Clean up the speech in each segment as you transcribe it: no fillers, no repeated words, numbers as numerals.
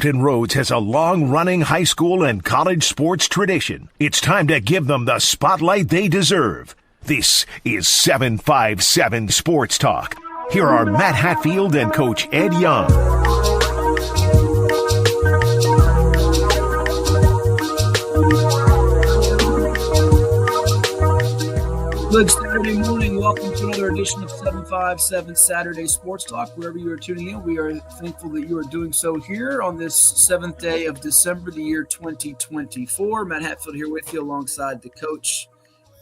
Hampton Roads has a long-running high school and college sports tradition. It's time to give them the spotlight they deserve. This is 757 Sports Talk. Here are Matt Hatfield and Coach Ed Young. Good Saturday morning. Welcome to another edition of 757 Saturday Sports Talk. Wherever you are tuning in, we are thankful that you are doing so here on this 7th day of December, the year 2024. Matt Hatfield here with you alongside the coach,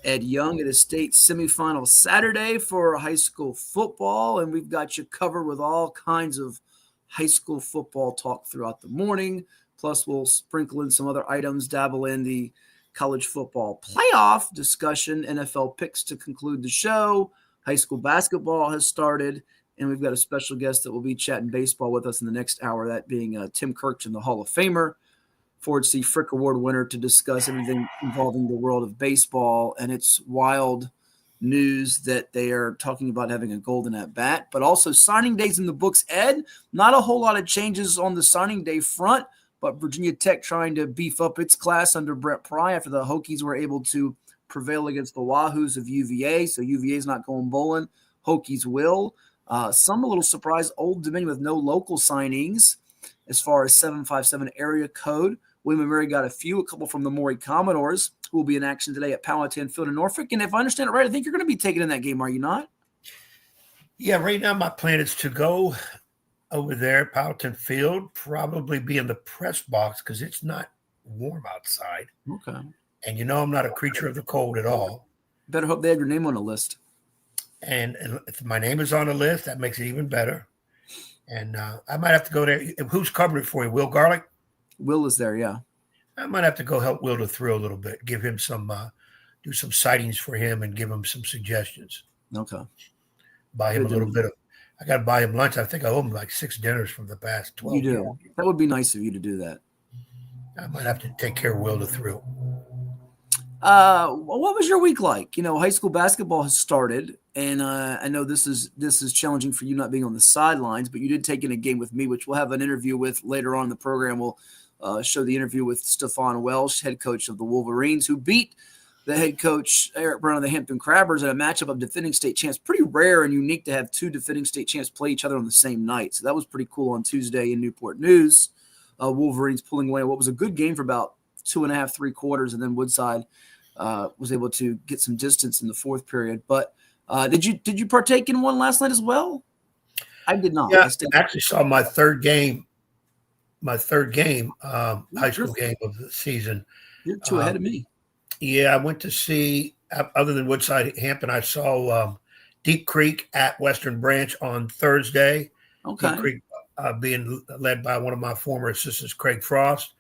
Ed Young. It is State Semifinal Saturday for high school football, and we've got you covered with all kinds of high school football talk throughout the morning. Plus, we'll sprinkle in some other items, dabble in the college football playoff discussion, NFL picks to conclude the show. High school basketball has started, and we've got a special guest that will be chatting baseball with us in the next hour, that being Tim Kirkchin, the Hall of Famer, Ford C. Frick Award winner, to discuss everything involving the world of baseball. And it's wild news that they are talking about having a golden at bat, but also signing days in the books. Ed, not a whole lot of changes on the signing day front, but Virginia Tech trying to beef up its class under Brett Pry after the Hokies were able to prevail against the Wahoos of UVA. So UVA's not going bowling. Hokies will. Some a little surprised, Old Dominion with no local signings as far as 757 area code. William & Mary got a couple from the Maury Commodores, who will be in action today at Powhatan Field in Norfolk. And if I understand it right, I think you're going to be taking in that game, are you not? Yeah, right now my plan is to go over there at Powhatan Field, probably be in the press box because it's not warm outside. Okay. And you know I'm not a creature of the cold at all. Better hope they have your name on the list. And if my name is on the list, that makes it even better. And I might have to go there. Who's covering it for you? Will Garlick? Will is there, yeah. I might have to go help Will to thrill a little bit, give him some, do some sightings for him and give him some suggestions. Okay. Buy him a little bit of, I got to buy him lunch. I think I owe him like 6 dinners from the past 12 You do. years. That would be nice of you to do that. I might have to take care of Will to thrill. What was your week like? You know, high school basketball has started, and I know this is challenging for you not being on the sidelines, but you did take in a game with me, which we'll have an interview with later on in the program. We'll show the interview with Stefan, Welsh, head coach of the Wolverines, who beat the head coach, Eric Brown of the Hampton Crabbers, in a matchup of defending state champs. Pretty rare and unique to have two defending state champs play each other on the same night. So that was pretty cool on Tuesday in Newport News. Wolverines pulling away what was a good game for about 2.5, 3 quarters, and then Woodside was able to get some distance in the fourth period. But did you partake in one last night as well? I did not. Yeah, I actually saw my third game, high school game of the season. You're 2 ahead of me. Yeah, I went to see, other than Woodside Hampton, I saw Deep Creek at Western Branch on Thursday. Okay. Deep Creek being led by one of my former assistants, Craig Frost,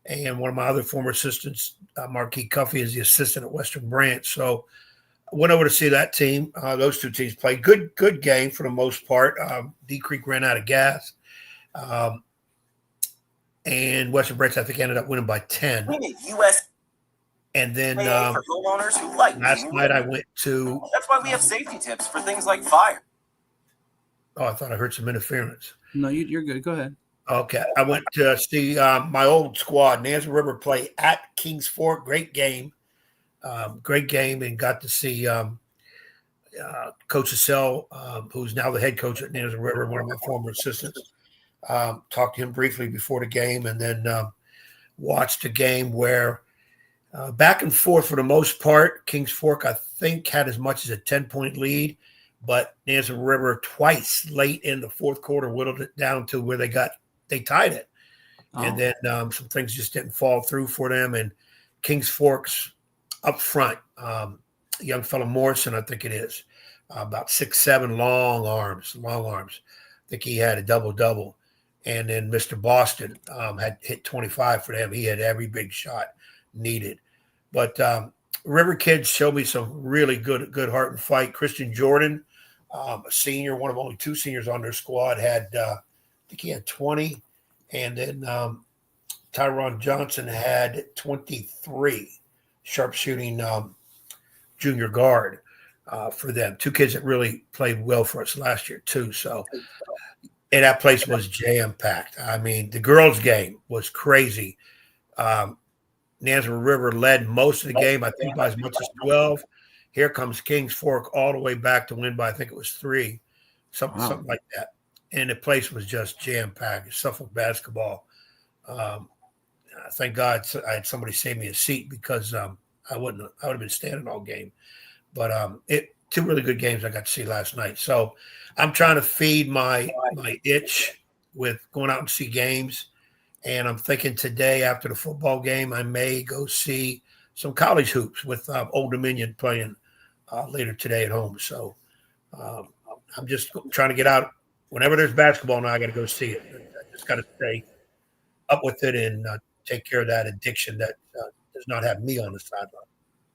and one of my other former assistants, Marquis Cuffey, is the assistant at Western Branch. So I went over to see that team. Those two teams played. Good game for the most part. Deep Creek ran out of gas. And Western Branch, I think, ended up winning by 10. U.S. And then for homeowners who like last night I went to. That's why we have safety tips for things like fire. Oh, I thought I heard some interference. No, you're good. Go ahead. Okay. I went to see my old squad, Nancy River, play at Kings Fork. Great game. And got to see Coach Cassell, who's now the head coach at Nancy River, one of my former assistants. Talked to him briefly before the game, and then watched a game where back and forth for the most part. Kings Fork, I think, had as much as a 10-point lead, but Nancy River twice late in the fourth quarter whittled it down to where they tied it. Oh. And then some things just didn't fall through for them. And Kings Fork's up front, young fellow Morrison, I think it is, about 6'7", long arms. I think he had a double-double. And then Mr. Boston had hit 25 for them. He had every big shot needed. But River kids showed me some really good heart and fight. Christian Jordan, a senior, one of only 2 seniors on their squad, had I think he had 20. And then Tyron Johnson had 23, sharpshooting junior guard for them. 2 kids that really played well for us last year too. So And that place was jam-packed. I mean, the girls' game was crazy. Nansemond River led most of the game, I think by as much as 12. Here comes Kings Fork all the way back to win by, I think it was 3, something like that. And the place was just jam-packed. Suffolk basketball. Thank God I had somebody save me a seat because I would have been standing all game. But 2 really good games I got to see last night. So I'm trying to feed my itch with going out and see games. And I'm thinking today after the football game, I may go see some college hoops with Old Dominion playing later today at home. So I'm just trying to get out. Whenever there's basketball now, I got to go see it. I just got to stay up with it and take care of that addiction that does not have me on the sideline.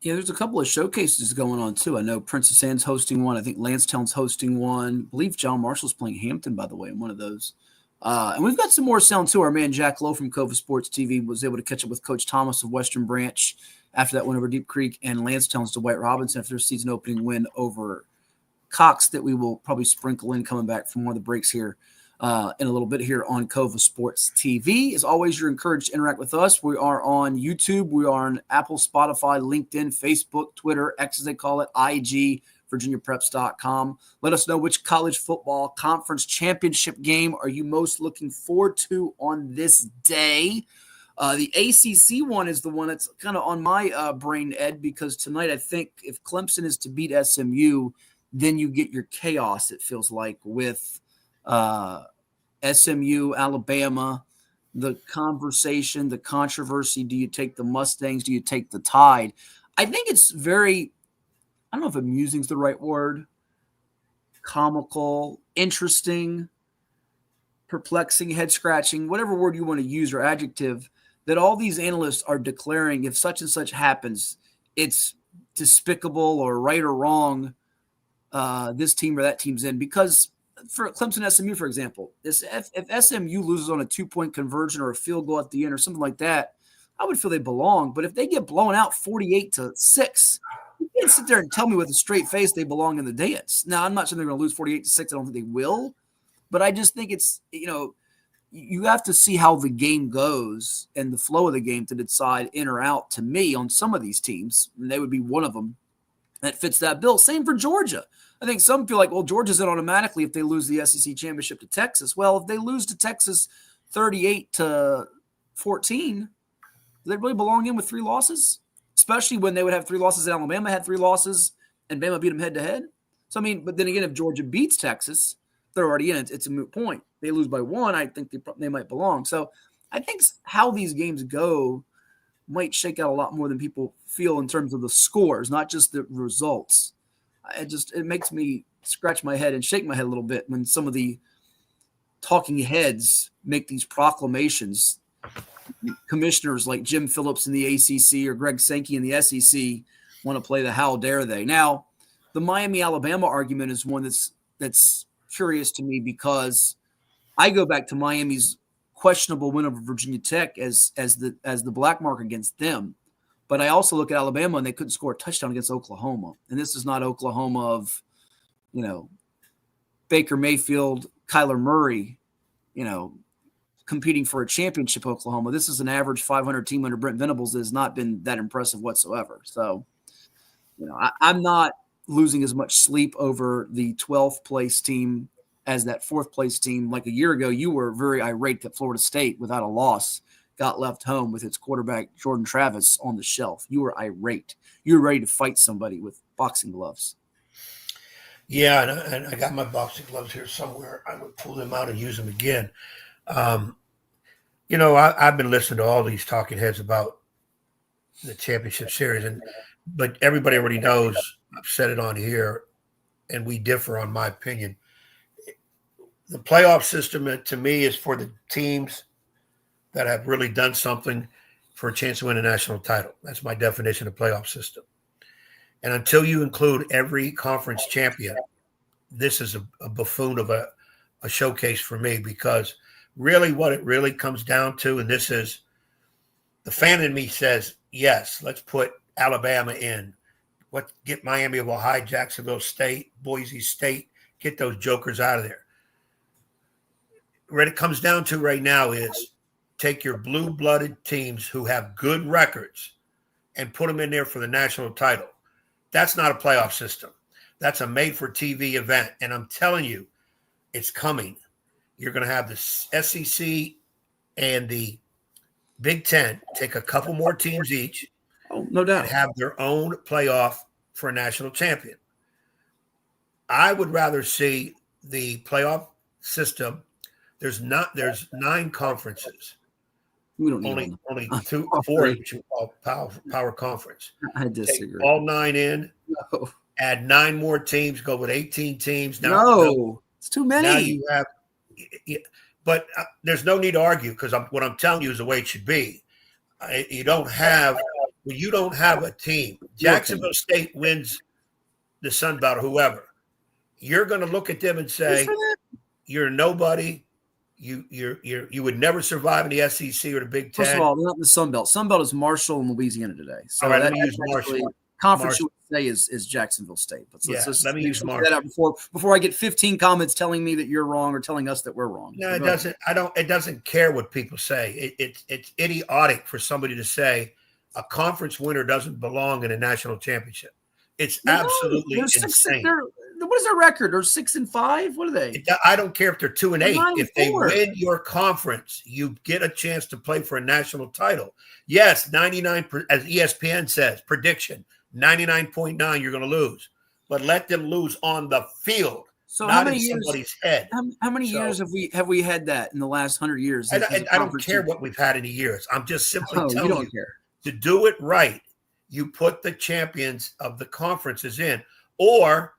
Yeah, there's a couple of showcases going on, too. I know Princess Anne's hosting one. I think Landstown's hosting one. I believe John Marshall's playing Hampton, by the way, in one of those. And we've got some more sound, too. Our man Jack Lowe from CoVA Sports TV was able to catch up with Coach Thomas of Western Branch after that win over Deep Creek, and Landstown's Dwight Robinson after their season opening win over Cox that we will probably sprinkle in coming back from one of the breaks here in a little bit here on CoVA Sports TV. As always, you're encouraged to interact with us. We are on YouTube. We are on Apple, Spotify, LinkedIn, Facebook, Twitter, X as they call it, IG, VirginiaPreps.com. Let us know which college football conference championship game are you most looking forward to on this day. The ACC one is the one that's kind of on my brain, Ed, because tonight I think if Clemson is to beat SMU, then you get your chaos, it feels like, with SMU, Alabama, the conversation, the controversy. Do you take the Mustangs? Do you take the Tide? I think it's very, I don't know if amusing is the right word, comical, interesting, perplexing, head-scratching, whatever word you want to use or adjective, that all these analysts are declaring if such and such happens, it's despicable or right or wrong, this team or that team's in. Because for Clemson SMU, for example, if SMU loses on a 2-point conversion or a field goal at the end or something like that, I would feel they belong. But if they get blown out 48-6, you can't sit there and tell me with a straight face they belong in the dance. Now, I'm not saying they're going to lose 48-6. I don't think they will. But I just think it's, you have to see how the game goes and the flow of the game to decide in or out, to me, on some of these teams. And they would be one of them that fits that bill. Same for Georgia. I think some feel like, well, Georgia's in automatically if they lose the SEC championship to Texas. Well, if they lose to Texas 38-14, do they really belong in with 3 losses? Especially when they would have 3 losses and Alabama had 3 losses and Bama beat them head-to-head. So, I mean, but then again, if Georgia beats Texas, they're already in it. It's a moot point. They lose by 1, I think they might belong. So I think how these games go might shake out a lot more than people feel in terms of the scores, not just the results. It makes me scratch my head and shake my head a little bit when some of the talking heads make these proclamations. Commissioners like Jim Phillips in the ACC or Greg Sankey in the SEC want to play the how dare they. Now, the Miami-Alabama argument is one that's curious to me because I go back to Miami's questionable win over Virginia Tech as the black mark against them. But I also look at Alabama and they couldn't score a touchdown against Oklahoma. And this is not Oklahoma of, Baker Mayfield, Kyler Murray, competing for a championship Oklahoma. This is an average 500 team under Brent Venables that has not been that impressive whatsoever. So, I'm not losing as much sleep over the 12th place team as that 4th place team. Like a year ago, you were very irate that Florida State, without a loss, got left home with its quarterback, Jordan Travis, on the shelf. You were irate. You were ready to fight somebody with boxing gloves. Yeah, and I got my boxing gloves here somewhere. I would pull them out and use them again. I've been listening to all these talking heads about the championship series, but everybody already knows, I've said it on here, and we differ on my opinion. The playoff system, to me, is for the teams that have really done something for a chance to win a national title. That's my definition of playoff system. And until you include every conference champion, this is a buffoon of a showcase for me, because really what it really comes down to, and this is the fan in me says, yes, let's put Alabama in. Get Miami of Ohio, Jacksonville State, Boise State, get those jokers out of there. what it comes down to right now is take your blue-blooded teams who have good records and put them in there for the national title. That's not a playoff system. That's a made-for-TV event. And I'm telling you, it's coming. You're going to have the SEC and the Big Ten take a couple more teams each. Oh, no doubt. And have their own playoff for a national champion. I would rather see the playoff system. There's 9 conferences. We don't only need 4 which you call power conference. I disagree. Take all 9 in. No. Add 9 more teams. Go with 18 teams. No, it's too many. Now you have, but there's no need to argue because what I'm telling you is the way it should be. You don't have a team. Jacksonville State wins the Sun Belt or whoever. You're going to look at them and say, "You're nobody. You would never survive in the SEC or the Big Ten." First of all, they're not in the Sun Belt. Sun Belt is Marshall and Louisiana today. So all right, let me use Marshall. Conference USA is Jacksonville State. But let me use Marshall. That out before I get 15 comments telling me that you're wrong or telling us that we're wrong. No, it doesn't. It doesn't care what people say. It's idiotic for somebody to say a conference winner doesn't belong in a national championship. It's absolutely insane. What is their record? They're 6-5. What are they? I don't care if they're 2-8. If they 9-4. win your conference, you get a chance to play for a national title. Yes, 99, as ESPN says, prediction, 99.9 you're going to lose. But let them lose on the field, so not in somebody's head. How many years have we had that in the last 100 years? I don't care what we've had in the years. I'm just simply telling you care. To do it right, you put the champions of the conferences in, or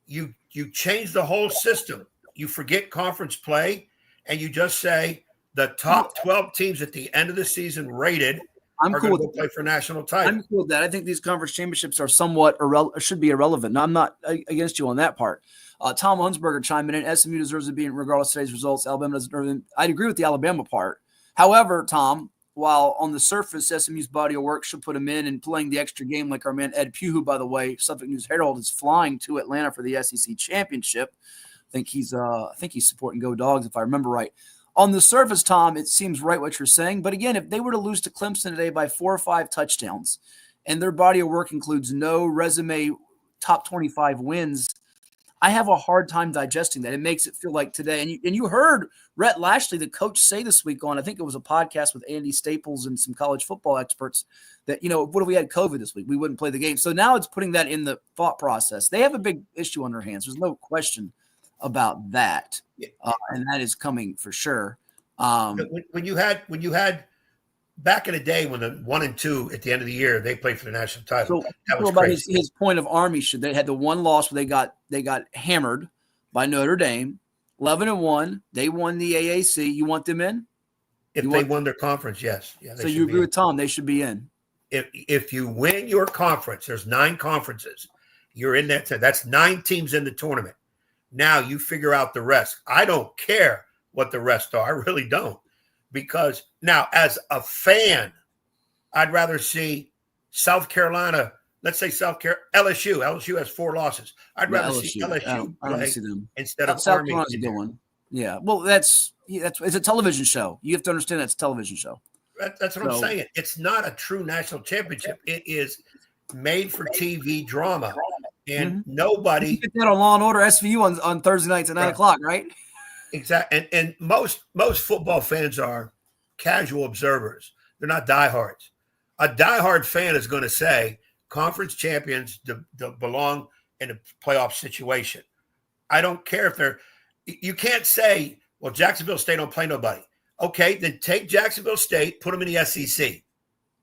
you change the whole system. You forget conference play, and you just say the top 12 teams at the end of the season rated are going to play for national title. I'm cool with that. I think these conference championships are somewhat should be irrelevant. Now, I'm not against you on that part. Tom Hunsberger chiming in. SMU deserves to be in regardless of today's results. Alabama doesn't. I'd agree with the Alabama part. However, Tom, while on the surface, SMU's body of work should put him in and playing the extra game like our man Ed Pugh, who, by the way, Suffolk News Herald is flying to Atlanta for the SEC championship. I think he's supporting Go Dogs, if I remember right. On the surface, Tom, it seems right what you're saying. But again, if they were to lose to Clemson today by 4 or 5 touchdowns, and their body of work includes no resume top 25 wins, I have a hard time digesting that. It makes it feel like today. And you heard Rhett Lashley, the coach, say this week on, I think it was a podcast with Andy Staples and some college football experts, that, what if we had COVID this week? We wouldn't play the game. So now it's putting that in the thought process. They have a big issue on their hands. There's no question about that. And that is coming for sure. When you had back in the day when the 1 and 2 at the end of the year, they played for the national title. So that was about crazy. his point of Army, they had the one loss where they got hammered by Notre Dame, 11-1. They won the AAC. You want them in? If they won their conference, yes. Yeah, so you agree with Tom? They should be in. If you win your conference, there's 9 conferences. You're in that. That's 9 teams in the tournament. Now you figure out the rest. I don't care what the rest are. I really don't. Because now, as a fan, I'd rather see South Carolina. Let's say LSU. LSU has 4 losses. I'd rather see LSU play instead of South Army. Carolina's a good one. Yeah. Well, it's a television show. You have to understand that's a television show. That's what I'm saying. It's not a true national championship. It is made for TV drama, and nobody. You get that on Law and Order SVU on Thursday nights at 9 o'clock, right? Exactly. And most football fans are casual observers. They're not diehards. A diehard fan is going to say conference champions belong in a playoff situation. I don't care if they're – you can't say, well, Jacksonville State don't play nobody. Okay, then take Jacksonville State, put them in the SEC.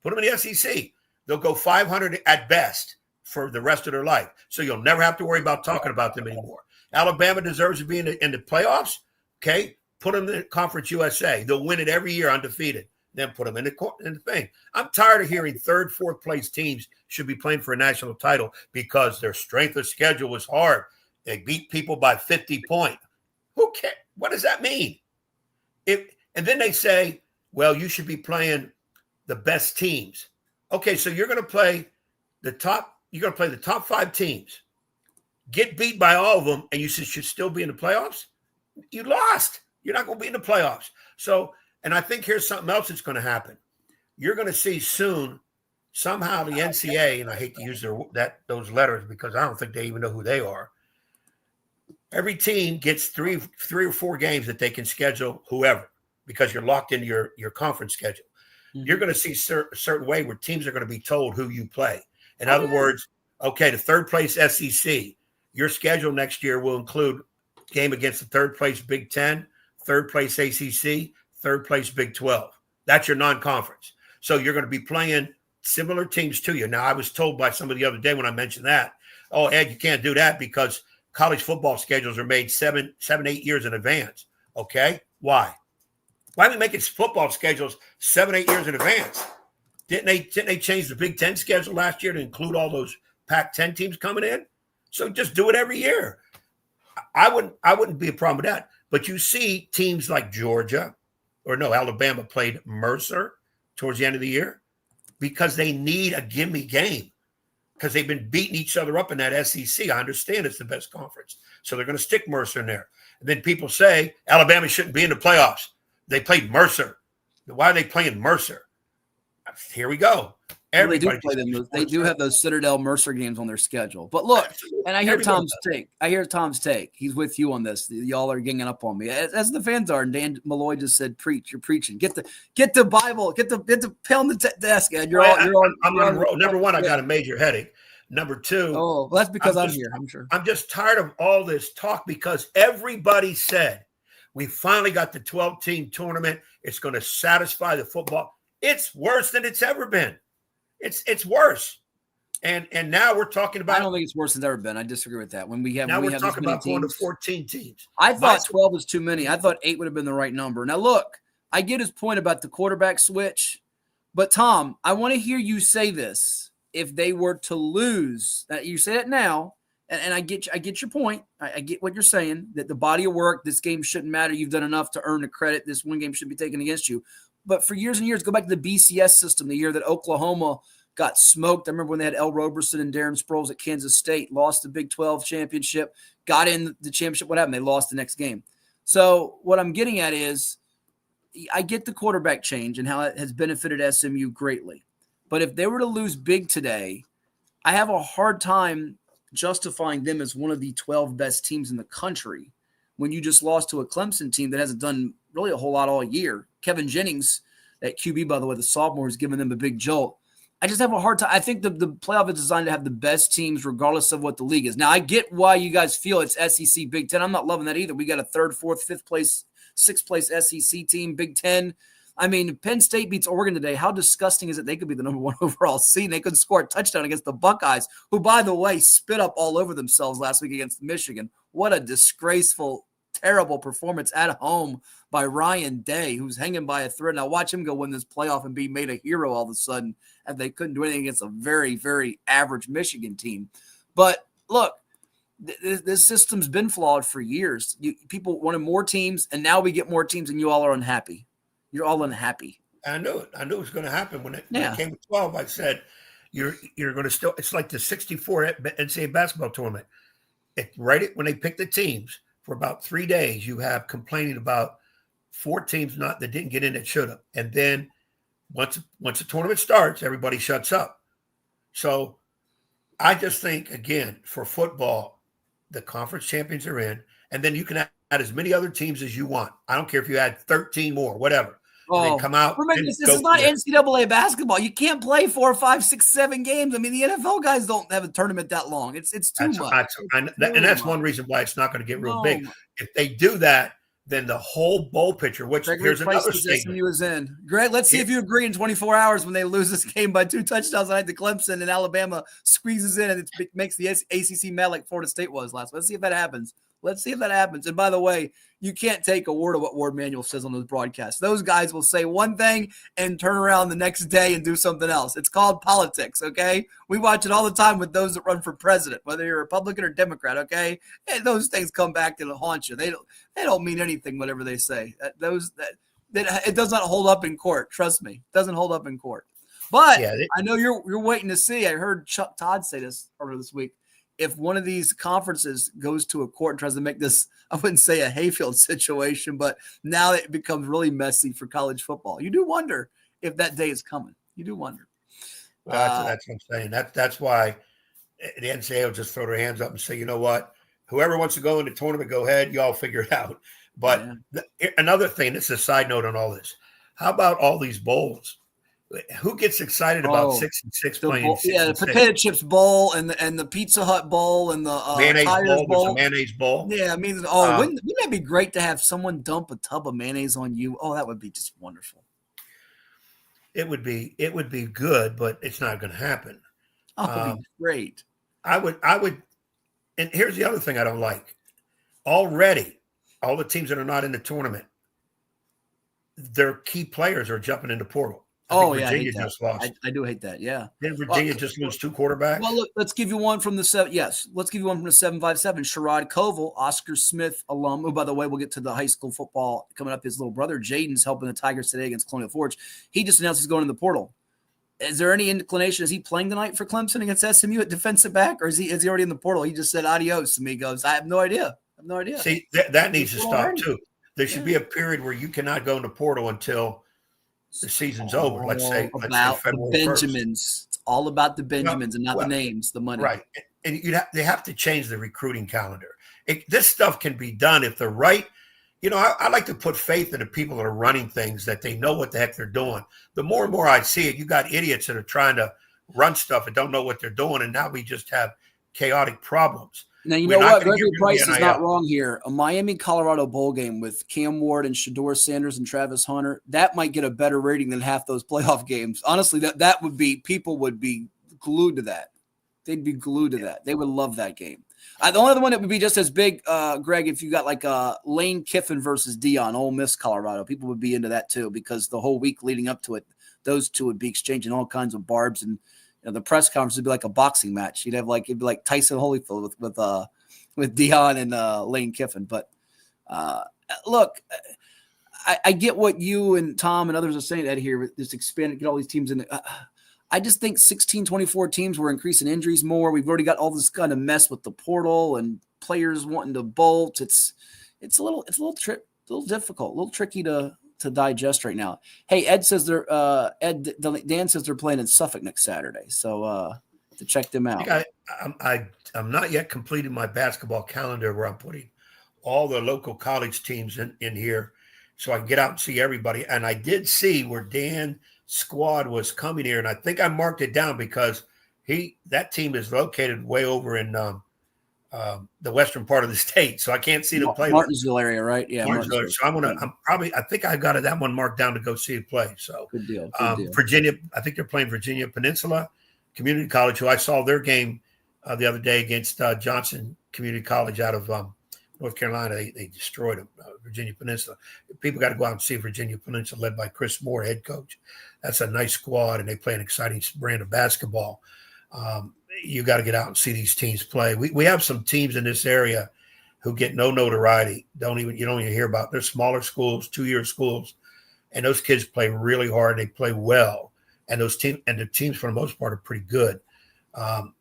Put them in the SEC. They'll go 500 at best for the rest of their life. So you'll never have to worry about talking about them anymore. Alabama deserves to be in the playoffs. Okay, put them in the Conference USA. They'll win it every year undefeated. Then put them in the thing. I'm tired of hearing 3rd, 4th place teams should be playing for a national title because their strength of schedule was hard. They beat people by 50 points. Who cares? What does that mean? And then they say, well, you should be playing the best teams. Okay, so you're going to play the top 5 teams. Get beat by all of them, and you should still be in the playoffs? you lost. You're not going to be in the playoffs. So, and I think here's something else that's going to happen. You're going to see soon somehow the NCAA, and I hate to use those letters because I don't think they even know who they are. Every team gets three or four games that they can schedule whoever because you're locked into your conference schedule. Mm-hmm. You're going to see a certain way where teams are going to be told who you play. In other words, okay, the third place SEC, your schedule next year will include game against the third place Big Ten, third place ACC, third place Big 12. That's your non-conference. So you're going to be playing similar teams to you. Now, I was told by somebody the other day when I mentioned that, oh, Ed, you can't do that because college football schedules are made 7, 8 years in advance. Okay, why? Why are we making football schedules 7, 8 years in advance? Didn't they change the Big Ten schedule last year to include all those Pac-10 teams coming in? So just do it every year. I wouldn't be a problem with that. But you see teams like Georgia, Alabama played Mercer towards the end of the year because they need a gimme game because they've been beating each other up in that SEC. I understand it's the best conference. So they're going to stick Mercer in there. And then people say Alabama shouldn't be in the playoffs. They played Mercer. Why are they playing Mercer? Here we go. They do play them. They do have those Citadel Mercer games on their schedule. But look, and I hear Tom's take. He's with you on this. Y'all are ganging up on me, as the fans are. And Dan Malloy just said, "Preach, you're preaching. Get the Bible. Get the pen on the desk." And I'm on the road. Number one, I got a major headache. Number two, well, that's because I'm here. I'm sure. I'm just tired of all this talk because everybody said we finally got the 12-team tournament. It's going to satisfy the football. It's worse than it's ever been. It's worse. And now we're talking about. I don't think it's worse than it's ever been. I disagree with that. We're talking about going to 14 teams. I thought 12 was too many. I thought 8 would have been the right number. Now look, I get his point about the quarterback switch, but Tom, I want to hear you say this. If they were to lose, you say it now, and I get your point. I get what you're saying, that the body of work, this game shouldn't matter. You've done enough to earn the credit. This one game should be taken against you. But for years and years, go back to the BCS system, the year that Oklahoma got smoked. I remember when they had L. Roberson and Darren Sproles at Kansas State, lost the Big 12 championship, got in the championship. What happened? They lost the next game. So what I'm getting at is I get the quarterback change and how it has benefited SMU greatly. But if they were to lose big today, I have a hard time justifying them as one of the 12 best teams in the country when you just lost to a Clemson team that hasn't done really a whole lot all year. Kevin Jennings, that QB, by the way, the sophomore, has given them a big jolt. I just have a hard time. I think the playoff is designed to have the best teams regardless of what the league is. Now, I get why you guys feel it's SEC, Big Ten. I'm not loving that either. We got a 3rd, 4th, 5th place, 6th place SEC team, Big Ten. I mean, Penn State beats Oregon today. How disgusting is it? They could be the number 1 overall seed. They could score a touchdown against the Buckeyes, who, by the way, spit up all over themselves last week against Michigan. What a disgraceful, terrible performance at home by Ryan Day, who's hanging by a thread. Now watch him go win this playoff and be made a hero all of a sudden, and they couldn't do anything against a very, very average Michigan team. But look, this system's been flawed for years. People wanted more teams, and now we get more teams, and you all are unhappy. You're all unhappy. I knew it. I knew it was going to happen when it came to 12. I said, you're going to still – it's like the 64 NCAA basketball tournament. When they pick the teams, for about 3 days, you have complaining about 4 teams that didn't get in that should have. And then once the tournament starts, everybody shuts up. So I just think, again, for football, the conference champions are in, and then you can add as many other teams as you want. I don't care if you add 13 more, whatever. And come out. This is not NCAA basketball. You can't play 4, 5, 6, 7 games. I mean, the NFL guys don't have a tournament that long. It's too much. And that's one reason why it's not going to get real big. If they do that, then the whole bowl picture, which here's another statement. SMU is in. Greg, let's see if you agree in 24 hours when they lose this game by 2 touchdowns tonight to Clemson and Alabama squeezes in and it makes the ACC mad like Florida State was last. Let's see if that happens. And by the way, you can't take a word of what Ward Manuel says on those broadcasts. Those guys will say one thing and turn around the next day and do something else. It's called politics, okay? We watch it all the time with those that run for president, whether you're a Republican or Democrat, okay? And those things come back to haunt you. They don't mean anything, whatever they say. It does not hold up in court. Trust me, it doesn't hold up in court. But I know you're waiting to see. I heard Chuck Todd say this earlier this week. if one of these conferences goes to a court and tries to make this, I wouldn't say a Hayfield situation, but now it becomes really messy for college football. You do wonder if that day is coming. You do wonder. Well, that's what I'm saying. That's why the NCAA will just throw their hands up and say, you know what, whoever wants to go in the tournament, go ahead. Y'all figure it out. But another thing, this is a side note on all this. How about all these bowls? Who gets excited about 6 and 6 playing? The potato chips bowl and the Pizza Hut bowl and the mayonnaise bowl. bowl. There's a mayonnaise bowl. Yeah, I mean, wouldn't that be great to have someone dump a tub of mayonnaise on you? Oh, that would be just wonderful. It would be good, but it's not going to happen. Oh, it would be great. I would, and here's the other thing I don't like. Already, all the teams that are not in the tournament, their key players are jumping into portal. Virginia just lost. I do hate that. Yeah. Didn't Virginia just lose 2 quarterbacks? Well, look, let's give you one from the 7. Yes, let's give you one from the 757. Sherrod Koval, Oscar Smith alum. Oh, by the way, we'll get to the high school football coming up. His little brother Jaden's helping the Tigers today against Colonial Forge. He just announced he's going in the portal. Is there any inclination? Is he playing tonight for Clemson against SMU at defensive back, or is he already in the portal? He just said adios to me. He goes, I have no idea. See, that needs to stop too. There should be a period where you cannot go in the portal until the season's over. Let's say the Benjamins. 1st. It's all about the Benjamins and not the names, the money. Right. And they have to change the recruiting calendar. This stuff can be done if the right, I like to put faith in the people that are running things, that they know what the heck they're doing. The more and more I see it, you got idiots that are trying to run stuff and don't know what they're doing. And now we just have chaotic problems. Now, you know what? Gregory Price is not wrong here. A Miami-Colorado bowl game with Cam Ward and Shador Sanders and Travis Hunter, that might get a better rating than half those playoff games. Honestly, that would be – people would be glued to that. They'd be glued to that. They would love that game. The only other one that would be just as big, Greg, if you got like Lane Kiffin versus Dion, Ole Miss, Colorado, people would be into that too, because the whole week leading up to it, those two would be exchanging all kinds of barbs, and the press conference would be like a boxing match. It'd be like Tyson Holyfield with Dion and Lane Kiffin. But look, I get what you and Tom and others are saying, Ed, here, just expand, get all these teams in. I just think 16, 24 teams were increasing injuries more. We've already got all this kind of mess with the portal and players wanting to bolt. It's a little difficult, a little tricky to digest right now. Hey, Dan says they're playing in Suffolk next Saturday, so to check them out. I'm not yet completing my basketball calendar where I'm putting all the local college teams in here, so I can get out and see everybody. And I did see where Dan's squad was coming here, and I think I marked it down because that team is located way over in the western part of the state, so I can't see them play. Martinsville area, right? Yeah, Martinsville. So I think I got that one marked down to go see it play. So good deal. Virginia, I think they're playing Virginia Peninsula Community College, who I saw their game the other day against Johnson Community College out of North Carolina. They destroyed them. Virginia Peninsula. People got to go out and see Virginia Peninsula, led by Chris Moore, head coach. That's a nice squad, and they play an exciting brand of basketball. You got to get out and see these teams play. We have some teams in this area who get no notoriety. You don't even hear about. They're smaller schools, 2-year schools, and those kids play really hard. They play well, and the teams for the most part are pretty good.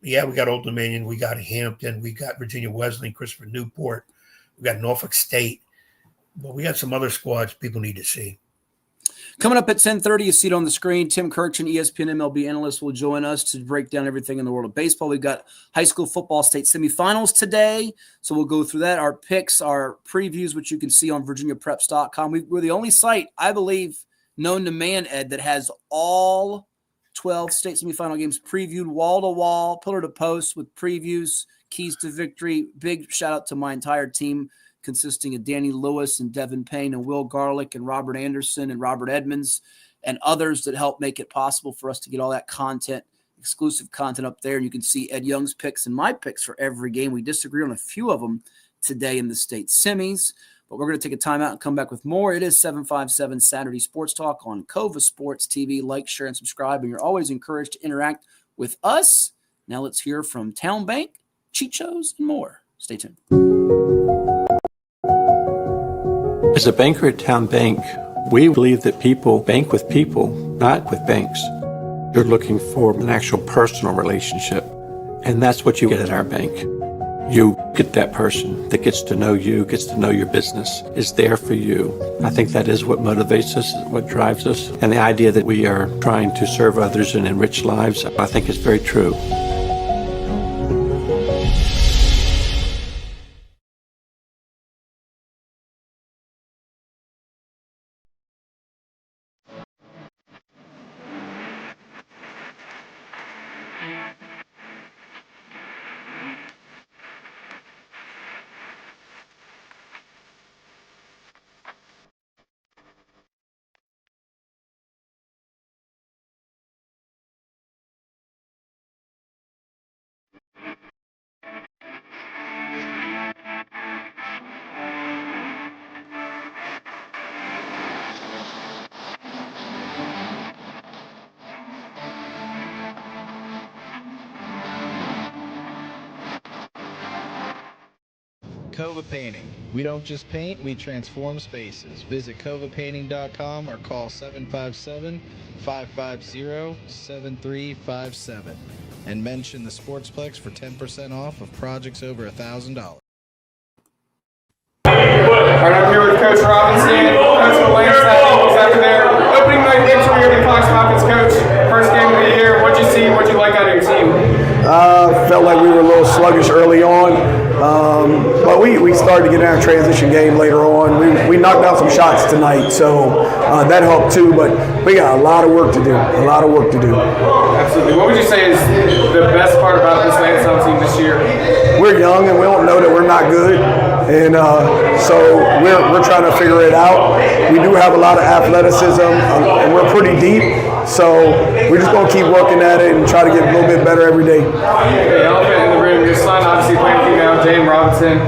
We got Old Dominion, we got Hampton, we got Virginia Wesleyan, Christopher Newport, we got Norfolk State, but we got some other squads people need to see. Coming up at 10:30, you see it on the screen. Tim Kirchin, ESPN MLB analyst, will join us to break down everything in the world of baseball. We've got high school football state semifinals today, so we'll go through that. Our picks, our previews, which you can see on VirginiaPreps.com. We're the only site, I believe, known to man, Ed, that has all 12 state semifinal games previewed wall to wall, pillar to post, with previews, keys to victory. Big shout out to my entire team, consisting of Danny Lewis and Devin Payne and Will Garlick and Robert Anderson and Robert Edmonds and others that help make it possible for us to get all that content, exclusive content up there. And you can see Ed Young's picks and my picks for every game. We disagree on a few of them today in the state semis, but we're going to take a timeout and come back with more. It is 757 Saturday Sports Talk on CoVA Sports TV. Like, share, and subscribe, and you're always encouraged to interact with us. Now let's hear from Town Bank, Chichos, and more. Stay tuned. As a banker at Town Bank, we believe that people bank with people, not with banks. You're looking for an actual personal relationship. And that's what you get at our bank. You get that person that gets to know you, gets to know your business, is there for you. I think that is what motivates us, what drives us. And the idea that we are trying to serve others and enrich lives, I think is very true. CoVA Painting. We don't just paint, we transform spaces. Visit covapainting.com or call 757-550-7357 and mention the Sportsplex for 10% off of projects over $1,000. All right, I'm here with Coach Robinson, coach of the Landstown after their opening night victory over the Fox Falcons. Coach, first game of the year, what'd you see? What'd you like out of your team? Felt like we were a little sluggish early on, but we started to get in our transition game later on. We knocked out some shots tonight, so that helped too, but we got a lot of work to do, Absolutely. What would you say is the best part about this Landstown team this year? We're young and we don't know that we're not good, and so we're trying to figure it out. We do have a lot of athleticism, and we're pretty deep, so we're just going to keep working at it and try to get a little bit better every day. The elephant in the room, your son obviously playing for you now, James Robinson.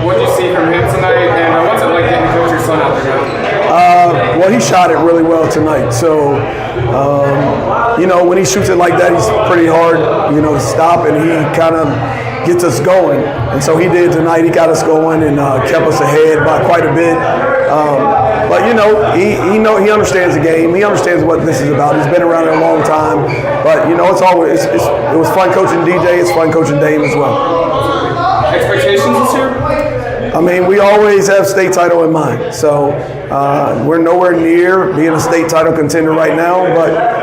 What did you see from him tonight, and what's it like getting to coach your son out there now? Well, he shot it really well tonight, so when he shoots it like that, he's pretty hard, to stop, and he kind of gets us going. And so he did tonight. He got us going and kept us ahead by quite a bit. But he understands the game. He understands what this is about. He's been around it a long time. But it was fun coaching DJ. It's fun coaching Dame as well. Expectations this year? I mean, we always have state title in mind. So we're nowhere near being a state title contender right now. But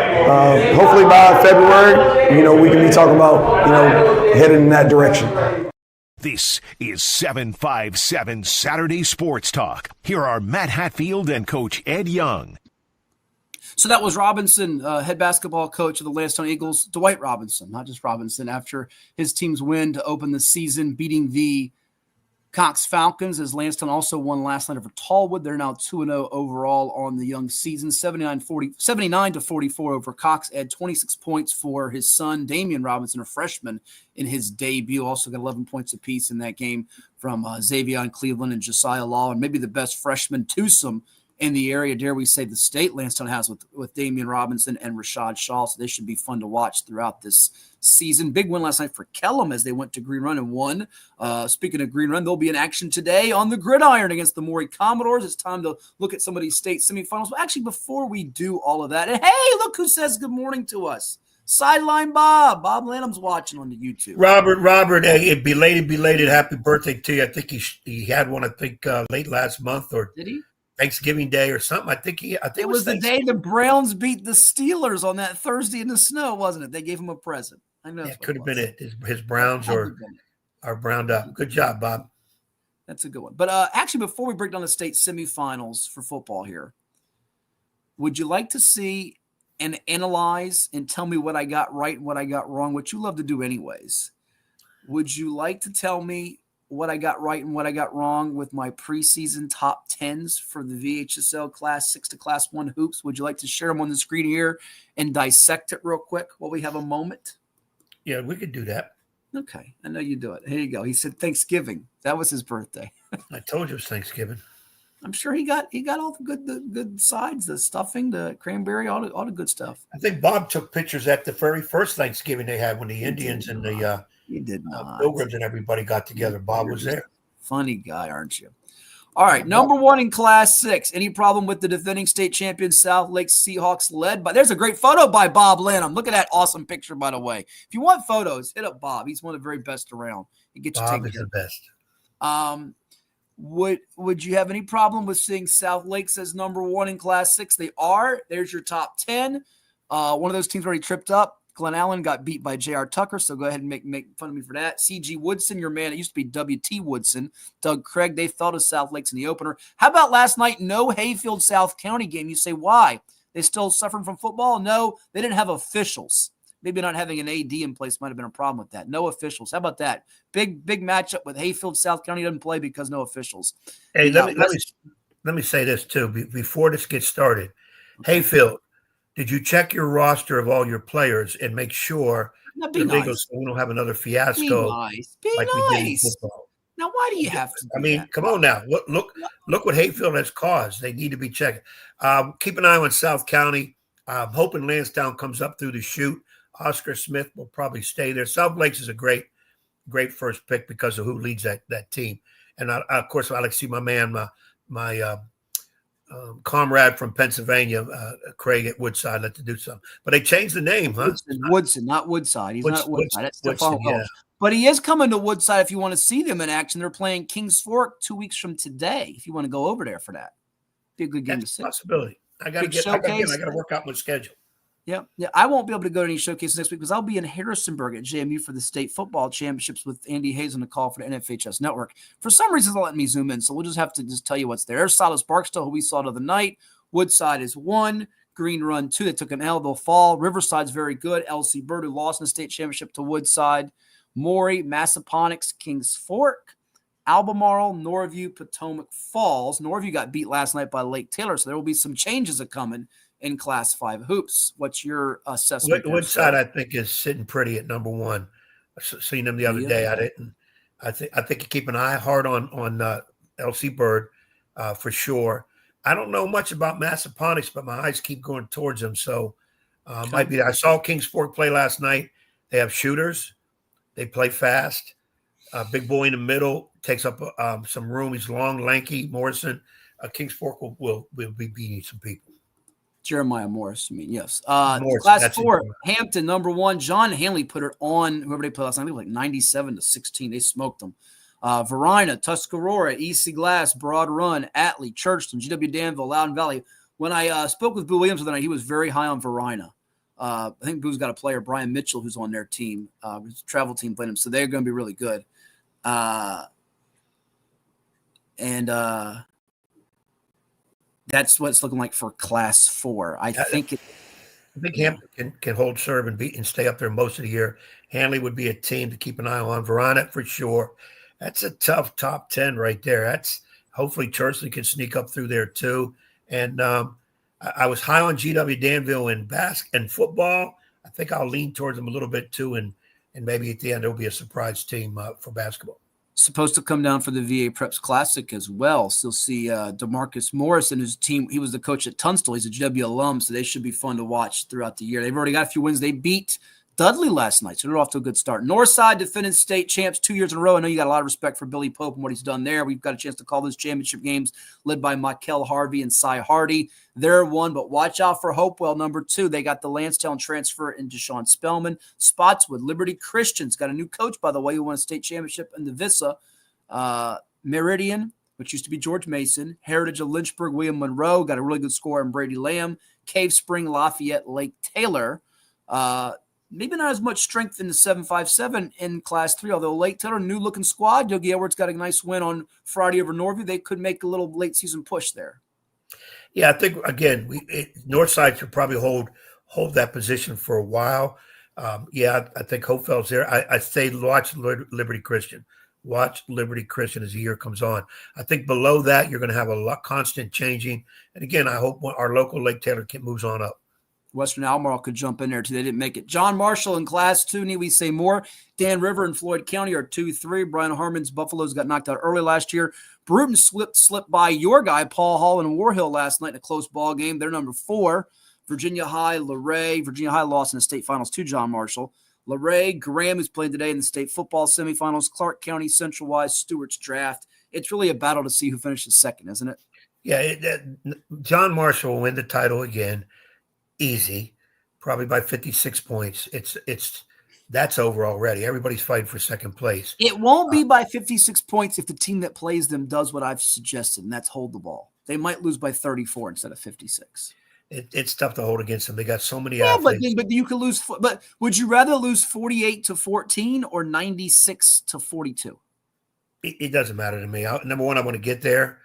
hopefully by February, we can be talking about, heading in that direction. This is 757 Saturday Sports Talk. Here are Matt Hatfield and Coach Ed Young. So that was Robinson, head basketball coach of the Landstown Eagles, Dwight Robinson, not just Robinson, after his team's win to open the season, beating the Cox Falcons, as Landstown also won last night over Tallwood. They're now 2-0 overall on the young season, 79-44 over Cox. Had 26 points for his son, Damian Robinson, a freshman, in his debut. Also got 11 points apiece in that game from Xavier Cleveland and Josiah Law, and maybe the best freshman twosome in the area, dare we say, the state Landstown has with Damian Robinson and Rashad Shaw. So they should be fun to watch throughout this season. Big win last night for Kellum as they went to Green Run and won. Speaking of Green Run, they'll be in action today on the gridiron against the Maury Commodores. It's time to look at some of these state semifinals. But actually, before we do all of that, and hey, look who says good morning to us. Sideline Bob. Bob Lanham's watching on the YouTube. Robert, belated happy birthday to you. I think he had one, late last month, or did he? Thanksgiving Day or something. I think it was the day the Browns beat the Steelers on that Thursday in the snow, wasn't it? They gave him a present. I know. It could have been it. His Browns are browned up. Good job, Bob. That's a good one. But actually, before we break down the state semifinals for football here, would you like to see and analyze and tell me what I got right and what I got wrong, which you love to do anyways? Would you like to tell me what I got right and what I got wrong with my preseason top 10s for the VHSL Class 6 to Class 1 hoops? Would you like to share them on the screen here and dissect it real quick while we have a moment? Yeah, we could do that. Okay, I know you do it. Here you go. He said Thanksgiving. That was his birthday. I told you it was Thanksgiving. I'm sure he got all the good sides, the stuffing, the cranberry, all the good stuff. I think Bob took pictures at the very first Thanksgiving they had when the Indians and the He did not. Pilgrims and everybody got together. Bob was there. Funny guy, aren't you? All right, number 1 in Class 6. Any problem with the defending state champion South Lake Seahawks led by – there's a great photo by Bob Lanham. Look at that awesome picture, by the way. If you want photos, hit up Bob. He's one of the very best around. He gets Bob is the best. Would you have any problem with seeing South Lakes as number 1 in Class 6? They are. There's your top 10. One of those teams already tripped up. Glen Allen got beat by J.R. Tucker, so go ahead and make fun of me for that. C.G. Woodson, your man, it used to be W.T. Woodson. Doug Craig, they fell to South Lakes in the opener. How about last night? No Hayfield South County game. You say, why? They still suffering from football? No, they didn't have officials. Maybe not having an AD in place might have been a problem with that. No officials. How about that? Big matchup with Hayfield South County doesn't play because no officials. Hey, let me say this, too, before this gets started. Hayfield, did you check your roster of all your players and make sure so we don't have another fiasco Be like nice. we did in football? Now, why do you have to? I mean, come on now. Look what Hayfield has caused. They need to be checking. Keep an eye on South County. I'm hoping Landstown comes up through the chute. Oscar Smith will probably stay there. South Lakes is a great first pick because of who leads that team. And of course, I like to see my man, my comrade from Pennsylvania, Craig at Woodside, let to do something. But they changed the name, huh? Woodson, not Woodside. He's not at Woodside. That's Stefan yeah. Welsh. But he is coming to Woodside if you want to see them in action. They're playing Kings Fork 2 weeks from today. If you want to go over there for that, be a good game to see. Possibility. I got to work out my schedule. Yeah. I won't be able to go to any showcases next week because I'll be in Harrisonburg at JMU for the state football championships with Andy Hayes on the call for the NFHS network. For some reason, they'll let me zoom in, so we'll just have to just tell you what's there. There's Silas Barksdale, who we saw the other night. Woodside is 1. Green Run 2. They took an L. They'll fall. Riverside's very good. LC Bird, who lost in the state championship to Woodside. Maury, Massaponax, Kings Fork, Albemarle, Norview, Potomac Falls. Norview got beat last night by Lake Taylor, so there will be some changes coming in Class 5 hoops. What's your assessment? Woodside, I think, is sitting pretty at number 1. I seen them the other day. I think you keep an eye hard on LC Bird for sure. I don't know much about Massaponax, but my eyes keep going towards them. So might be. I saw Kings Fork play last night. They have shooters. They play fast. Big boy in the middle takes up some room. He's long, lanky. Morrison. Kings Fork will be beating some people. Jeremiah Morris, yes. Morris, Class 4, Hampton, number 1. John Hanley put it on whoever they played last night. I think like 97-16. They smoked them. Varina, Tuscarora, EC Glass, Broad Run, Atlee, Churchton, GW Danville, Loudon Valley. When I spoke with Boo Williams the night, he was very high on Varina. I think Boo's got a player, Brian Mitchell, who's on their team. His travel team played him, so they're going to be really good. That's what it's looking like for Class 4. I think Hampton can hold serve and stay up there most of the year. Hanley would be a team to keep an eye on. Verona for sure. That's a tough top 10 right there. That's hopefully Churchley can sneak up through there too. And I was high on GW Danville in football. I think I'll lean towards them a little bit too, and maybe at the end there'll be a surprise team for basketball. Supposed to come down for the VA Preps Classic as well. So you'll see DeMarcus Morris and his team. He was the coach at Tunstall. He's a GW alum, so they should be fun to watch throughout the year. They've already got a few wins. They beat Dudley last night, so they're off to a good start. Northside defending state champs 2 years in a row. I know you got a lot of respect for Billy Pope and what he's done there. We've got a chance to call those championship games led by Michael Harvey and Cy Hardy. They're 1, but watch out for Hopewell, number 2. They got the Landstown transfer in Deshaun Spellman. Spotswood, Liberty Christian's got a new coach, by the way, who won a state championship in the Vissa. Meridian, which used to be George Mason. Heritage of Lynchburg, William Monroe, got a really good score in Brady Lamb. Cave Spring, Lafayette, Lake Taylor. Maybe not as much strength in the 757 in Class 3, although Lake Taylor, new-looking squad. Yogi Edwards got a nice win on Friday over Norview. They could make a little late-season push there. Yeah, I think, again, Northside should probably hold that position for a while. I think Hopefield's there. I say watch Liberty Christian. Watch Liberty Christian as the year comes on. I think below that, you're going to have a lot constant changing. And, again, I hope our local Lake Taylor moves on up. Western Albemarle could jump in there, too. They didn't make it. John Marshall in Class 2, need we say more? Dan River and Floyd County are 2-3. Brian Harmon's Buffaloes got knocked out early last year. Bruton slipped by your guy, Paul Hall, and War Hill last night in a close ball game. They're number 4. Virginia High, Luray. Virginia High lost in the state finals to John Marshall. Luray, Graham, who's playing today in the state football semifinals. Clark County, Central Wise, Stewart's Draft. it's really a battle to see who finishes second, isn't it? Yeah, John Marshall will win the title again, easy, probably by 56 points. That's over already. Everybody's fighting for second place. It won't be by 56 points if the team that plays them does what I've suggested, and that's hold the ball. They might lose by 34 instead of 56. It's tough to hold against them. They got so many athletes. But you could lose. But would you rather lose 48-14 or 96-42? It doesn't matter to me. Number one, I want to get there.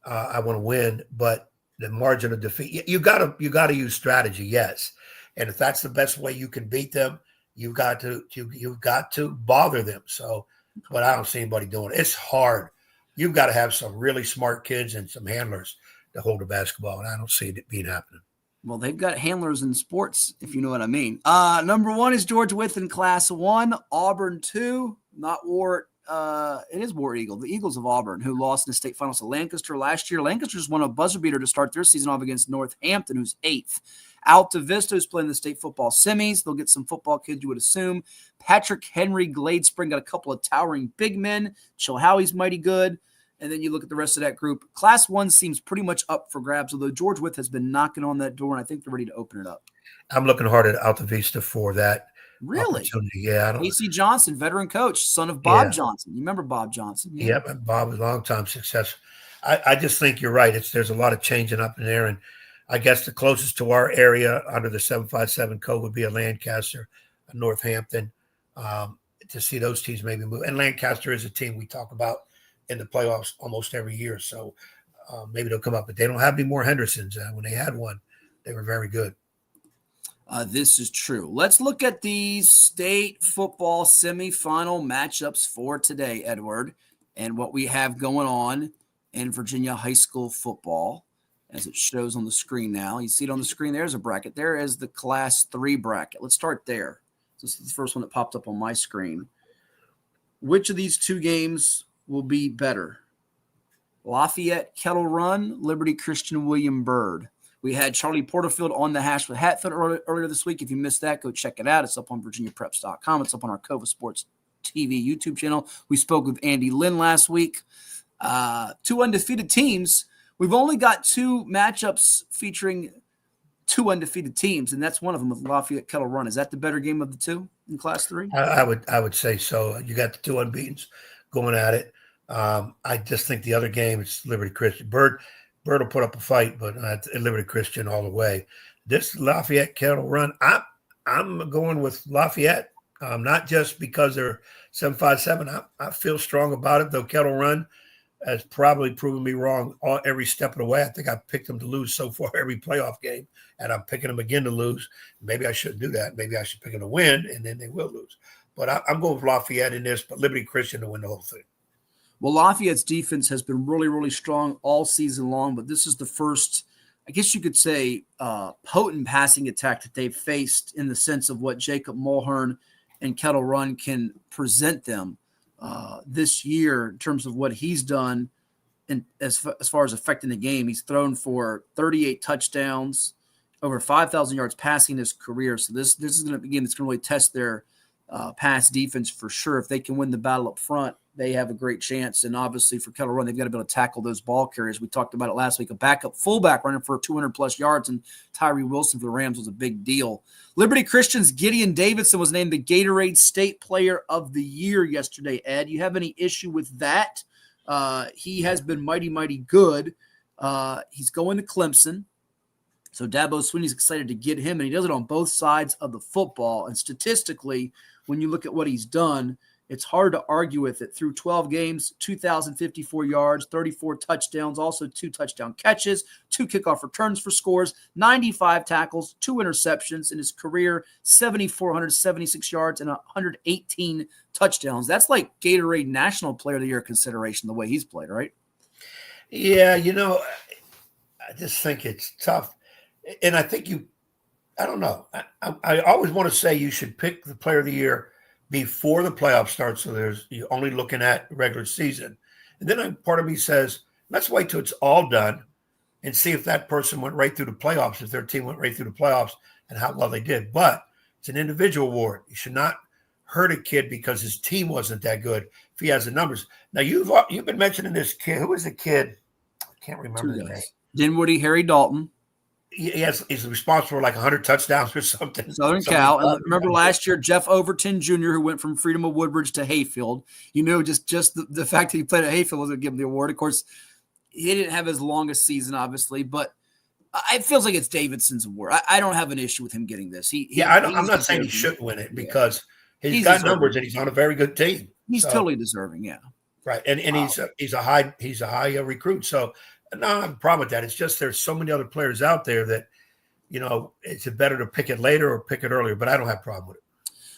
I want to win, but the margin of defeat, you got to use strategy, yes. And if that's the best way you can beat them, you've got to bother them. So, but I don't see anybody doing it. It's hard. You've got to have some really smart kids and some handlers to hold the basketball, and I don't see it being happening. Well, they've got handlers in sports, if you know what I mean. Number one is George Wythe in Class 1, Auburn 2, not Ward. It is War Eagle, the Eagles of Auburn, who lost in the state finals to Lancaster last year. Lancaster just won a buzzer beater to start their season off against Northampton, who's 8th. Alta Vista is playing the state football semis. They'll get some football kids, you would assume. Patrick Henry, Glade Spring got a couple of towering big men. Chilhowie's mighty good. And then you look at the rest of that group. Class 1 seems pretty much up for grabs, although George Wythe has been knocking on that door, and I think they're ready to open it up. I'm looking hard at Alta Vista for that. Really? Yeah. AC Johnson, veteran coach, son of Bob Johnson. You remember Bob Johnson? Yeah. Yep. Bob was a long-time success. I just think you're right. There's a lot of changing up in there. And I guess the closest to our area under the 757 code would be a Lancaster, a Northampton, to see those teams maybe move. And Lancaster is a team we talk about in the playoffs almost every year. So maybe they'll come up. But they don't have any more Hendersons. When they had one, they were very good. This is true. Let's look at the state football semifinal matchups for today, Edward, and what we have going on in Virginia high school football, as it shows on the screen now. You see it on the screen. There's a bracket. There is the Class 3 bracket. Let's start there. This is the first one that popped up on my screen. Which of these two games will be better? Lafayette Kettle Run, Liberty Christian William Byrd. We had Charlie Porterfield on the hash with Hatfield earlier this week. If you missed that, go check it out. It's up on VirginiaPreps.com. It's up on our CoVA Sports TV YouTube channel. We spoke with Andy Lynn last week. Two undefeated teams. We've only got two matchups featuring two undefeated teams, and that's one of them with Lafayette Kettle Run. Is that the better game of the two in Class 3? I would say so. You got the two unbeatens going at it. I just think the other game is Liberty Christian. Byrd will put up a fight, but Liberty Christian all the way. This Lafayette Kettle Run, I'm going with Lafayette, not just because they're 757. I feel strong about it, though Kettle Run has probably proven me wrong every step of the way. I think I've picked them to lose so far every playoff game, and I'm picking them again to lose. Maybe I shouldn't do that. Maybe I should pick them to win, and then they will lose. But I'm going with Lafayette in this, but Liberty Christian to win the whole thing. Well, Lafayette's defense has been really, really strong all season long, but this is the first, I guess you could say, potent passing attack that they've faced in the sense of what Jacob Mulhern and Kettle Run can present them this year in terms of what he's done and as far as affecting the game. He's thrown for 38 touchdowns, over 5,000 yards passing his career. So this is going to be a game that's going to really test their pass defense for sure. If they can win the battle up front, they have a great chance. And obviously for Kettle Run, they've got to be able to tackle those ball carriers. We talked about it last week. A backup fullback running for 200-plus yards, and Tyree Wilson for the Rams was a big deal. Liberty Christian's Gideon Davidson was named the Gatorade State Player of the Year yesterday, Ed. You have any issue with that? He has been mighty, mighty good. He's going to Clemson. So Dabo Swinney's excited to get him, and he does it on both sides of the football. And statistically, when you look at what he's done, it's hard to argue with it. Through 12 games, 2,054 yards, 34 touchdowns, also 2 touchdown catches, 2 kickoff returns for scores, 95 tackles, 2 interceptions in his career, 7,476 yards, and 118 touchdowns. That's like Gatorade National Player of the Year consideration, the way he's played, right? Yeah, I just think it's tough. And I think I don't know. I always want to say you should pick the Player of the Year before the playoffs start, so you're only looking at regular season. And then part of me says, let's wait till it's all done and see if that person went right through the playoffs, if their team went right through the playoffs, and how well they did. But it's an individual award. You should not hurt a kid because his team wasn't that good if he has the numbers. Now, you've been mentioning this kid. Who was the kid? I can't remember the name. Dinwiddie, Harry Dalton. He's responsible for like 100 touchdowns or something. Southern Cal. And remember last year, Jeff Overton Jr., who went from Freedom of Woodbridge to Hayfield. Just the fact that he played at Hayfield was going to give him the award. Of course, he didn't have his longest season, obviously, but it feels like it's Davidson's award. I don't have an issue with him getting this. I'm not saying he shouldn't win it because he's got deserving. numbers and he's on a very good team. He's totally deserving, yeah. Right, and he's a high recruit. So no, I don't have a problem with that. It's just there's so many other players out there that, it's better to pick it later or pick it earlier, but I don't have a problem with it.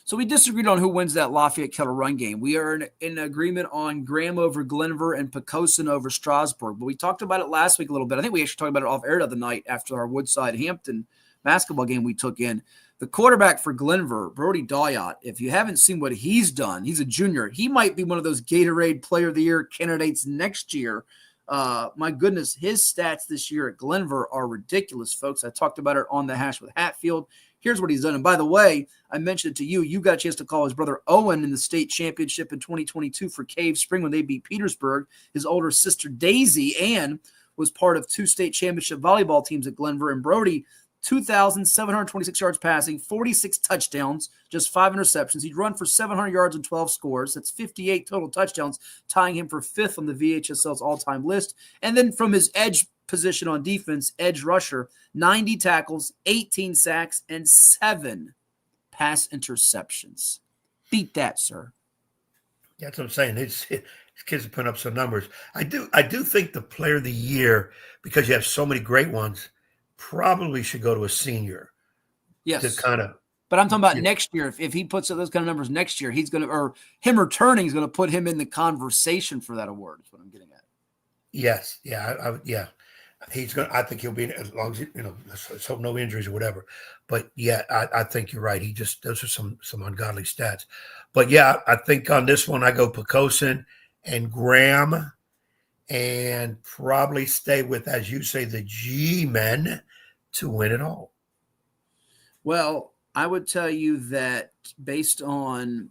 So we disagreed on who wins that Lafayette Kettle run game. We are in agreement on Graham over Glenver and Poquoson over Strasburg. But we talked about it last week a little bit. I think we actually talked about it off air the other night after our Woodside Hampton basketball game we took in. The quarterback for Glenver, Brody Dayat, if you haven't seen what he's done, he's a junior. He might be one of those Gatorade Player of the Year candidates next year. My goodness, his stats this year at Glenver are ridiculous, folks. I talked about it on the Hash with Hatfield. Here's what he's done. And by the way, I mentioned it to you. You got a chance to call his brother Owen in the state championship in 2022 for Cave Spring when they beat Petersburg. His older sister Daisy Ann was part of 2 state championship volleyball teams at Glenver. And Brody, 2,726 yards passing, 46 touchdowns, just 5 interceptions. He'd run for 700 yards and 12 scores. That's 58 total touchdowns, tying him for 5th on the VHSL's all-time list. And then from his edge position on defense, edge rusher, 90 tackles, 18 sacks, and 7 pass interceptions. Beat that, sir. That's what I'm saying. His kids are putting up some numbers. I do think the player of the year, because you have so many great ones, probably should go to a senior. Yes. To kind of. But I'm talking about next year. If he puts up those kind of numbers next year, he's going to, or him returning is going to put him in the conversation for that award. Is what I'm getting at. Yes. Yeah. Yeah. He's going to, I think he'll be, as long as, let's hope no injuries or whatever. But yeah, I think you're right. Those are some ungodly stats. But yeah, I think on this one, I go Poquoson and Graham and probably stay with, as you say, the G-men to win it all. Well, I would tell you that based on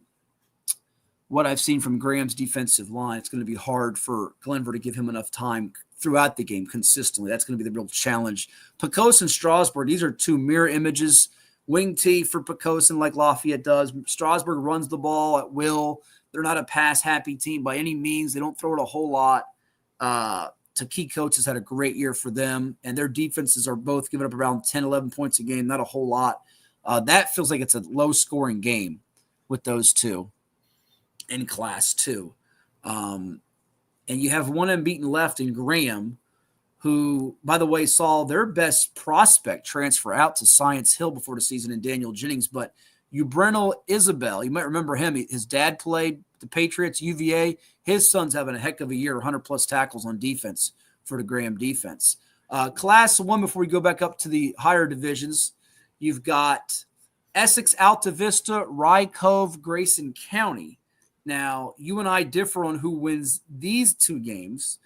what I've seen from Graham's defensive line, it's going to be hard for Glenver to give him enough time throughout the game consistently. That's going to be the real challenge. Poquoson and Strasburg, these are 2 mirror images. Wing T for Poquoson like Lafayette does. Strasburg runs the ball at will. They're not a pass-happy team by any means. They don't throw it a whole lot. Taki Coates has had a great year for them, and their defenses are both giving up around 10, 11 points a game, not a whole lot. That feels like it's a low-scoring game with those 2 in Class 2. And you have one unbeaten left in Graham, who, by the way, saw their best prospect transfer out to Science Hill before the season in Daniel Jennings. But Ubrenal Isabel, you might remember him. His dad played the Patriots, UVA. His son's having a heck of a year, 100-plus tackles on defense for the Graham defense. Class 1, before we go back up to the higher divisions, you've got Essex, Alta Vista, Rye Cove, Grayson County. Now, you and I differ on who wins these 2 games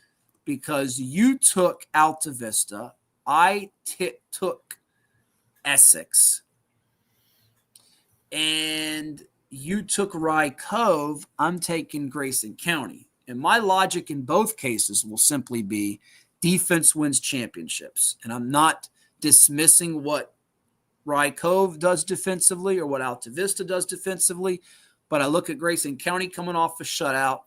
because you took Alta Vista. I took Essex. And you took Rye Cove. I'm taking Grayson County. And my logic in both cases will simply be defense wins championships. And I'm not dismissing what Rye Cove does defensively or what Alta Vista does defensively. But I look at Grayson County coming off a shutout.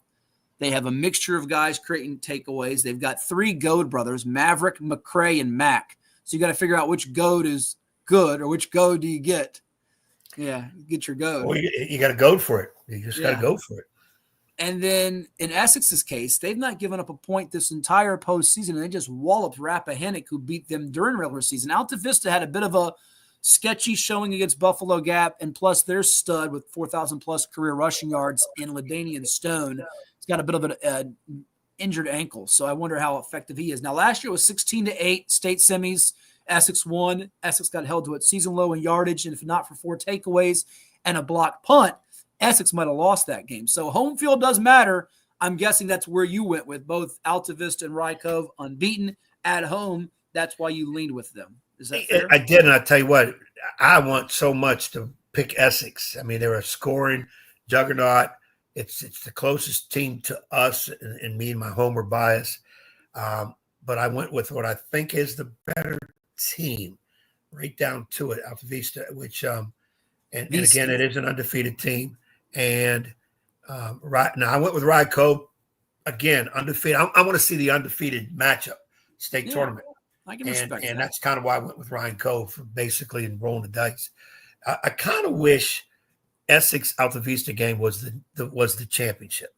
They have a mixture of guys creating takeaways. They've got 3 Goad brothers, Maverick, McCray, and Mac. So you got to figure out which Goad is good or which Goad do you get. Yeah, get your Goad. Well, you got to go for it. You just got to go for it. And then in Essex's case, they've not given up a point this entire postseason, and they just walloped Rappahannock, who beat them during regular season. Alta Vista had a bit of a sketchy showing against Buffalo Gap, and plus their stud with 4,000-plus career rushing yards in LaDainian Stone. He's got a bit of an injured ankle, so I wonder how effective he is. Now, last year was 16-8 state semis. Essex won. Essex got held to its season low in yardage, and if not for 4 takeaways and a blocked punt, Essex might have lost that game. So home field does matter. I'm guessing that's where you went with both Alta Vista and Rye Cove unbeaten at home. That's why you leaned with them. Is that fair? I did, and I tell you what, I want so much to pick Essex. I mean, they're a scoring juggernaut. It's the closest team to us, and me and my homer bias. But I went with what I think is the better team, right down to it, Alta Vista, which and again, it is an undefeated team. And right now, I went with Rye Cove again, undefeated. I want to see the undefeated matchup, state tournament. I can respect that. And that's kind of why I went with Ryan Cove for basically and rolling the dice. I kind of wish Essex Alta Vista game was the championship.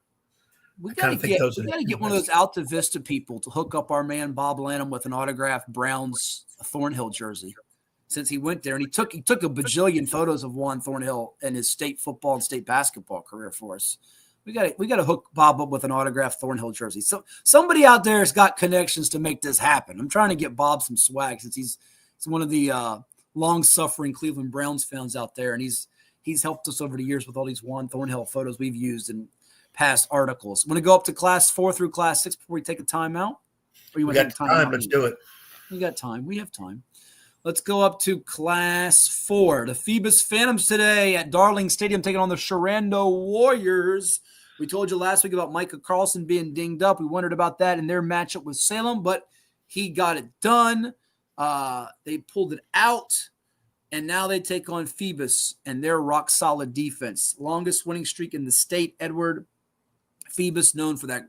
We got to get one of those Alta Vista people to hook up our man Bob Lanham with an autographed Browns Thornhill jersey, since he went there and he took a bajillion photos of Juan Thornhill and his state football and state basketball career for us. We got to hook Bob up with an autographed Thornhill jersey. So somebody out there has got connections to make this happen. I'm trying to get Bob some swag since he's one of the long-suffering Cleveland Browns fans out there, and he's helped us over the years with all these Juan Thornhill photos we've used in past articles. Want to go up to Class 4 through Class 6 before we take a timeout? Or you want to take time? Let's do it. We got time. We have time. Let's go up to Class 4. The Phoebus Phantoms today at Darling Stadium taking on the Sharando Warriors. We told you last week about Micah Carlson being dinged up. We wondered about that in their matchup with Salem, but he got it done. They pulled it out, and now they take on Phoebus and their rock-solid defense. Longest winning streak in the state, Edward. Phoebus known for that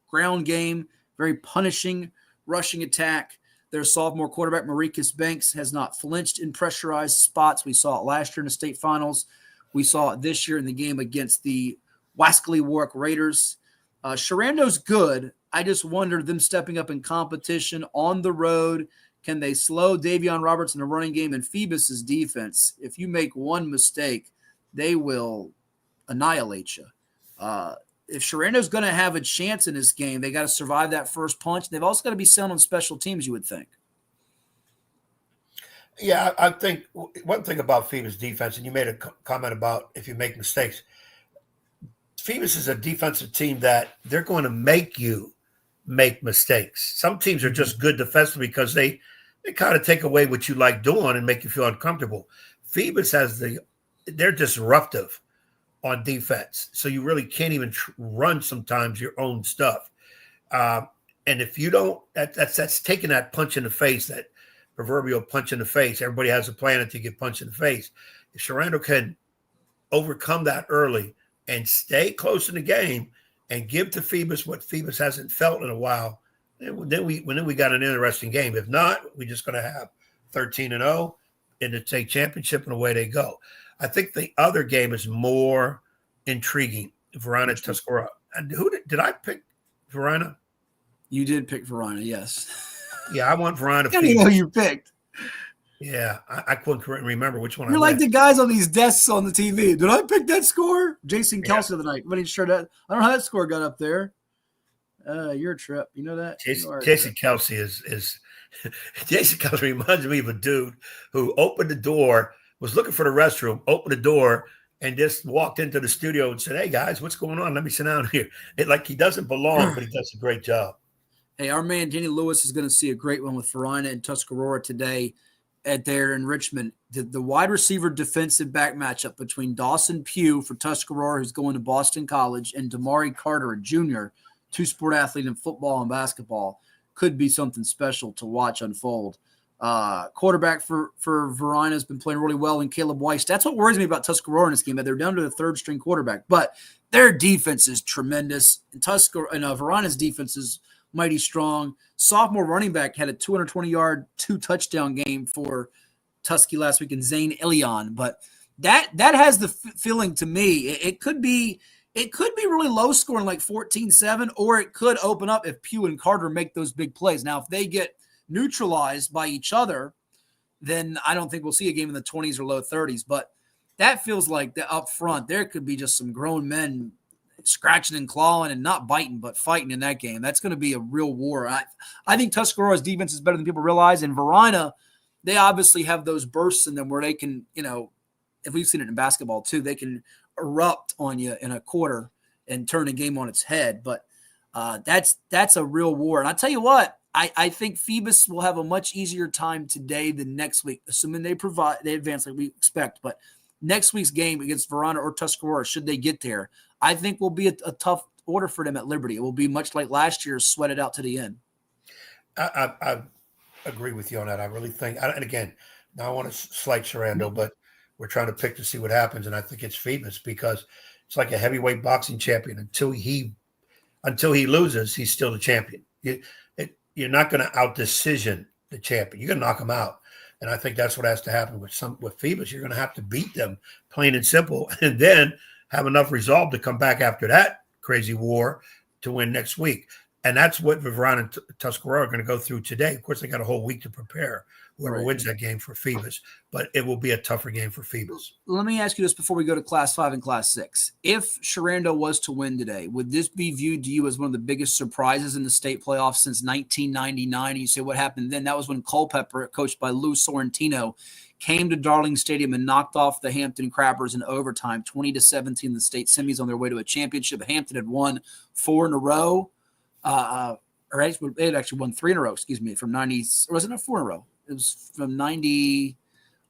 ground game, very punishing rushing attack. Their sophomore quarterback, Maricus Banks, has not flinched in pressurized spots. We saw it last year in the state finals. We saw it this year in the game against the Wascally Warwick Raiders. Sharando's good. I just wonder them stepping up in competition on the road. Can they slow Davion Roberts in the running game and Phoebus's defense? If you make one mistake, they will annihilate you. If Sharando's going to have a chance in this game, they got to survive that first punch. They've also got to be sound on special teams, you would think. Yeah, I think one thing about Phoebus defense, and you made a comment about if you make mistakes. Phoebus is a defensive team that they're going to make you make mistakes. Some teams are just good defensively because they kind of take away what you like doing and make you feel uncomfortable. Phoebus they're disruptive on defense, so you really can't even run sometimes your own stuff. And if you don't, that's taking that punch in the face, that proverbial punch in the face. Everybody has a plan until you get punched in the face. If Sharando can overcome that early and stay close in the game and give to Phoebus what Phoebus hasn't felt in a while, then we got an interesting game. If not, we're just going to have 13-0 in the state championship, and away they go. I think the other game is more intriguing. Verona Tuscarora. And did I pick Verona? You did pick Verona, yes. Yeah, I want Verona. I don't know who you picked. Yeah, I couldn't remember which one. You're like the guys on these desks on the TV. Did I pick that score? Jason Kelsey the night. But he's sure that I don't know how that score got up there. You're a trip. You know that? Jason Kelsey is Jason Kelsey reminds me of a dude who opened the door, was looking for the restroom, opened the door, and just walked into the studio and said, "Hey guys, what's going on? Let me sit down here." Like he doesn't belong, but he does a great job. Hey, our man Danny Lewis is going to see a great one with Verona and Tuscarora today there in Richmond. The wide receiver defensive back matchup between Dawson Pugh for Tuscarora, who's going to Boston College, and Damari Carter, a junior, two-sport athlete in football and basketball, could be something special to watch unfold. Quarterback for Verona has been playing really well in Caleb Weiss. That's what worries me about Tuscarora in this game. They're down to the third-string quarterback, but their defense is tremendous. And Verona's defense is mighty strong. Sophomore running back had a 220-yard, 2-touchdown game for Tusky last week in Zane Ilion. But that has the feeling to me. It could be really low scoring, like 14-7, or it could open up if Pugh and Carter make those big plays. Now, if they get neutralized by each other, then I don't think we'll see a game in the 20s or low 30s. But that feels like up front, there could be just some grown men scratching and clawing and not biting, but fighting in that game. That's going to be a real war. I think Tuscarora's defense is better than people realize. And Verona, they obviously have those bursts in them where they can, if we've seen it in basketball too, they can erupt on you in a quarter and turn a game on its head. But that's a real war. And I tell you what, I think Phoebus will have a much easier time today than next week, assuming they advance like we expect. But next week's game against Verona or Tuscarora, should they get there, I think will be a tough order for them at Liberty. It will be much like last year, sweat it out to the end. I agree with you on that. I really think, and again, now I want to slight Sharando, but we're trying to pick to see what happens, and I think it's Phoebus because it's like a heavyweight boxing champion. Until he loses, he's still the champion. You're not going to out-decision the champion. You're going to knock him out, and I think that's what has to happen with Phoebus. You're going to have to beat them, plain and simple, and then have enough resolve to come back after that crazy war to win next week. And that's what Verona and Tuscarora are going to go through today. Of course, they got a whole week to prepare, whoever wins that game for Phoebus. But it will be a tougher game for Phoebus. Let me ask you this before we go to Class 5 and Class 6. If Sharando was to win today, would this be viewed to you as one of the biggest surprises in the state playoffs since 1999? And you say, what happened then? That was when Culpeper, coached by Lou Sorrentino, came to Darling Stadium and knocked off the Hampton Crabbers in overtime, 20-17, the state semis on their way to a championship. Hampton had won 4 in a row. They had actually won 3 in a row, from 90, or wasn't it 4 in a row? It was from 90,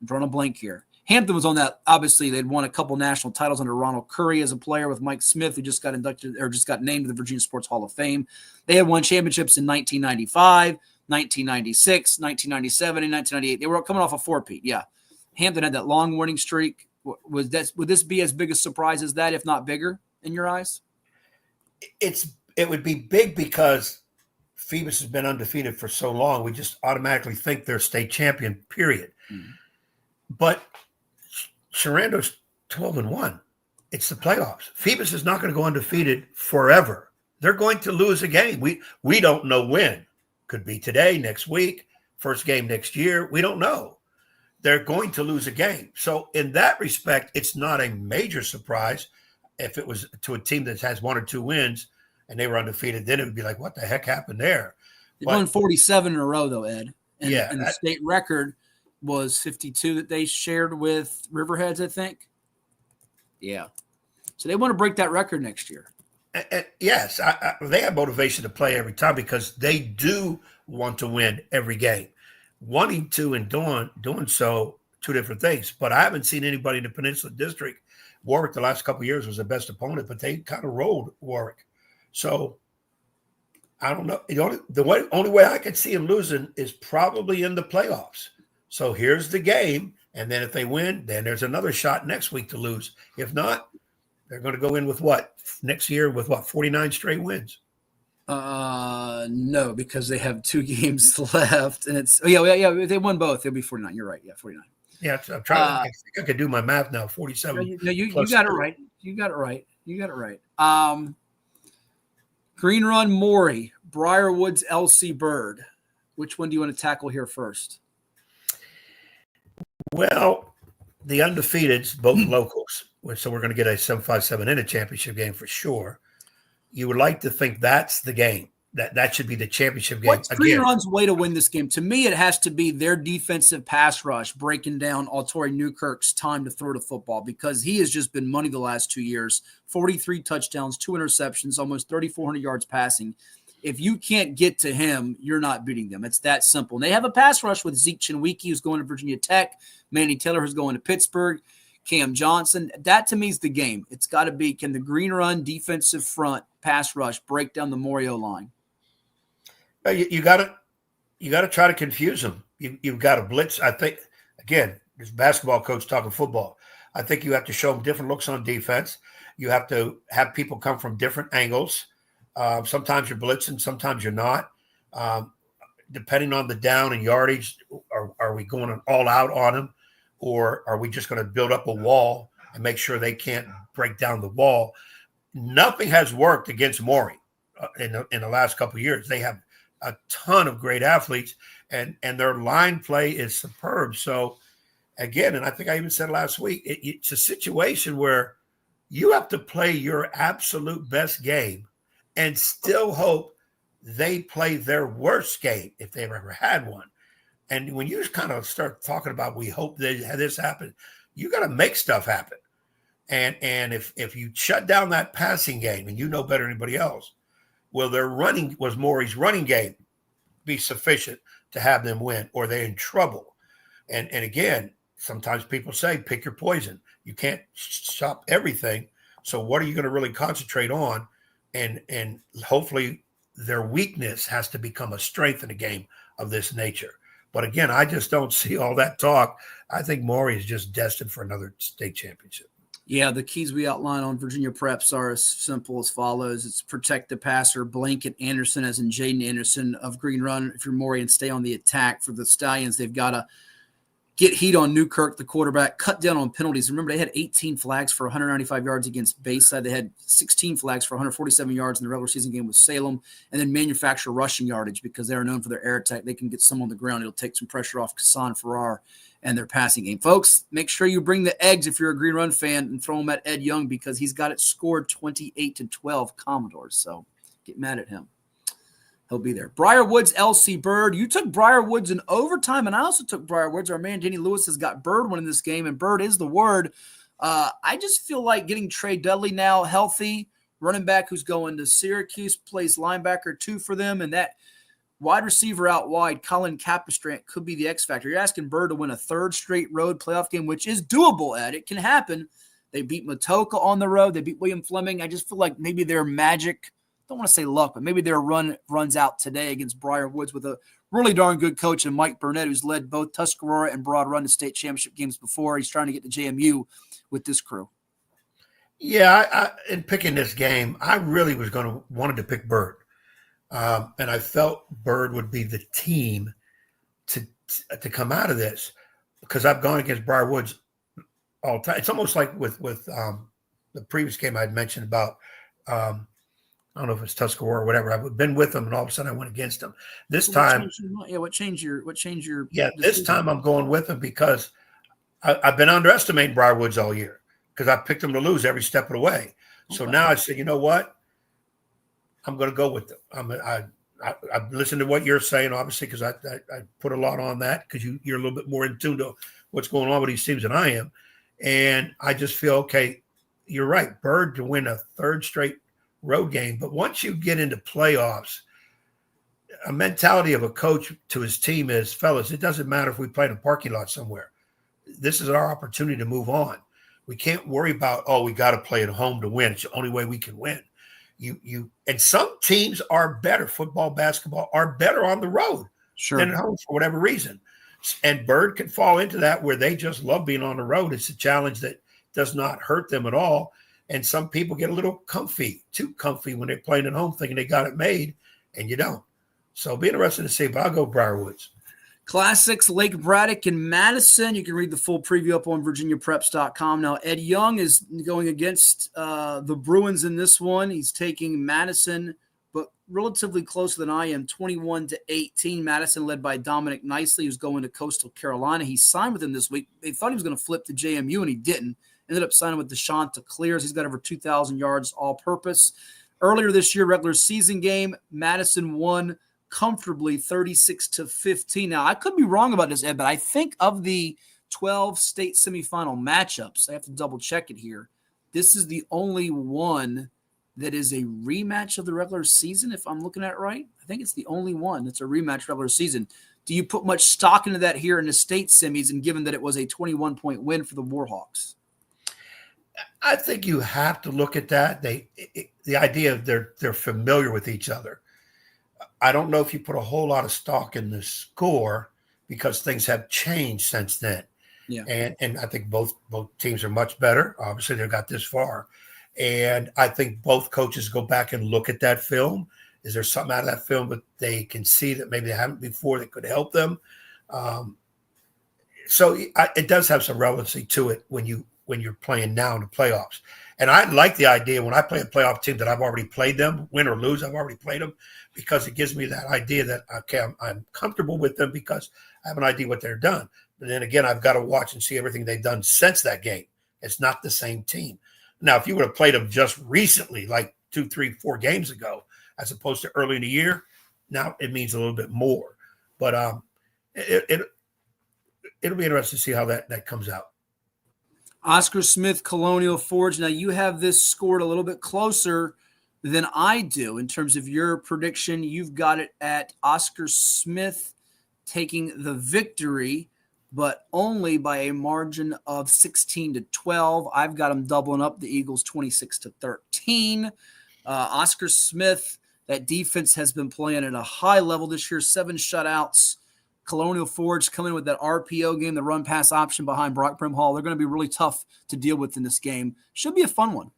I'm drawing a blank here. Hampton was on that. Obviously, they'd won a couple national titles under Ronald Curry as a player with Mike Smith, who just got named to the Virginia Sports Hall of Fame. They had won championships in 1995, 1996, 1997, and 1998. They were coming off a 4-peat. Yeah. Hampton had that long winning streak. Would this be as big a surprise as that, if not bigger, in your eyes? It would be big because Phoebus has been undefeated for so long. We just automatically think they're state champion, period. Mm-hmm. But Sharando's 12-1. It's the playoffs. Phoebus is not going to go undefeated forever. They're going to lose a game. We don't know when. Could be today, next week, first game next year. We don't know. They're going to lose a game. So in that respect, it's not a major surprise. If it was to a team that has 1 or 2 wins and they were undefeated, then it would be like, what the heck happened there? They won 47 in a row, though, Ed. And the state record was 52 that they shared with Riverheads, I think. Yeah. So they want to break that record next year. Yes, they have motivation to play every time because they do want to win every game. Wanting to and doing so, 2 different things. But I haven't seen anybody in the Peninsula District. Warwick the last couple of years was the best opponent, but they kind of rolled Warwick. So I don't know. The only way I could see them losing is probably in the playoffs. So here's the game, and then if they win, then there's another shot next week to lose. If not, they're going to go in with what next year with 49 straight wins. No, because they have 2 games left, and it's If they won both, it'll be 49. You're right. Yeah, 49. Yeah, I'm trying. I think I could do my math now. 47. No, you got it right. You got it right. Green Run Maury, Briarwoods LC Bird. Which one do you want to tackle here first? Well, the undefeateds, both locals. So we're going to get a 7-5-7 in a championship game for sure. You would like to think that's the game. That should be the championship game. What's Green Run's way to win this game? To me, it has to be their defensive pass rush, breaking down Altori Newkirk's time to throw the football, because he has just been money the last 2 years. 43 touchdowns, 2 interceptions, almost 3,400 yards passing. If you can't get to him, you're not beating them. It's that simple. And they have a pass rush with Zeke Chinwiki, who's going to Virginia Tech, Manny Taylor, who's going to Pittsburgh, Cam Johnson. That, to me, is the game. It's got to be, can the Green Run defensive front pass rush break down the Morio line? You got to try to confuse them. You've got to blitz. I think, again, this basketball coach talking football. I think you have to show them different looks on defense. You have to have people come from different angles. Sometimes you're blitzing, sometimes you're not. Depending on the down and yardage, are we going all out on them, or are we just going to build up a wall and make sure they can't break down the wall? Nothing has worked against Maury in the last couple of years. They have a ton of great athletes, and their line play is superb. So, again, and I think I even said last week, it's a situation where you have to play your absolute best game and still hope they play their worst game if they've ever had one. And when you kind of start talking about we hope that this happen, you got to make stuff happen. And if you shut down that passing game, and you know better than anybody else, will Maury's running game be sufficient to have them win, or they're in trouble? And again, sometimes people say, pick your poison. You can't shop everything. So what are you going to really concentrate on? And hopefully their weakness has to become a strength in a game of this nature. But again, I just don't see all that talk. I think Maury is just destined for another state championship. Yeah, the keys we outline on Virginia Preps are as simple as follows. It's protect the passer, blanket Anderson, as in Jaden Anderson of Green Run, if you're Maury, and stay on the attack. For the Stallions, they've got to get heat on Newkirk, the quarterback, cut down on penalties. Remember, they had 18 flags for 195 yards against Bayside. They had 16 flags for 147 yards in the regular season game with Salem, and then manufacture rushing yardage because they're known for their air attack. They can get some on the ground. It'll take some pressure off Kassan Farrar and their passing game. Folks, make sure you bring the eggs if you're a Green Run fan and throw them at Ed Young because he's got it scored 28-12 Commodores. So get mad at him. He'll be there. Briarwood's LC Bird. You took Briarwood's in overtime, and I also took Briarwood's. Our man Danny Lewis has got Bird winning this game, and Bird is the word. I just feel like getting Trey Dudley now healthy, running back who's going to Syracuse, plays linebacker 2 for them, and that wide receiver out wide, Colin Capistrant, could be the X factor. You're asking Bird to win a 3rd straight road playoff game, which is doable, Ed. It can happen. They beat Matoka on the road. They beat William Fleming. I just feel like maybe their magic, I don't want to say luck, but maybe their run runs out today against Briarwoods with a really darn good coach in Mike Burnett, who's led both Tuscarora and Broad Run to state championship games before. He's trying to get to JMU with this crew. Yeah, in picking this game, I really was wanted to pick Bird. And I felt Bird would be the team to come out of this because I've gone against Briarwoods all the time. It's almost like with the previous game I had mentioned about I don't know if it's Tuscarora or whatever. I've been with them, and all of a sudden I went against them. This time, what changed your? Yeah, this time I'm going with them because I've been underestimating Briarwoods all year because I picked them to lose every step of the way. So now I said, you know what? I'm going to go with them. I've listened to what you're saying, obviously, because I put a lot on that because you're a little bit more in tune to what's going on with these teams than I am. And I just feel, okay, you're right. Bird to win a 3rd straight road game. But once you get into playoffs, a mentality of a coach to his team is, fellas, it doesn't matter if we play in a parking lot somewhere. This is our opportunity to move on. We can't worry about, we got to play at home to win. It's the only way we can win. And some teams are better, football, basketball, are better on the road than at home for whatever reason. And Bird can fall into that where they just love being on the road. It's a challenge that does not hurt them at all. And some people get a little too comfy when they're playing at home thinking they got it made, and you don't. So it'll be interesting to see, but I'll go Briarwoods. Classics, Lake Braddock and Madison. You can read the full preview up on virginiapreps.com. Now, Ed Young is going against the Bruins in this one. He's taking Madison, but relatively closer than I am, 21-18. Madison led by Dominic Nicely, who's going to Coastal Carolina. He signed with him this week. They thought he was going to flip to JMU, and he didn't. Ended up signing with Deshaunta Clears. He's got over 2,000 yards all-purpose. Earlier this year, regular season game, Madison won comfortably 36-15. Now, I could be wrong about this, Ed, but I think of the 12 state semifinal matchups, I have to double check it here, this is the only one that is a rematch of the regular season, if I'm looking at it right. I think it's the only one that's a rematch regular season. Do you put much stock into that here in the state semis, and given that it was a 21-point win for the Warhawks? I think you have to look at that. The idea of they're familiar with each other. I don't know if you put a whole lot of stock in the score because things have changed since then. Yeah. And I think both teams are much better. Obviously, they've got this far. And I think both coaches go back and look at that film. Is there something out of that film that they can see that maybe they haven't before that could help them? So it does have some relevancy to it when you're playing now in the playoffs. And I like the idea when I play a playoff team that I've already played them, win or lose, I've already played them, because it gives me that idea that, okay, I'm comfortable with them because I have an idea what they're done. But then again, I've got to watch and see everything they've done since that game. It's not the same team. Now, if you would have played them just recently, like 2, 3, 4 games ago, as opposed to early in the year, now it means a little bit more. But it'll be interesting to see how that comes out. Oscar Smith, Colonial Forge. Now, you have this scored a little bit closer than I do in terms of your prediction. You've got it at Oscar Smith taking the victory but only by a margin of 16-12. I've got them doubling up the Eagles 26-13. Oscar Smith, that defense has been playing at a high level this year, 7 shutouts. Colonial Forge coming with that RPO game, the run pass option behind Brock Brimhall. They're going to be really tough to deal with in this game. Should be a fun one.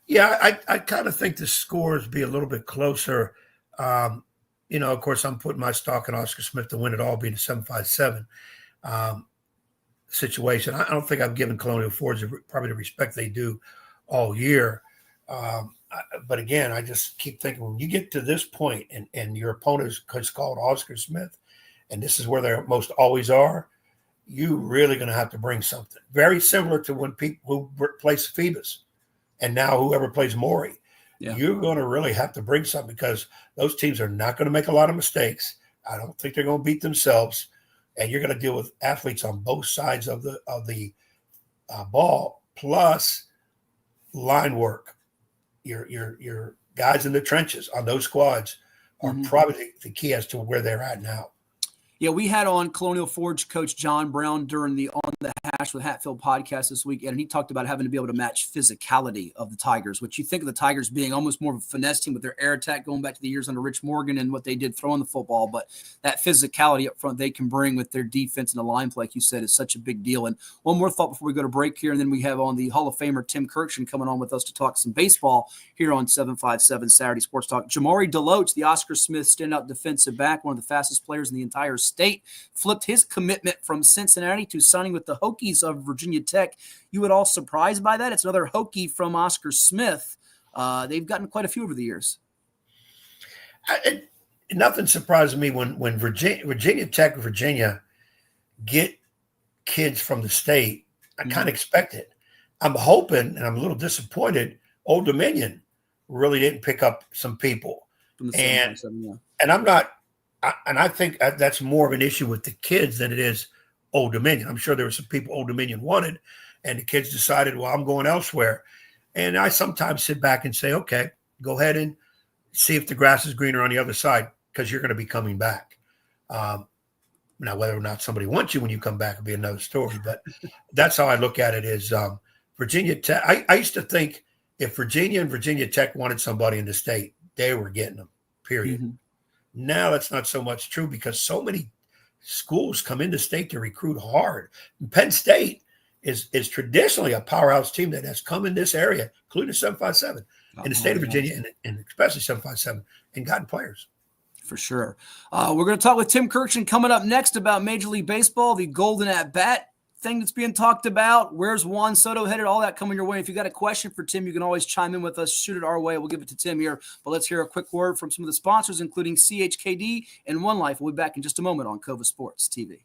Yeah, I kind of think the scores be a little bit closer. Of course, I'm putting my stock in Oscar Smith to win it all, being a 7-5-7 situation. I don't think I've given Colonial Forge probably the respect they do all year. But again, I just keep thinking when you get to this point and your opponent is called Oscar Smith, and this is where they most always are, you really going to have to bring something. Very similar to when people who plays Phoebus and now whoever plays Maury. Yeah. You're going to really have to bring something because those teams are not going to make a lot of mistakes. I don't think they're going to beat themselves, and you're going to deal with athletes on both sides of the ball, plus line work. Your guys in the trenches on those squads are probably the key as to where they're at now. Yeah, we had on Colonial Forge coach John Brown during the On the Hash with Hatfield podcast this weekend, and he talked about having to be able to match physicality of the Tigers, which you think of the Tigers being almost more of a finesse team with their air attack going back to the years under Rich Morgan and what they did throwing the football, but that physicality up front they can bring with their defense and the line play, like you said, is such a big deal. And one more thought before we go to break here, and then we have on the Hall of Famer Tim Kirkshin coming on with us to talk some baseball here on 757 Saturday Sports Talk. Jamari Deloach, the Oscar Smith standout defensive back, one of the fastest players in the entire state, flipped his commitment from Cincinnati to signing with the Hokies of Virginia Tech. You at all surprised by that? It's another Hokie from Oscar Smith. They've gotten quite a few over the years. Nothing surprises me when Virginia Tech, Virginia get kids from the state. I kind of expect it. I'm hoping, and I'm a little disappointed, Old Dominion really didn't pick up some people. And I'm not. And I think that's more of an issue with the kids than it is Old Dominion. I'm sure there were some people Old Dominion wanted, and the kids decided, well, I'm going elsewhere. And I sometimes sit back and say, okay, go ahead and see if the grass is greener on the other side because you're going to be coming back. Now, whether or not somebody wants you when you come back will be another story. But that's how I look at it is Virginia Tech. I used to think if Virginia and Virginia Tech wanted somebody in the state, they were getting them, period. Mm-hmm. Now that's not so much true because so many schools come into state to recruit hard. Penn State is traditionally a powerhouse team that has come in this area, including 757 in the state of Virginia and especially 757 and gotten players. For sure. We're going to talk with Tim Kirkshin coming up next about Major League Baseball, the Golden at Bat thing that's being talked about. Where's Juan Soto headed? All that coming your way. If you got a question for Tim, you can always chime in with us. Shoot it our way. We'll give it to Tim here. But let's hear a quick word from some of the sponsors, including CHKD and One Life. We'll be back in just a moment on CoVA Sports TV.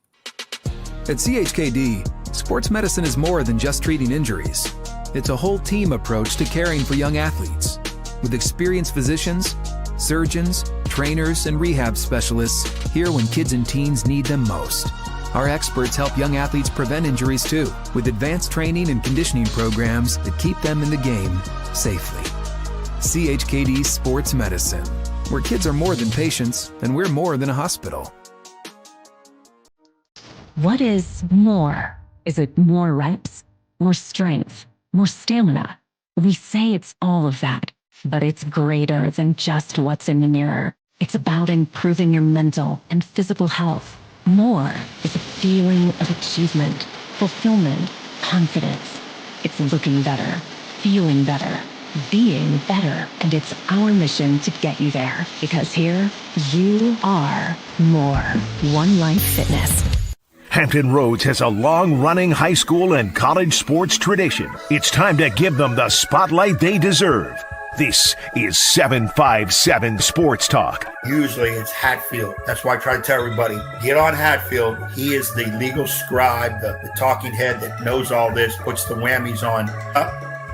At CHKD, sports medicine is more than just treating injuries. It's a whole team approach to caring for young athletes. With experienced physicians, surgeons, trainers, and rehab specialists here when kids and teens need them most. Our experts help young athletes prevent injuries too, with advanced training and conditioning programs that keep them in the game safely. CHKD Sports Medicine, where kids are more than patients and we're more than a hospital. What is more? Is it more reps, more strength, more stamina? We say it's all of that, but it's greater than just what's in the mirror. It's about improving your mental and physical health. More is a feeling of achievement, fulfillment, confidence. It's looking better, feeling better, being better. And it's our mission to get you there. Because here, you are more. One Life Fitness. Hampton Roads has a long-running high school and college sports tradition. It's time to give them the spotlight they deserve. This is 757 Sports Talk. Usually it's Hatfield. That's why I try to tell everybody, get on Hatfield. He is the legal scribe, the talking head that knows all this, puts the whammies on.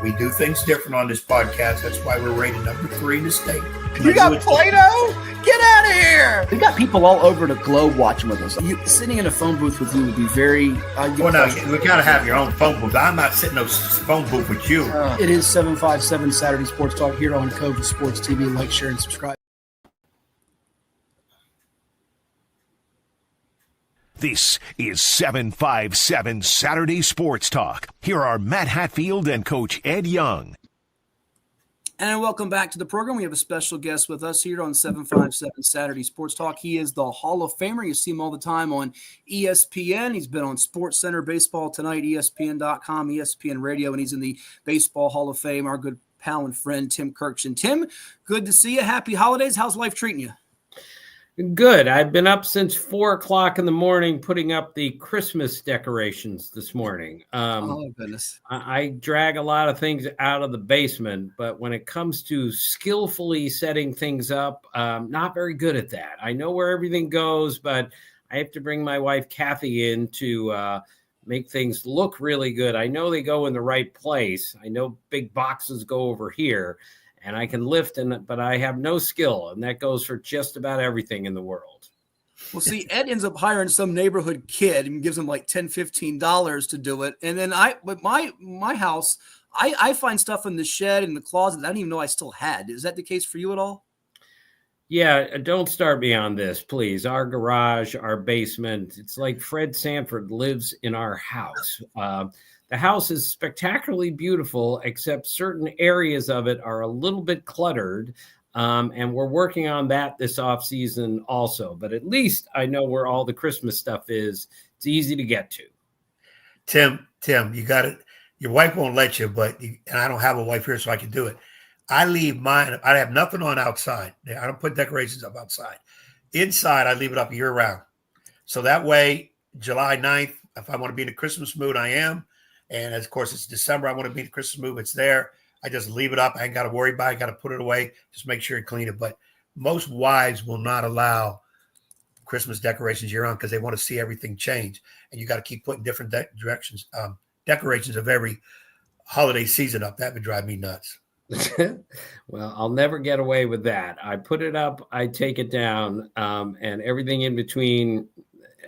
We do things different on this podcast. That's why we're rated number 3 in the state. You got Play-Doh? Get out of here! We got people all over the globe watching with us. Sitting in a phone booth with you would be very... well, no, we got to have your own phone booth. I'm not sitting in a phone booth with you. It is 757 Saturday Sports Talk here on CoVA Sports TV. Like, share, and subscribe. This is 757 Saturday Sports Talk. Here are Matt Hatfield and Coach Ed Young. And welcome back to the program. We have a special guest with us here on 757 Saturday Sports Talk. He is the Hall of Famer. You see him all the time on ESPN. He's been on Sports Center, Baseball Tonight, ESPN.com, ESPN Radio, and he's in the Baseball Hall of Fame. Our good pal and friend, Tim Kirkshin. Tim, good to see you. Happy holidays. How's life treating you? Good. I've been up since 4 o'clock in the morning putting up the Christmas decorations this morning. Oh, goodness. I drag a lot of things out of the basement, but when it comes to skillfully setting things up, not very good at that. I know where everything goes, but I have to bring my wife, Kathy, in to make things look really good. I know they go in the right place. I know big boxes go over here. And I can lift, but I have no skill, and that goes for just about everything in the world. Well, see, Ed ends up hiring some neighborhood kid and gives him like $10, $15 to do it. And then with my house, I find stuff in the shed and the closet that I didn't even know I still had. Is that the case for you at all? Yeah, don't start me on this, please. Our garage, our basement, it's like Fred Sanford lives in our house. The house is spectacularly beautiful, except certain areas of it are a little bit cluttered, and we're working on that this off season also. But at least I know where all the Christmas stuff is. It's easy to get to. Tim, you got it. Your wife won't let you, and I don't have a wife here, so I can do it. I leave mine. I have nothing on outside. I don't put decorations up outside. Inside, I leave it up year round. So that way, July 9th, if I want to be in a Christmas mood, I am. And of course, it's December. I want to be in the Christmas mood. It's there. I just leave it up. I ain't got to worry about it. I got to put it away. Just make sure you clean it. But most wives will not allow Christmas decorations year round because they want to see everything change. And you got to keep putting different decorations of every holiday season up. That would drive me nuts. Well, I'll never get away with that. I put it up, I take it down, and everything in between,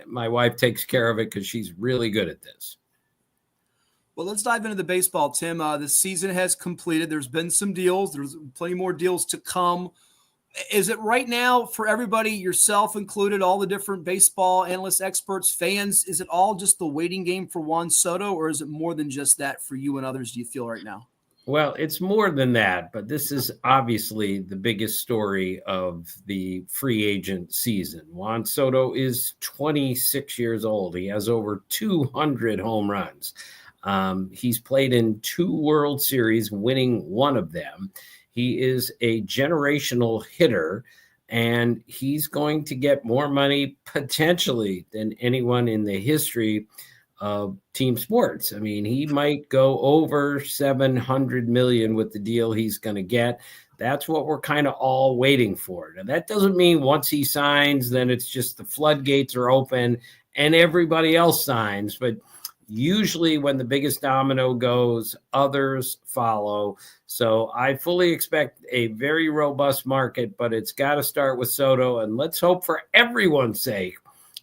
my wife takes care of it because she's really good at this. Well, let's dive into the baseball, Tim. The season has completed. There's been some deals. There's plenty more deals to come. Is it right now for everybody, yourself included, all the different baseball analysts, experts, fans, is it all just the waiting game for Juan Soto, or is it more than just that for you and others, do you feel right now? Well, it's more than that, but this is obviously the biggest story of the free agent season. Juan Soto is 26 years old. He has over 200 home runs. He's played in 2 World Series, winning one of them. He is a generational hitter, and he's going to get more money potentially than anyone in the history of team sports. I mean, he might go over $700 million with the deal he's going to get. That's what we're kind of all waiting for. Now, that doesn't mean once he signs, then it's just the floodgates are open and everybody else signs. But usually when the biggest domino goes, others follow. So I fully expect a very robust market, but it's got to start with Soto. And let's hope for everyone's sake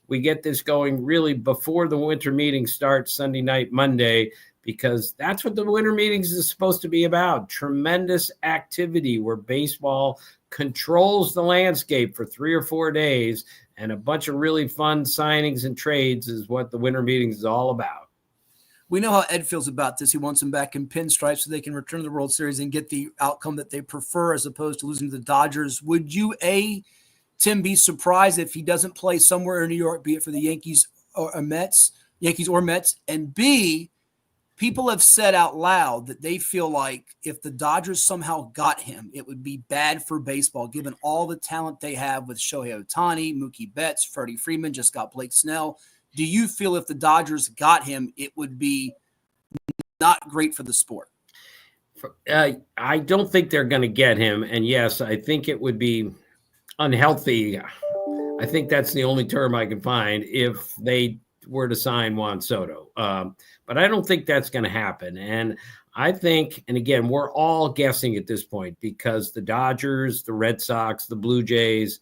we get this going really before the winter meeting starts Sunday night, Monday, because that's what the winter meetings is supposed to be about. Tremendous activity where baseball controls the landscape for 3 or 4 days, and a bunch of really fun signings and trades is what the winter meetings is all about. We know how Ed feels about this. He wants them back in pinstripes so they can return to the World Series and get the outcome that they prefer as opposed to losing to the Dodgers. Would you, Tim, be surprised if he doesn't play somewhere in New York, be it for the Yankees or Mets, and B, people have said out loud that they feel like if the Dodgers somehow got him, it would be bad for baseball, given all the talent they have with Shohei Ohtani, Mookie Betts, Freddie Freeman, just got Blake Snell. Do you feel if the Dodgers got him, it would be not great for the sport? I don't think they're going to get him. And yes, I think it would be unhealthy. I think that's the only term I can find if they were to sign Juan Soto. But I don't think that's going to happen. And I think, and again, we're all guessing at this point because the Dodgers, the Red Sox, the Blue Jays,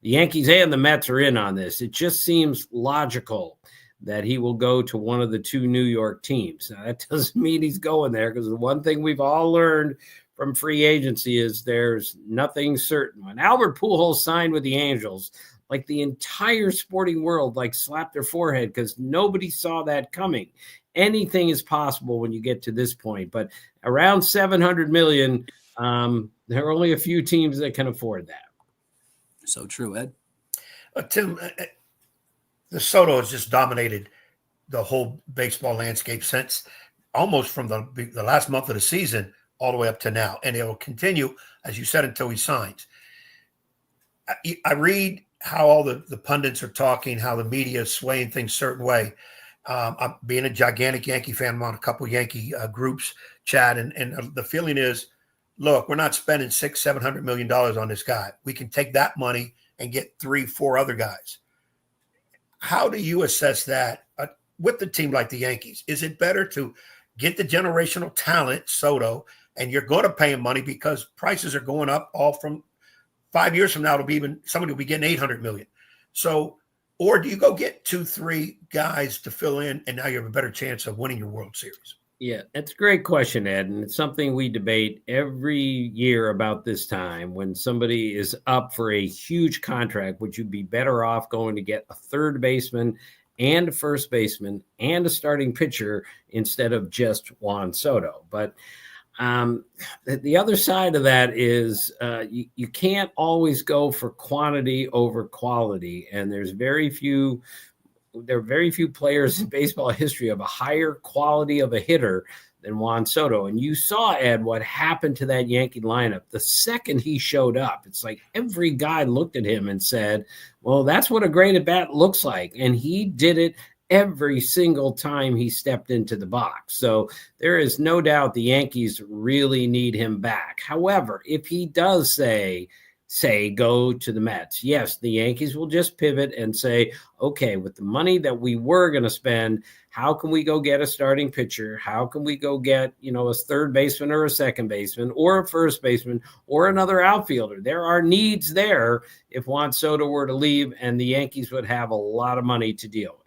the Yankees and the Mets are in on this. It just seems logical that he will go to one of the 2 New York teams. Now, that doesn't mean he's going there because the one thing we've all learned from free agency is there's nothing certain. When Albert Pujols signed with the Angels, like the entire sporting world like slapped their forehead because nobody saw that coming. Anything is possible when you get to this point, but around 700 million, there are only a few teams that can afford that. So true, Ed. Tim, the Soto has just dominated the whole baseball landscape since almost from the last month of the season all the way up to now. And it will continue, as you said, until he signs. I read how all the pundits are talking, how the media is swaying things a certain way. I'm being a gigantic Yankee fan. I'm on a couple Yankee groups chat. And the feeling is, look, we're not spending $600-700 million on this guy. We can take that money and get 3-4 other guys. How do you assess that with the team like the Yankees? Is it better to get the generational talent, Soto, and you're going to pay him money because prices are going up all from 5 years from now, somebody will be getting $800 million. So, or do you go get 2-3 guys to fill in and now you have a better chance of winning your World Series? Yeah, that's a great question, Ed. And it's something we debate every year about this time. When somebody is up for a huge contract, would you be better off going to get a third baseman and a first baseman and a starting pitcher instead of just Juan Soto? But the other side of that is you can't always go for quantity over quality. And there are very few players in baseball history of a higher quality of a hitter than Juan Soto. And you saw, Ed, what happened to that Yankee lineup. The second he showed up, it's like every guy looked at him and said, well, that's what a great at-bat looks like. And he did it every single time he stepped into the box. So there is no doubt the Yankees really need him back. However, if he does say go to the Mets, yes, the Yankees will just pivot and say, okay, with the money that we were going to spend, how can we go get a starting pitcher? How can we go get, a third baseman or a second baseman or a first baseman or another outfielder? There are needs there if Juan Soto were to leave, and the Yankees would have a lot of money to deal with.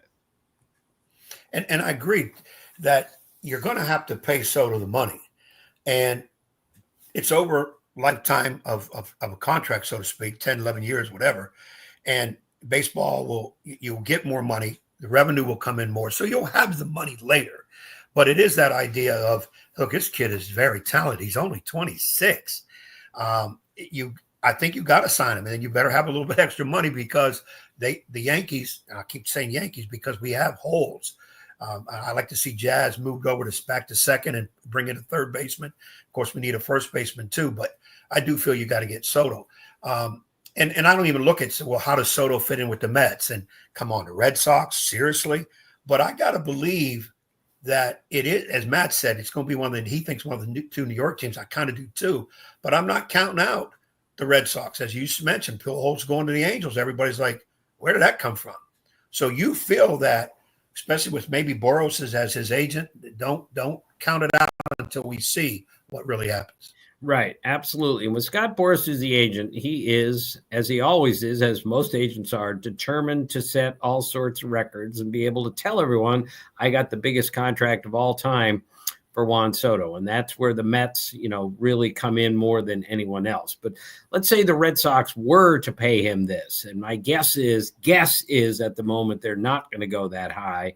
And I agree that you're going to have to pay Soto the money. And it's over lifetime of a contract, so to speak, 10, 11 years, whatever. And baseball you'll get more money. The revenue will come in more. So you'll have the money later. But it is that idea of, look, this kid is very talented. He's only 26. I think you got to sign him, and then you better have a little bit extra money because the Yankees, I keep saying Yankees because we have holes. I like to see Jazz moved over back to second and bring in a third baseman. Of course, we need a first baseman too, but I do feel you got to get Soto. And I don't even look at, well, how does Soto fit in with the Mets? And come on, the Red Sox, seriously? But I got to believe that it is, as Matt said, it's going to be he thinks one of the two New York teams. I kind of do too. But I'm not counting out the Red Sox. As you mentioned, Pujols going to the Angels. Everybody's like, where did that come from? So you feel that, especially with maybe Boros as his agent, don't count it out until we see what really happens. Right, absolutely. And when Scott Boras is the agent, he is, as he always is, as most agents are, determined to set all sorts of records and be able to tell everyone, I got the biggest contract of all time for Juan Soto. And that's where the Mets, really come in more than anyone else. But let's say the Red Sox were to pay him this. And my guess is at the moment they're not going to go that high.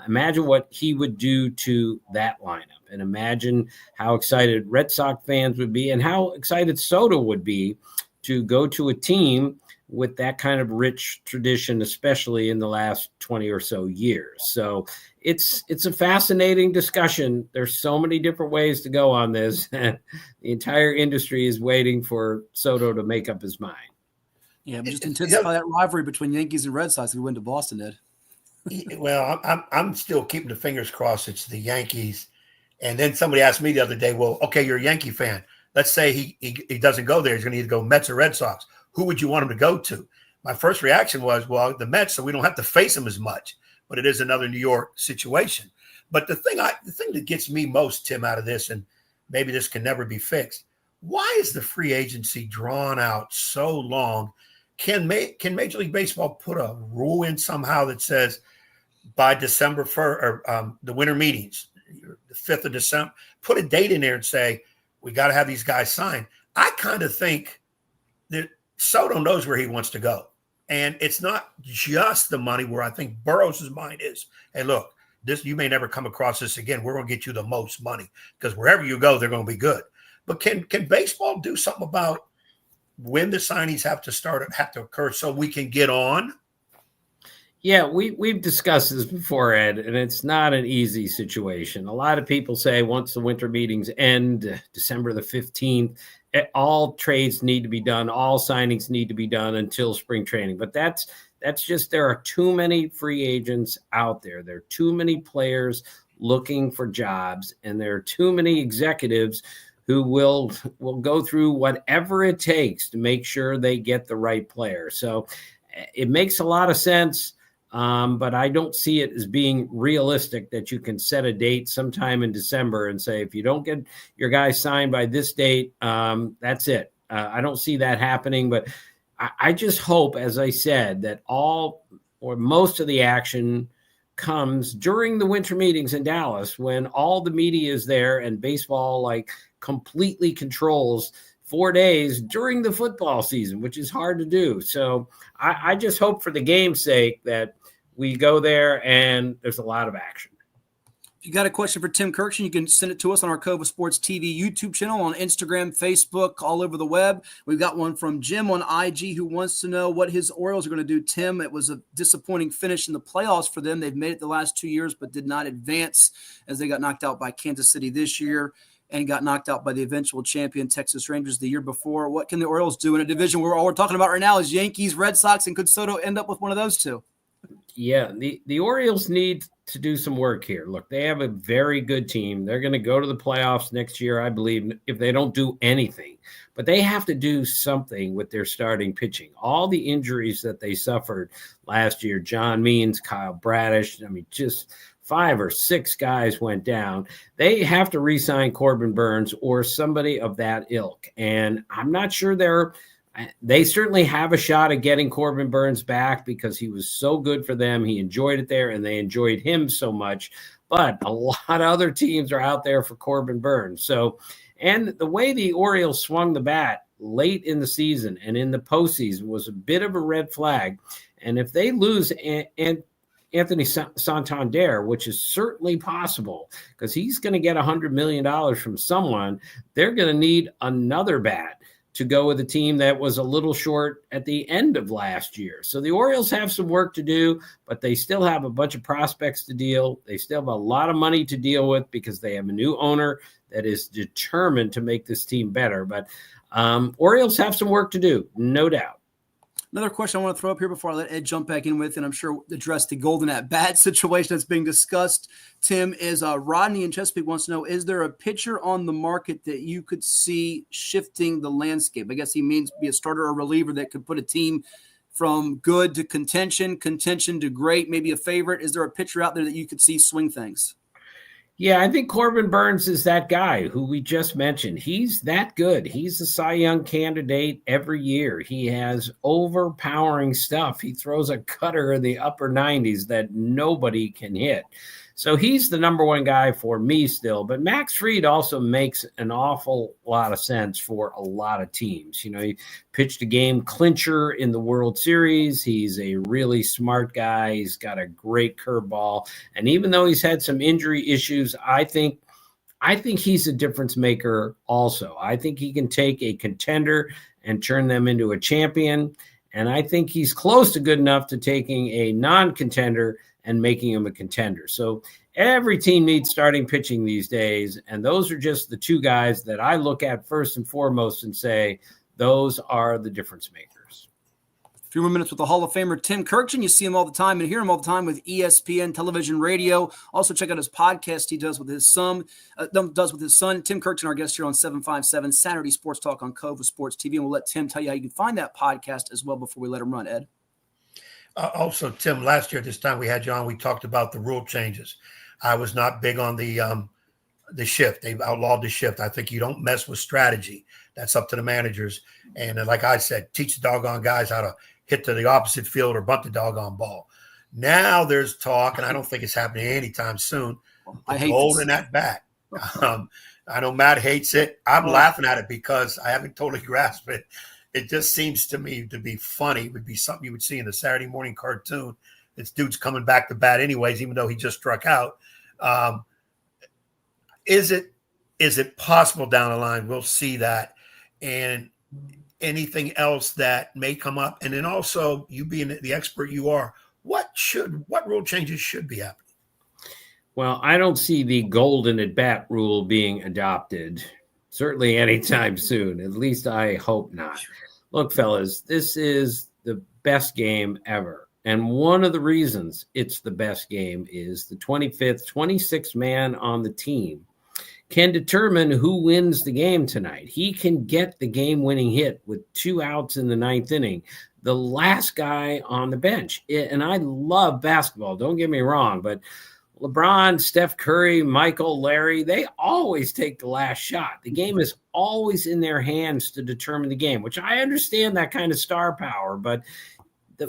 Imagine what he would do to that lineup, and imagine how excited Red Sox fans would be and how excited Soto would be to go to a team with that kind of rich tradition, especially in the last 20 or so years. So it's a fascinating discussion. There's so many different ways to go on this. The entire industry is waiting for Soto to make up his mind. Yeah, just intensify that rivalry between Yankees and Red Sox if we went to Boston, Ed. Well, I'm still keeping the fingers crossed it's the Yankees. And then somebody asked me the other day, well, okay, you're a Yankee fan. Let's say he doesn't go there. He's going to either go Mets or Red Sox. Who would you want him to go to? My first reaction was, well, the Mets, so we don't have to face them as much. But it is another New York situation. But the thing that gets me most, Tim, out of this, and maybe this can never be fixed, why is the free agency drawn out so long? Can Major League Baseball put a rule in somehow that says by December 1st, or the winter meetings, the 5th of December, put a date in there and say, we got to have these guys signed? I kind of think that Soto knows where he wants to go. And it's not just the money where I think Burroughs' mind is, hey, look, you may never come across this again. We're going to get you the most money because wherever you go, they're going to be good. But can baseball do something about when the signings have to occur so we can get on? Yeah, we've discussed this before, Ed, and it's not an easy situation. A lot of people say once the winter meetings end, December the 15th, all trades need to be done, all signings need to be done until spring training. But that's just, there are too many free agents out there. There are too many players looking for jobs, and there are too many executives who will go through whatever it takes to make sure they get the right player. So it makes a lot of sense. But I don't see it as being realistic that you can set a date sometime in December and say, if you don't get your guy signed by this date, that's it. I don't see that happening, but I just hope, as I said, that all or most of the action comes during the winter meetings in Dallas when all the media is there and baseball completely controls 4 days during the football season, which is hard to do. So I just hope for the game's sake that we go there and there's a lot of action. If you got a question for Tim Kirkshin, you can send it to us on our CoVA Sports TV YouTube channel, on Instagram, Facebook, all over the web. We've got one from Jim on IG who wants to know what his Orioles are going to do. Tim, it was a disappointing finish in the playoffs for them. They've made it the last 2 years, but did not advance as they got knocked out by Kansas City this year and got knocked out by the eventual champion Texas Rangers the year before. What can the Orioles do in a division where all we're talking about right now is Yankees, Red Sox, and could Soto end up with one of those two? Yeah, the Orioles need to do some work here. Look, they have a very good team. They're going to go to the playoffs next year, I believe, if they don't do anything. But they have to do something with their starting pitching. All the injuries that they suffered last year, John Means, Kyle Bradish, just 5 or 6 guys went down. They have to re-sign Corbin Burns or somebody of that ilk. And I'm not sure they certainly have a shot at getting Corbin Burns back because he was so good for them. He enjoyed it there, and they enjoyed him so much. But a lot of other teams are out there for Corbin Burns. So, and the way the Orioles swung the bat late in the season and in the postseason was a bit of a red flag. And if they lose Anthony Santander, which is certainly possible because he's going to get $100 million from someone, they're going to need another bat to go with a team that was a little short at the end of last year. So the Orioles have some work to do, but they still have a bunch of prospects to deal. They still have a lot of money to deal with because they have a new owner that is determined to make this team better. But Orioles have some work to do, no doubt. Another question I want to throw up here before I let Ed jump back in with, and I'm sure address the golden at bat situation that's being discussed, Tim, is Rodney in Chesapeake wants to know, is there a pitcher on the market that you could see shifting the landscape? I guess he means be a starter or reliever that could put a team from good to contention to great, maybe a favorite. Is there a pitcher out there that you could see swing things? Yeah, I think Corbin Burns is that guy who we just mentioned. He's that good. He's a Cy Young candidate every year. He has overpowering stuff. He throws a cutter in the upper 90s that nobody can hit. So he's the number one guy for me still. But Max Fried also makes an awful lot of sense for a lot of teams. He pitched a game clincher in the World Series. He's a really smart guy. He's got a great curveball. And even though he's had some injury issues, I think he's a difference maker also. I think he can take a contender and turn them into a champion. And I think he's close to good enough to taking a non-contender and making him a contender. So every team needs starting pitching these days. And those are just the two guys that I look at first and foremost and say, those are the difference makers. A few more minutes with the Hall of Famer, Tim Kirkshin. You see him all the time and hear him all the time with ESPN television, radio. Also check out his podcast he does with his son. Tim Kirkshin, our guest here on 757 Saturday Sports Talk on CoVA Sports TV. And we'll let Tim tell you how you can find that podcast as well before we let him run, Ed. Also, Tim, last year at this time we had you on, we talked about the rule changes. I was not big on the shift. They've outlawed the shift. I think you don't mess with strategy. That's up to the managers. And like I said, teach the doggone guys how to hit to the opposite field or bunt the doggone ball. Now there's talk, and I don't think it's happening anytime soon, holding that bat. I know Matt hates it. I'm laughing at it because I haven't totally grasped it. it just seems to me to be funny. It would be something you would see in a Saturday morning cartoon. This dude's coming back to bat anyways, even though he just struck out. Is it possible down the line we'll see that? And anything else that may come up? And then also, you being the expert you are, what rule changes should be happening? Well, I don't see the golden at bat rule being adopted, certainly anytime soon. At least I hope not. Look, fellas, this is the best game ever. And one of the reasons it's the best game is the 25th, 26th man on the team can determine who wins the game tonight. He can get the game-winning hit with 2 outs in the 9th inning, the last guy on the bench. And I love basketball, don't get me wrong, but LeBron, Steph Curry, Michael, Larry, they always take the last shot. The game is always in their hands to determine the game, which I understand that kind of star power, but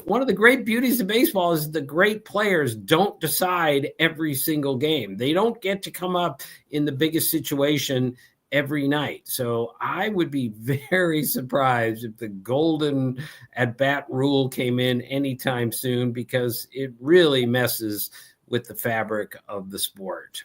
one of the great beauties of baseball is the great players don't decide every single game. They don't get to come up in the biggest situation every night. So I would be very surprised if the golden at-bat rule came in anytime soon, because it really messes with the fabric of the sport.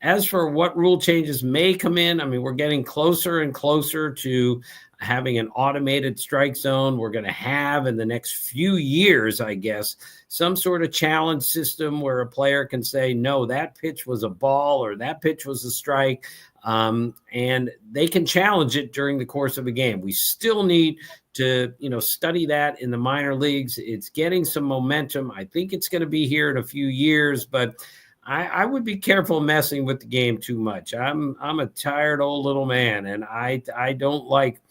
As for what rule changes may come in, I mean, we're getting closer and closer to having an automated strike zone. We're going to have in the next few years, I guess, some sort of challenge system where a player can say, no, that pitch was a ball or that pitch was a strike. And they can challenge it during the course of a game. We still need to, study that in the minor leagues. It's getting some momentum. I think it's going to be here in a few years, but I would be careful messing with the game too much. I'm a tired old little man, and I don't like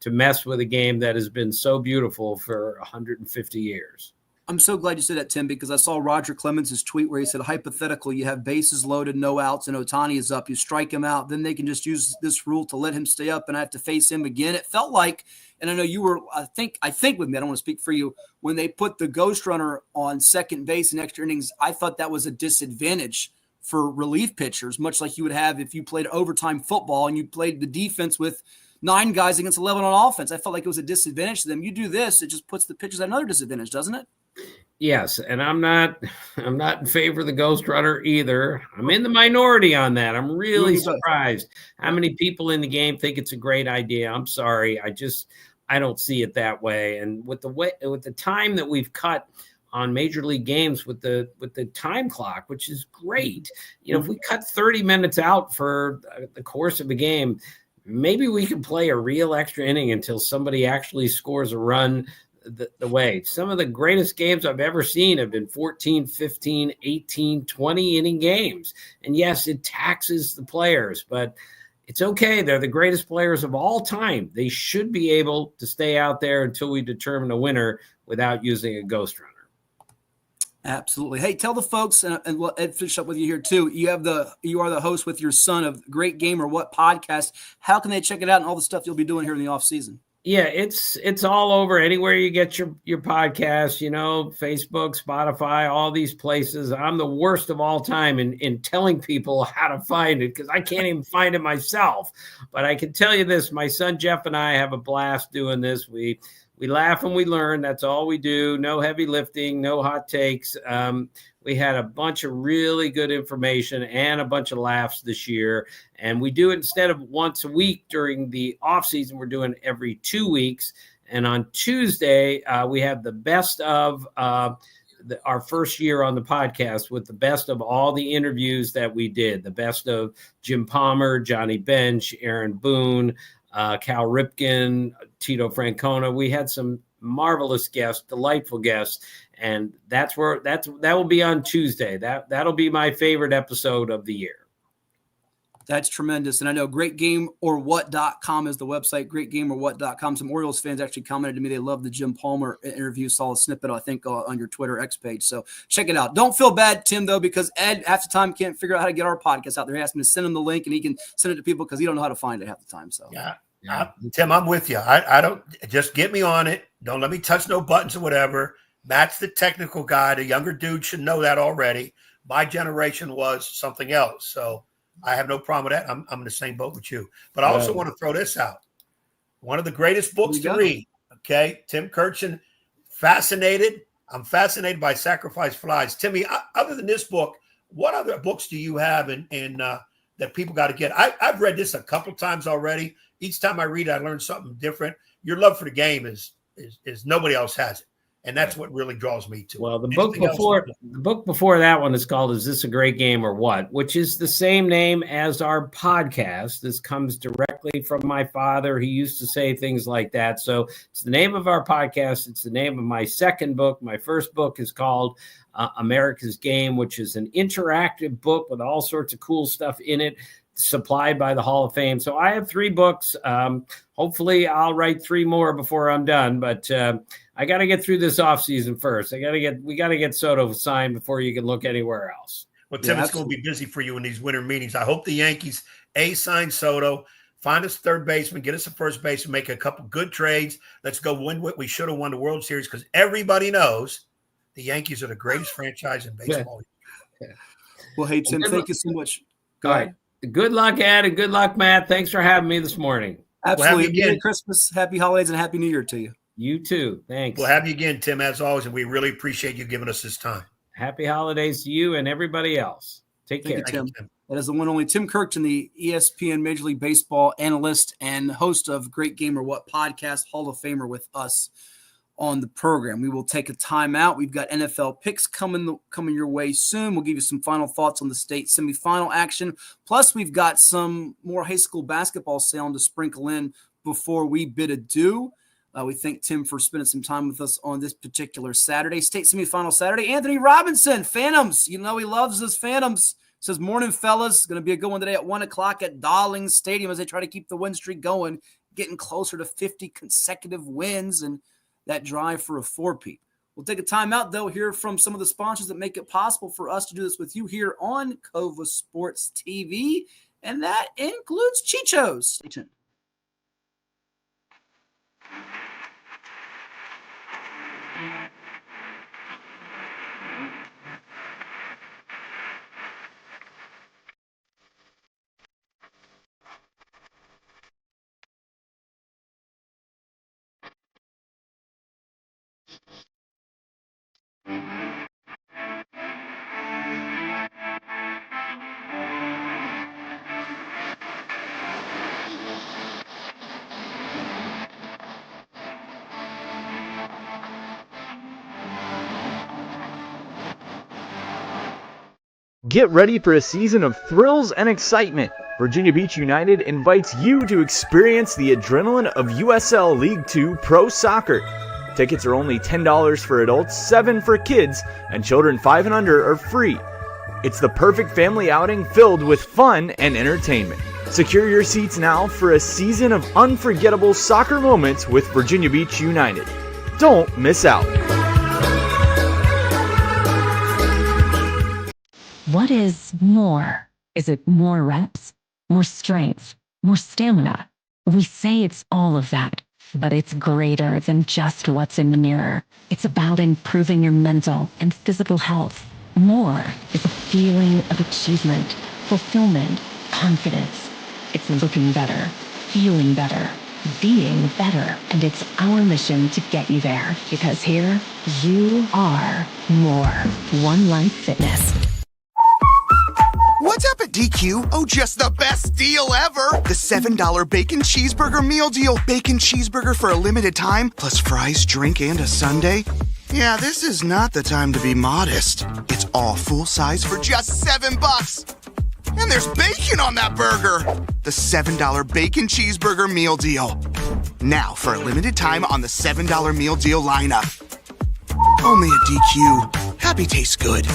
to mess with a game that has been so beautiful for 150 years. I'm so glad you said that, Tim, because I saw Roger Clemens' tweet where he said, hypothetical, you have bases loaded, no outs, and Ohtani is up. You strike him out. Then they can just use this rule to let him stay up, and I have to face him again. It felt like, and I know you were, I think with me, I don't want to speak for you, when they put the ghost runner on second base in extra innings, I thought that was a disadvantage for relief pitchers, much like you would have if you played overtime football and you played the defense with 9 guys against 11 on offense. I felt like it was a disadvantage to them. You do this, it just puts the pitchers at another disadvantage, doesn't it? Yes, and I'm not in favor of the ghost runner either. I'm in the minority on that. I'm really surprised how many people in the game think it's a great idea. I'm sorry. I don't see it that way. And with the time that we've cut on major league games with the time clock, which is great. If we cut 30 minutes out for the course of a game, maybe we can play a real extra inning until somebody actually scores a run the way. Some of the greatest games I've ever seen have been 14, 15, 18, 20 inning games. And yes, it taxes the players, but it's okay. They're the greatest players of all time. They should be able to stay out there until we determine a winner without using a ghost runner. Absolutely. Hey, tell the folks, and we'll finish up with you here too. You are the host with your son of Great Game or What podcast. How can they check it out and all the stuff you'll be doing here in the off season? Yeah, it's all over anywhere you get your podcast, Facebook, Spotify, all these places. I'm the worst of all time in telling people how to find it because I can't even find it myself. But I can tell you this, my son Jeff and I have a blast doing this. We laugh and we learn. That's all we do. No heavy lifting, no hot takes. We had a bunch of really good information and a bunch of laughs this year. And we do it instead of once a week during the off season, we're doing every 2 weeks. And on Tuesday, we have the best of our first year on the podcast with the best of all the interviews that we did. The best of Jim Palmer, Johnny Bench, Aaron Boone, Cal Ripken, Tito Francona. We had some marvelous guests, delightful guests, and that will be on Tuesday. That'll be my favorite episode of the year. That's tremendous. And I know greatgameorwhat.com is the website, greatgameorwhat.com. Some Orioles fans actually commented to me. They love the Jim Palmer interview. Saw a snippet, I think, on your Twitter X page. So check it out. Don't feel bad, Tim, though, because Ed, half the time, can't figure out how to get our podcast out there. He asked me to send him the link, and he can send it to people because he don't know how to find it half the time. So yeah. Tim, I'm with you. I don't just get me on it. Don't let me touch no buttons or whatever. Matt's the technical guy. The younger dude should know that already. My generation was something else. So I have no problem with that. I'm in the same boat with you. But I also want to throw this out. One of the greatest books to read. Okay, Tim Kirchin, fascinated. I'm fascinated by Sacrifice Flies. Timmy, other than this book, what other books do you have that people got to get? I've read this a couple times already. Each time I read it, I learn something different. Your love for the game is nobody else has it. And that's what really draws me to it. Well, the book before that one is called "Is This a Great Game or What?" which is the same name as our podcast. This comes directly from my father. He used to say things like that. So it's the name of our podcast. It's the name of my second book. My first book is called America's Game, which is an interactive book with all sorts of cool stuff in it, supplied by the Hall of Fame. So I have 3 books. Hopefully I'll write 3 more before I'm done, but I got to get through this off season first. We got to get Soto signed before you can look anywhere else. Well, Tim, it's going to be busy for you in these winter meetings. I hope the Yankees sign Soto, find us third baseman, get us a first baseman, make a couple good trades. Let's go win what we should have won the World Series, because everybody knows the Yankees are the greatest franchise in baseball. Yeah. Well, hey, Tim, thank you so much. Go ahead. Good luck, Ed, and good luck, Matt. Thanks for having me this morning. Absolutely. Merry Christmas, Happy Holidays, and Happy New Year to you. You too. Thanks. We'll have you again, Tim, as always, and we really appreciate you giving us this time. Happy holidays to you and everybody else. Take care. Thank you, Tim. That is the one only Tim Kirkton, the ESPN Major League Baseball analyst and host of Great Game or What podcast, Hall of Famer with us on the program. We will take a timeout. We've got NFL picks coming your way soon. We'll give you some final thoughts on the state semifinal action. Plus, we've got some more high school basketball sound to sprinkle in before we bid adieu. We thank Tim for spending some time with us on this particular Saturday, State Semifinal Saturday. Anthony Robinson, Phantoms. You know he loves his Phantoms. Says, morning, fellas. Going to be a good one today at 1 o'clock at Darling Stadium as they try to keep the win streak going, getting closer to 50 consecutive wins and that drive for a 4-peat. We'll take a timeout, though, hear from some of the sponsors that make it possible for us to do this with you here on CoVA Sports TV, and that includes Chicho's. Stay tuned. Get ready for a season of thrills and excitement. Virginia Beach United invites you to experience the adrenaline of USL League 2 Pro Soccer. Tickets are only $10 for adults, $7 for kids, and children 5 and under are free. It's the perfect family outing filled with fun and entertainment. Secure your seats now for a season of unforgettable soccer moments with Virginia Beach United. Don't miss out. What is more? Is it more reps, more strength, more stamina? We say it's all of that, but it's greater than just what's in the mirror. It's about improving your mental and physical health. More is a feeling of achievement, fulfillment, confidence. It's looking better, feeling better, being better, and it's our mission to get you there, because here you are more. One Life Fitness. What's up at DQ? Oh, just the best deal ever! The $7 bacon cheeseburger meal deal. Bacon cheeseburger for a limited time, plus fries, drink, and a sundae. Yeah, this is not the time to be modest. It's all full size for just $7. And there's bacon on that burger. The $7 bacon cheeseburger meal deal. Now, for a limited time on the $7 meal deal lineup. Only at DQ. Happy tastes good.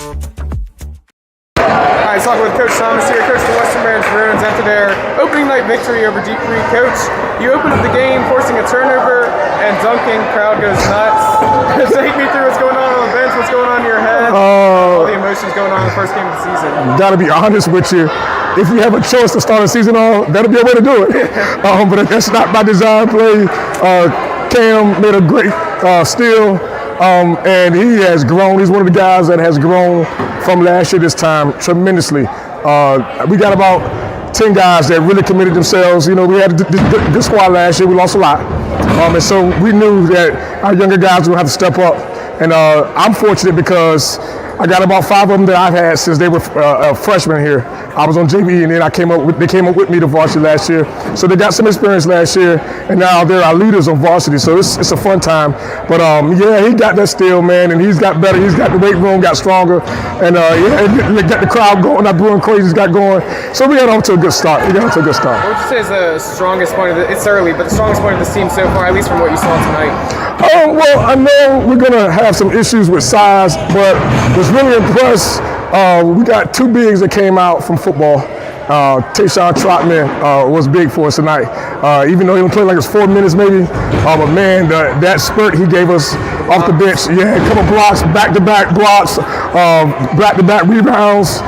Hi, it's talking with Coach Thomas here. Coach, the Western Barons Bruins after their opening night victory over Deep Creek. Coach, you opened up the game forcing a turnover and dunking. Crowd goes nuts. Take me through what's going on the bench, what's going on in your head, all the emotions going on in the first game of the season. Gotta be honest with you. If you have a choice to start a season on, that'll be a way to do it. But that's not my design play. Cam made a great steal. And he has grown. He's one of the guys that has grown from last year this time tremendously. We got about 10 guys that really committed themselves. You know, we had a good squad last year. We lost a lot. And so we knew that our younger guys were going to have to step up. And I'm fortunate because I got about 5 of them that I've had since they were freshmen here. I was on JV, and then they came up with me to varsity last year. So they got some experience last year, and now they're our leaders on varsity. So it's a fun time. But yeah, he got that still, man, and he's got better. He's got the weight room, got stronger, and yeah, got the crowd going. That Brewing Crazies got going. So we got off to a good start. What would you say is the strongest point of it's early, but the strongest point of this team so far, at least from what you saw tonight? Well, I know we're gonna have some issues with size, but was really impressed. We got 2 bigs that came out from football. Tayshawn Trotman was big for us tonight. Even though he only played like it was 4 minutes maybe. But man, that spurt he gave us off the bench. Yeah, a couple blocks, back-to-back blocks, back-to-back rebounds,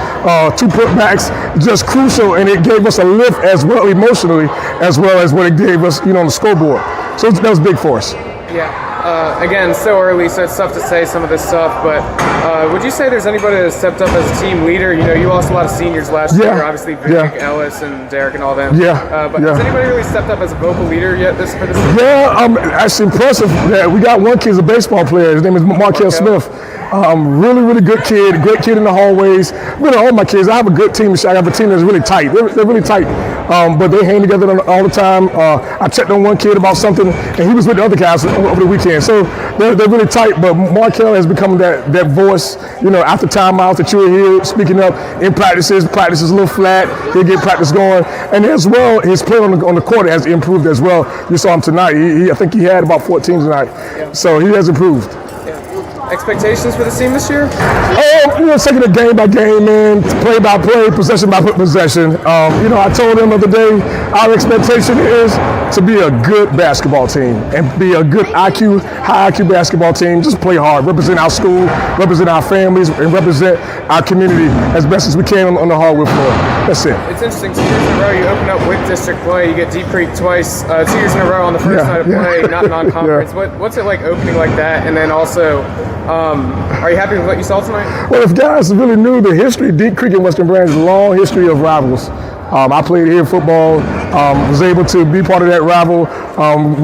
2 putbacks, just crucial. And it gave us a lift as well emotionally, as well as what it gave us, on the scoreboard. So that was big for us. Yeah. Again, so early, so it's tough to say some of this stuff, but would you say there's anybody that has stepped up as a team leader? You lost a lot of seniors last year, obviously Vic, Ellis, and Derek and all them. But has anybody really stepped up as a vocal leader yet for this season? Yeah, actually impressive that we got one kid, a baseball player. His name is Markel Smith. Really, really good kid, great kid in the hallways. Really, all my kids, I have a good team. I have a team that's really tight. They're really tight, but they hang together all the time. I checked on one kid about something, and he was with the other guys over the weekend. So they're really tight, but Markel has become that voice, after timeouts that you hear speaking up in practices. Practice is a little flat. He'll get practice going. And as well, his play on the court has improved as well. You saw him tonight. I think he had about 14 tonight. So he has improved. Expectations for the team this year? Taking it game by game, man, play by play, possession by possession. I told them the other day, our expectation is to be a good basketball team and be a good high IQ basketball team. Just play hard, represent our school, represent our families, and represent our community as best as we can on the hardwood floor. That's it. It's interesting. 2 years in a row, you open up with district play. You get Deep Creek twice. 2 years in a row on the first night of play, not non-conference. What's it like opening like that? And then also, are you happy with what you saw tonight? Well, if guys really knew the history, Deep Creek and Western Branch, a long history of rivals. I played here football, was able to be part of that rival.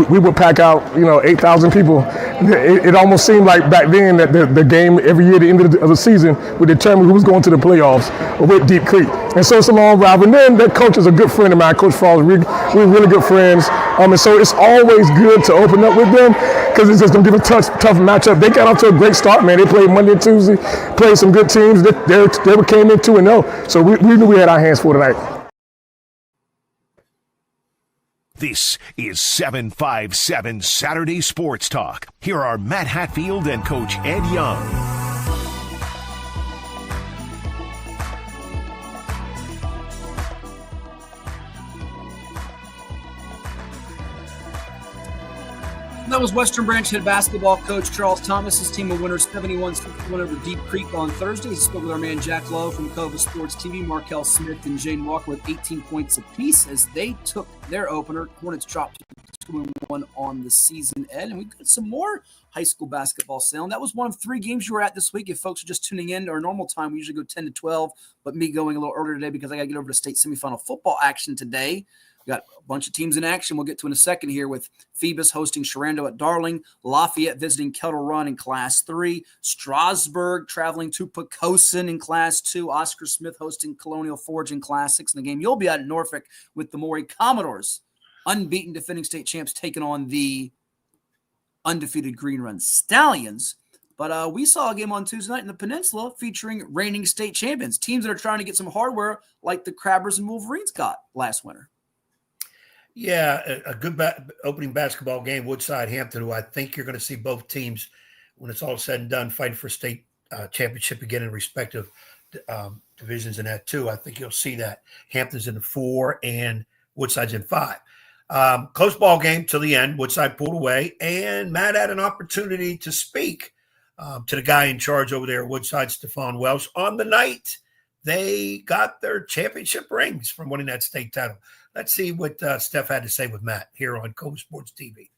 We would pack out, 8,000 people. It almost seemed like back then that the game every year, the end of the season, would determine who was going to the playoffs with Deep Creek. And so it's a long rival. And then that coach is a good friend of mine, Coach Falls. We're really good friends. And so it's always good to open up with them because it's just going to give a tough matchup. They got off to a great start, man. They played Monday and Tuesday, played some good teams. They came in 2-0. So we knew we had our hands full tonight. This is 757 Saturday Sports Talk. Here are Matt Hatfield and Coach Ed Young. That was Western Branch head basketball coach Charles Thomas. His team of winners 71-61 over Deep Creek on Thursday. He spoke with our man Jack Lowe from CoVA Sports TV, Markel Smith and Jane Walker with 18 points apiece as they took their opener. Hornets dropped 2-1 on the season, Ed. And we've got some more high school basketball sound. That was one of 3 games you were at this week. If folks are just tuning in, our normal time, we usually go 10 to 12, but me going a little earlier today because I got to get over to state semifinal football action today. We got a bunch of teams in action we'll get to in a second here with Phoebus hosting Sharando at Darling, Lafayette visiting Kettle Run in Class 3, Strasburg traveling to Poquoson in Class 2, Oscar Smith hosting Colonial Forge in Class 6 in the game. You'll be out in Norfolk with the Maury Commodores, unbeaten defending state champs, taking on the undefeated Green Run Stallions. But we saw a game on Tuesday night in the Peninsula featuring reigning state champions, teams that are trying to get some hardware like the Crabbers and Wolverines got last winter. Yeah, a good opening basketball game, Woodside, Hampton, who I think you're going to see both teams, when it's all said and done, fighting for state championship again in respective divisions in that too. I think you'll see that. Hampton's in 4 and Woodside's in 5. Close ball game till the end. Woodside pulled away, and Matt had an opportunity to speak to the guy in charge over there at Woodside, Stefan Welsh, on the night they got their championship rings from winning that state title. Let's see what Steph had to say with Matt here on CoVA Sports TV.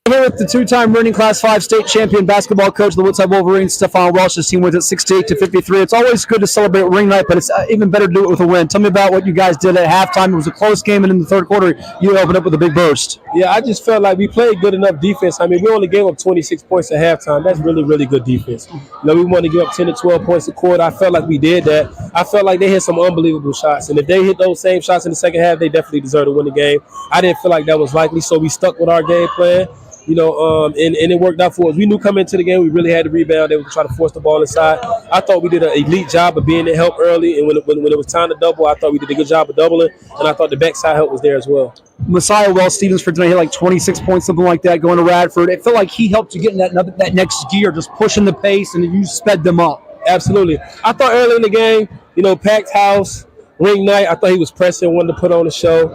Here with the two-time reigning Class 5 state champion basketball coach of the Woodside Wolverines, Stefan Welsh. His team wins at 68-53. It's always good to celebrate ring night, but it's even better to do it with a win. Tell me about what you guys did at halftime. It was a close game, and in the third quarter, you opened up with a big burst. Yeah, I just felt like we played good enough defense. I mean, we only gave up 26 points at halftime. That's really, really good defense. We wanted to give up 10 to 12 points a quarter. I felt like we did that. I felt like they hit some unbelievable shots, and if they hit those same shots in the second half, they definitely deserve to win the game. I didn't feel like that was likely, so we stuck with our game plan. And it worked out for us. We knew coming into the game we really had to rebound. They were trying to force the ball inside. I thought we did an elite job of being there help early, and when it was time to double, I thought we did a good job of doubling, and I thought the backside help was there as well. Messiah Wells Stevens for tonight hit like 26 points, something like that, going to Radford. It felt like he helped you get in that next gear, just pushing the pace, and you sped them up. Absolutely. I thought early in the game, packed house, ring night, I thought he was pressing, wanted to put on the show.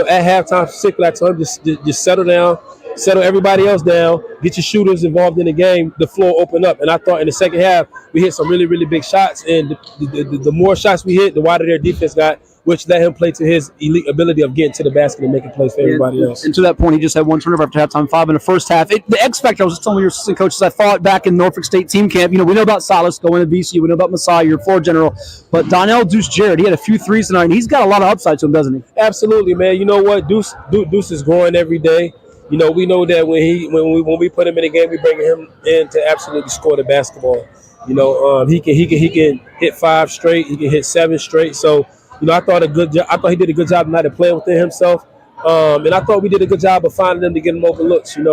At halftime, particularly, I told him just settle down. Settle everybody else down, get your shooters involved in the game, the floor opened up. And I thought in the second half, we hit some really, really big shots. And the more shots we hit, the wider their defense got, which let him play to his elite ability of getting to the basket and making plays for everybody else. And to that point, he just had one turnover after halftime, 5 in the first half. The X factor, I was just telling your assistant coaches, I thought back in Norfolk State team camp, we know about Silas going to VCU, we know about Messiah, your floor general, but Donnell Deuce Jarrett, he had a few threes tonight, and he's got a lot of upside to him, doesn't he? Absolutely, man. You know what? Deuce is growing every day. We know that when we put him in the game, we bring him in to absolutely score the basketball. He can hit 5 straight, he can hit 7 straight. So, I thought he did a good job tonight of playing within himself. And I thought we did a good job of finding them to get him open looks. And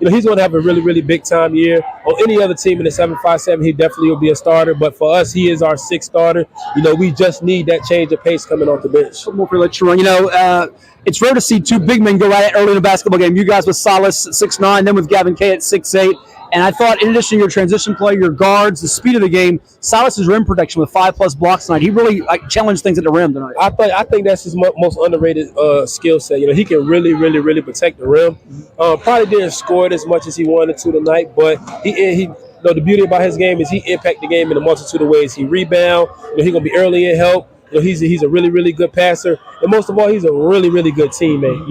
he's going to have a really, really big time year. On any other team in the 7-5-7, he definitely will be a starter. But for us, he is our 6th starter. We just need that change of pace coming off the bench. One more for let you run. It's rare to see 2 big men go at it early in a basketball game. You guys with Silas at 6'9", then with Gavin Kay at 6'8". And I thought, in addition to your transition play, your guards, the speed of the game, Silas's rim protection with 5+ blocks tonight, he really challenged things at the rim tonight. I think that's his most underrated skill set. He can really, really, really protect the rim. Probably didn't score it as much as he wanted to tonight, but he the beauty about his game is he impact the game in a multitude of ways. He rebound. He's gonna be early in help. He's a really, really good passer. And most of all, he's a really, really good teammate.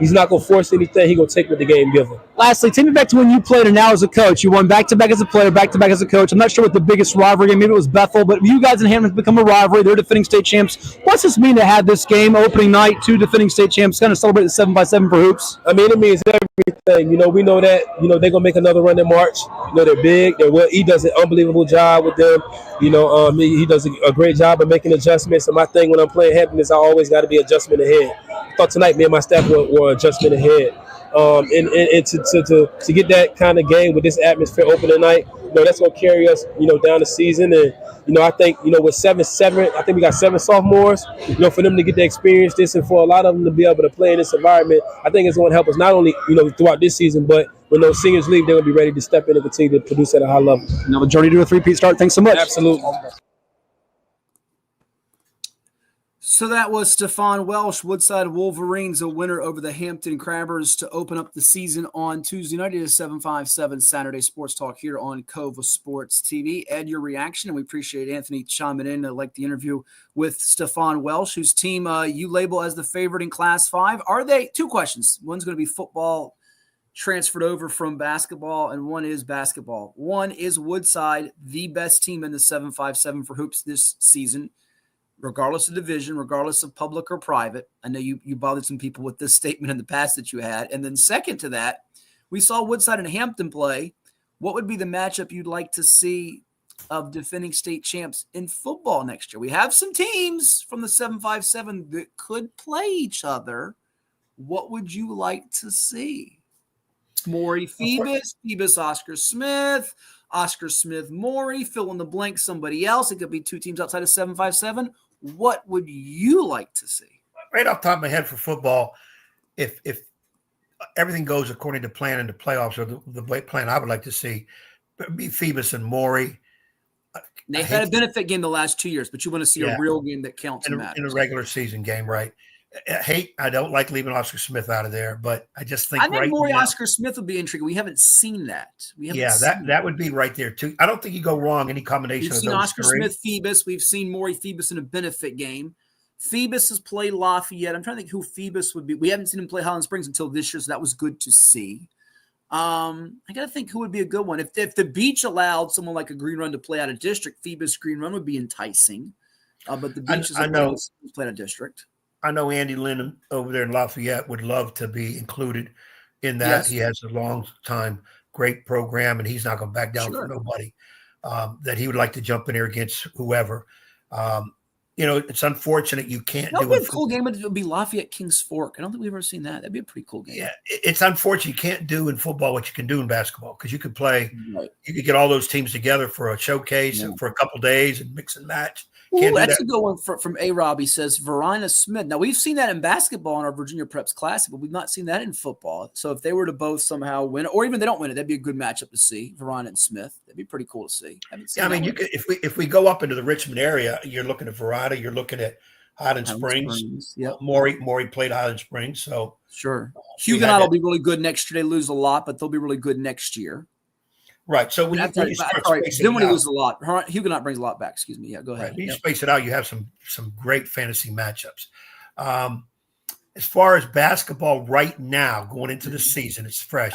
He's not going to force anything. He's going to take what the game gives him. Lastly, take me back to when you played and now as a coach. You won back-to-back as a player, back-to-back as a coach. I'm not sure what the biggest rivalry, maybe it was Bethel, but you guys in Hampton become a rivalry. They're defending state champs. What's this mean to have this game, opening night, 2 defending state champs, kind of celebrate the 7x7 for hoops? I mean, it means everything. We know that, they're going to make another run in March. They're big. He does an unbelievable job with them. He does a great job of making adjustments. And my thing when I'm playing Hampton is I always got to be adjustment ahead. I thought tonight me and my staff were adjustment ahead. And to get that kind of game with this atmosphere open tonight, that's going to carry us, down the season. And, I think, with 7, I think we got 7 sophomores, for them to get to experience this and for a lot of them to be able to play in this environment, I think it's going to help us not only, throughout this season, but when those seniors leave, they're going to be ready to step in and continue to produce at a high level. Now the journey to a 3-peat start. Thanks so much. Absolutely. So that was Stefan Welsh, Woodside Wolverines, a winner over the Hampton Crabbers to open up the season on Tuesday night. It is 757 Saturday Sports Talk here on CoVA Sports TV. Ed, your reaction, and we appreciate Anthony chiming in. I like the interview with Stefan Welsh, whose team you label as the favorite in Class 5. Are they? 2 questions. One's going to be football transferred over from basketball, and one is basketball. One, is Woodside the best team in the 757 for hoops this season, regardless of division, regardless of public or private? I know you bothered some people with this statement in the past that you had. And then second to that, we saw Woodside and Hampton play. What would be the matchup you'd like to see of defending state champs in football next year? We have some teams from the 757 that could play each other. What would you like to see? Maury, Phoebus, Oscar Smith, Maury, fill in the blank, somebody else. It could be 2 teams outside of 757. What would you like to see? Right off the top of my head for football, if everything goes according to plan in the playoffs, or the plan I would like to see, it would be Phoebus and Maury. They've had a benefit game the last 2 years, but you want to see a real game that counts in a regular season game, right? I don't like leaving Oscar Smith out of there, but I just think Maury Oscar Smith would be intriguing. We haven't seen that. That would be right there too. I don't think you go wrong any combination of those. We've seen Oscar 3. Smith, Phoebus. We've seen Maury, Phoebus in a benefit game. Phoebus has played Lafayette. I'm trying to think who Phoebus would be. We haven't seen him play Highland Springs until this year, so that was good to see. I got to think who would be a good one. If the Beach allowed someone like a Green Run to play out of district, Phoebus Green Run would be enticing. But the Beach is play out of district. I know Andy Lynn over there in Lafayette would love to be included in that. Yes. He has a long time, great program, and he's not going to back down for nobody. That he would like to jump in there against whoever. It's unfortunate you can't do it. A cool game would be Lafayette Kings Fork. I don't think we've ever seen that. That'd be a pretty cool game. Yeah, it's unfortunate you can't do in football what you can do in basketball, because you could play, you could get all those teams together for a showcase and for a couple days and mix and match. Ooh, that's a good one from A-Rob. He says Verina Smith. Now, we've seen that in basketball in our Virginia Preps Classic, but we've not seen that in football. So if they were to both somehow win, or even they don't win it, that'd be a good matchup to see, Verina and Smith. That'd be pretty cool to see. You could, if we go up into the Richmond area, you're looking at Verina, you're looking at Highland Springs. Yep. Maury played Highland Springs, so sure. Huguenot will be really good next year. They lose a lot, but they'll be really good next year. Right. So when you start then when he loses a lot, Huguenot brings a lot back. Excuse me. Yeah, go ahead. Right. When you space it out, you have some great fantasy matchups. As far as basketball right now, going into the season, it's fresh.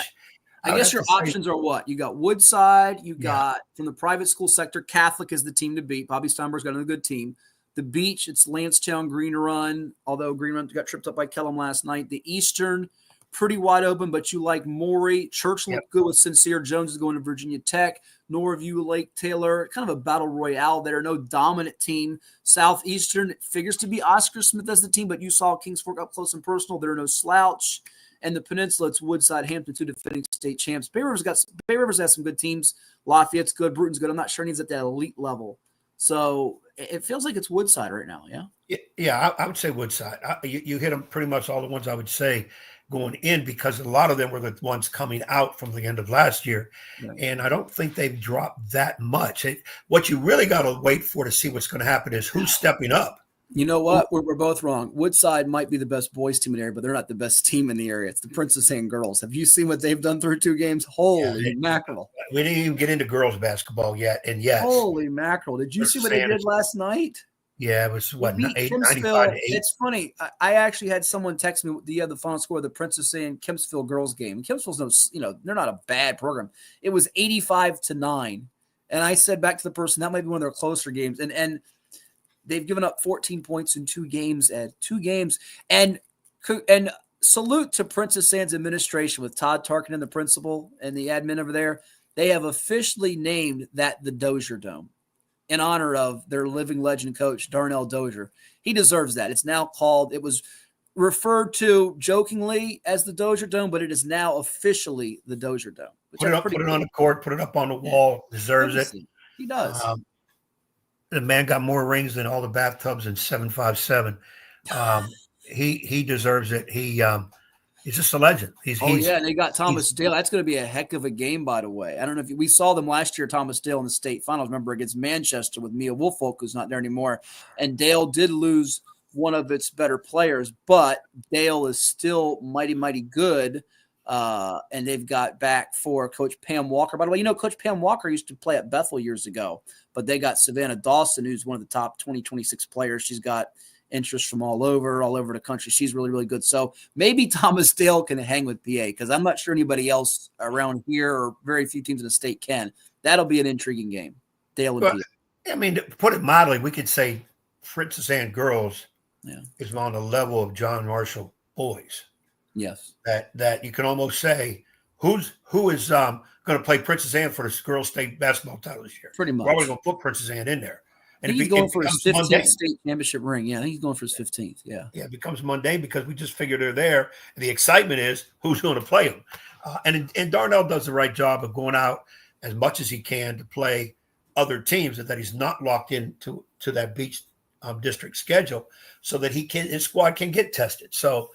I guess your options are what? You got Woodside, you got from the private school sector, Catholic is the team to beat. Bobby Steinberg's got another good team. The Beach, it's Landstown, Green Run, although Green Run got tripped up by Kellum last night. The Eastern, pretty wide open, but you like Maury. Church looked good with Sincere. Jones is going to Virginia Tech. Norview, Lake Taylor, kind of a battle royale there. No dominant team. Southeastern, it figures to be Oscar Smith as the team, but you saw Kings Fork up close and personal. They're no slouch. And the Peninsula, it's Woodside, Hampton, 2 defending state champs. Bay Rivers has some good teams. Lafayette's good. Bruton's good. I'm not sure he's at that elite level. So it feels like it's Woodside right now, yeah? Yeah, I would say Woodside. You hit them pretty much all the ones I would say going in, because a lot of them were the ones coming out from the end of last year. Right. And I don't think they've dropped that much. What you really got to wait for to see what's going to happen is who's stepping up. You know what? We're both wrong. Woodside might be the best boys team in the area, but they're not the best team in the area. It's the Princess Anne girls. Have you seen what they've done through 2 games? Holy mackerel. We didn't even get into girls basketball yet. And yes. Holy mackerel. Did you see what they did last night? Yeah, it was what, 95 to 8. It's funny. I actually had someone text me the final score of the Princess Anne Kempsville girls game. Kempsville's they're not a bad program. It was 85-9. And I said back to the person, that might be one of their closer games. And they've given up 14 points in 2 games at 2 games. And salute to Princess Anne's administration with Todd Tarkin and the principal and the admin over there. They have officially named that the Dozier Dome in honor of their living legend coach, Darnell Dozier. He deserves that. It's now called, it was referred to jokingly as the Dozier Dome, but it is now officially the Dozier Dome. Put it on the court, put it up on the wall, deserves it. He does. The man got more rings than all the bathtubs in 757. He deserves it. He's just a legend. And they got Thomas Dale. That's going to be a heck of a game, by the way. I don't know if we saw them last year, Thomas Dale, in the state finals. Remember, against Manchester with Mia Woolfolk, who's not there anymore. And Dale did lose one of its better players, but Dale is still mighty, mighty good. And they've got back for Coach Pam Walker. By the way, Coach Pam Walker used to play at Bethel years ago, but they got Savannah Dawson, who's one of the top 2026 players. She's got interest from all over the country. She's really, really good. So maybe Thomas Dale can hang with PA, because I'm not sure anybody else around here or very few teams in the state can. That'll be an intriguing game. Dale and PA. I mean, to put it mildly, we could say Princess Anne girls is on the level of John Marshall boys. Yes. That you can almost say who is going to play Princess Anne for the girls' state basketball title this year. Pretty much. We're always going to put Princess Anne in there. And he's going for his 15th state championship ring. Yeah, I think he's going for his 15th. Yeah. Yeah, it becomes mundane because we just figure they're there. And the excitement is who's going to play them. And Darnell does the right job of going out as much as he can to play other teams, that he's not locked into that Beach district schedule, so that his squad can get tested. So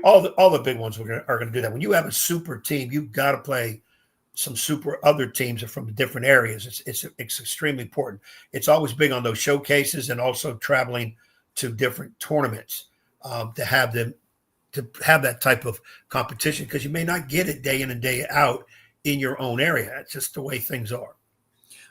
all the big ones are going to do that. When you have a super team, you've got to play some super other teams are from different areas. It's extremely important. It's always big on those showcases and also traveling to different tournaments to have that type of competition, because you may not get it day in and day out in your own area. It's just the way things are.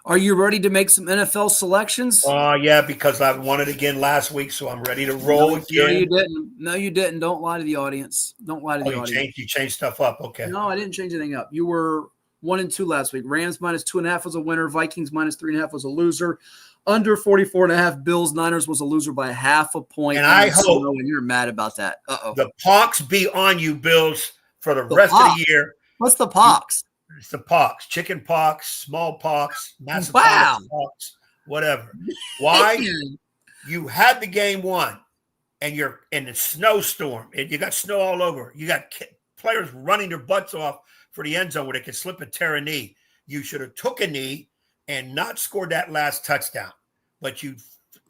Are you ready to make some NFL selections? Yeah, because I won it again last week, so I'm ready to roll again. No, you didn't. No, you didn't. Don't lie to the audience. Don't lie to the audience. You changed stuff up. Okay. No, I didn't change anything up. You were 1-2 last week. Rams -2.5 was a winner. Vikings -3.5 was a loser. Under 44.5, Bills Niners was a loser by half a point. And I hope you're mad about that. The pox be on you, Bills, for the rest of the year. What's the pox? It's the pox, chicken pox, small pox, massive pox, whatever. Why? You had the game won, and you're in a snowstorm, and you got snow all over. You got players running their butts off for the end zone where they could slip and tear a knee. You should have took a knee and not scored that last touchdown. But you,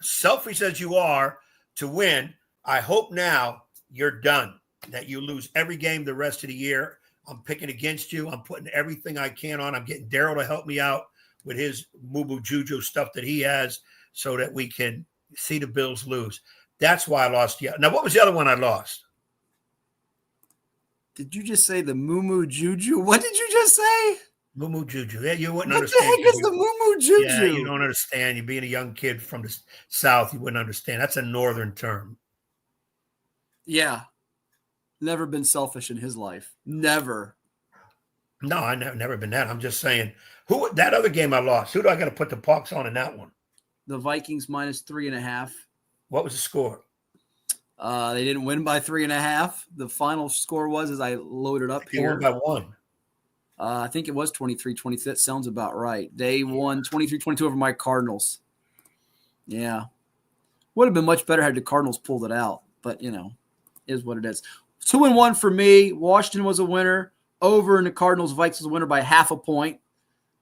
selfish as you are to win, I hope now you're done, that you lose every game the rest of the year. I'm picking against you. I'm putting everything I can on. I'm getting Daryl to help me out with his moo juju stuff that he has so that we can see the Bills lose. That's why I lost. Yeah. Now, what was the other one I lost? Did you just say the moo juju? What did you just say? Moo juju. Yeah, you wouldn't understand. What the heck is the moo juju? Yeah, you don't understand. You being a young kid from the South, you wouldn't understand. That's a northern term. Yeah. Never been selfish in his life. Never. No, I've never been that. I'm just saying, that other game I lost, who do I got to put the pox on in that one? The Vikings -3.5. What was the score? They didn't win by 3.5. The final score was, as I loaded up here. They won by 1. I think it was 23-20. That sounds about right. They won 23-22 over my Cardinals. Yeah. Would have been much better had the Cardinals pulled it out, but, is what it is. 2-1 for me. Washington was a winner. Over in the Cardinals. Vikes was a winner by half a point.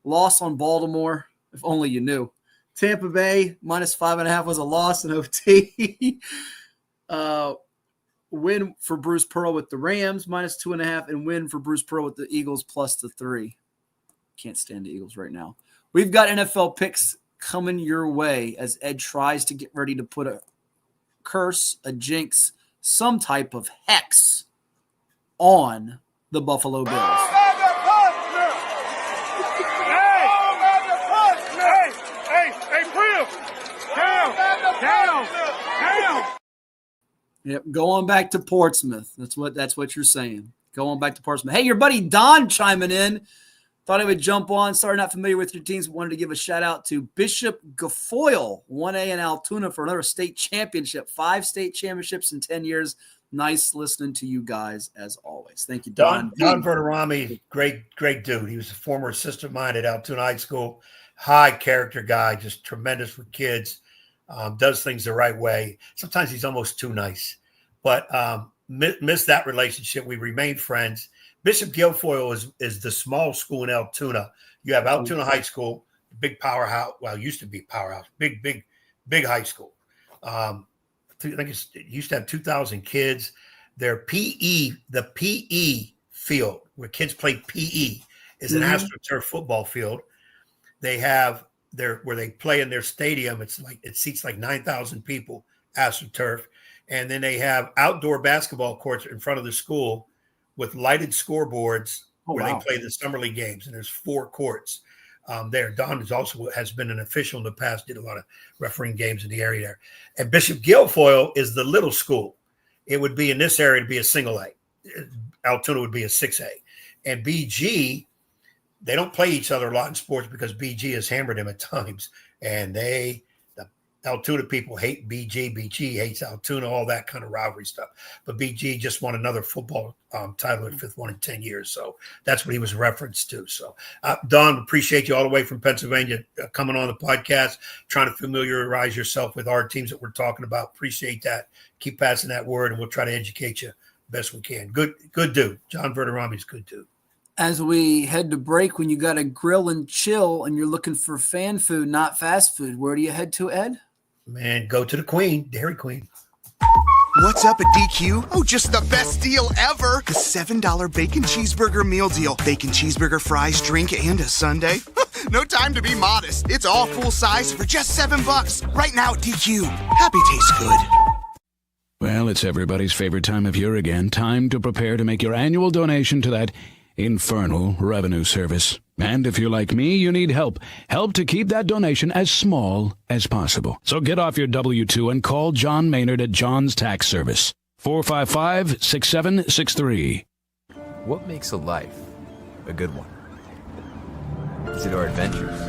Loss on Baltimore. If only you knew. Tampa Bay -5.5 was a loss in OT. Win for Bruce Pearl with the Rams -2.5, and win for Bruce Pearl with the Eagles +3. Can't stand the Eagles right now. We've got NFL picks coming your way as Ed tries to get ready to put a curse, a jinx, some type of hex on the Buffalo Bills. Yep, go on back to Portsmouth. That's what you're saying. Go on back to Portsmouth. Hey, your buddy Don chiming in. Thought I would jump on. Sorry, not familiar with your teams. Wanted to give a shout out to Bishop Guilfoyle, 1A in Altoona for another state championship. 5 state championships in 10 years. Nice listening to you guys as always. Thank you, Don. Don Verderami, great dude. He was a former assistant of mine at Altoona High School. High character guy, just tremendous with kids. Does things the right way. Sometimes he's almost too nice, but miss that relationship. We remain friends. Bishop Guilfoyle is the small school in Altoona. You have Altoona High School, big powerhouse. Well, it used to be powerhouse, big high school. I think it used to have 2,000 kids. Their PE, the PE field where kids play PE, is an AstroTurf football field. They have where they play in their stadium. It seats like 9,000 people, AstroTurf. And then they have outdoor basketball courts in front of the school with lighted scoreboards where they play the summer league games. And there's 4 courts there. Don has been an official in the past, did a lot of refereeing games in the area there. And Bishop Guilfoyle is the little school. It would be in this area to be a single A. Altoona would be a 6A. And BG, they don't play each other a lot in sports because BG has hammered them at times. And the Altoona people hate BG. BG hates Altoona, all that kind of rivalry stuff. But BG just won another football title, 5th one in 10 years. So that's what he was referenced to. So, Don, appreciate you all the way from Pennsylvania coming on the podcast, trying to familiarize yourself with our teams that we're talking about. Appreciate that. Keep passing that word, and we'll try to educate you best we can. Good dude. John Verderami's good dude. As we head to break, when you got to grill and chill and you're looking for fan food, not fast food, where do you head to, Ed? Man, go to the Queen, Dairy Queen. What's up at DQ? Oh, just the best deal ever. The $7 bacon cheeseburger meal deal. Bacon cheeseburger, fries, drink, and a sundae. No time to be modest. It's all full size for just $7. Right now at DQ. Happy tastes good. Well, it's everybody's favorite time of year again. Time to prepare to make your annual donation to that Infernal Revenue Service. And if you're like me, you need help. Help to keep that donation as small as possible. So get off your W-2 and call John Maynard at John's Tax Service. 455-6763. What makes a life a good one? Is it our adventures?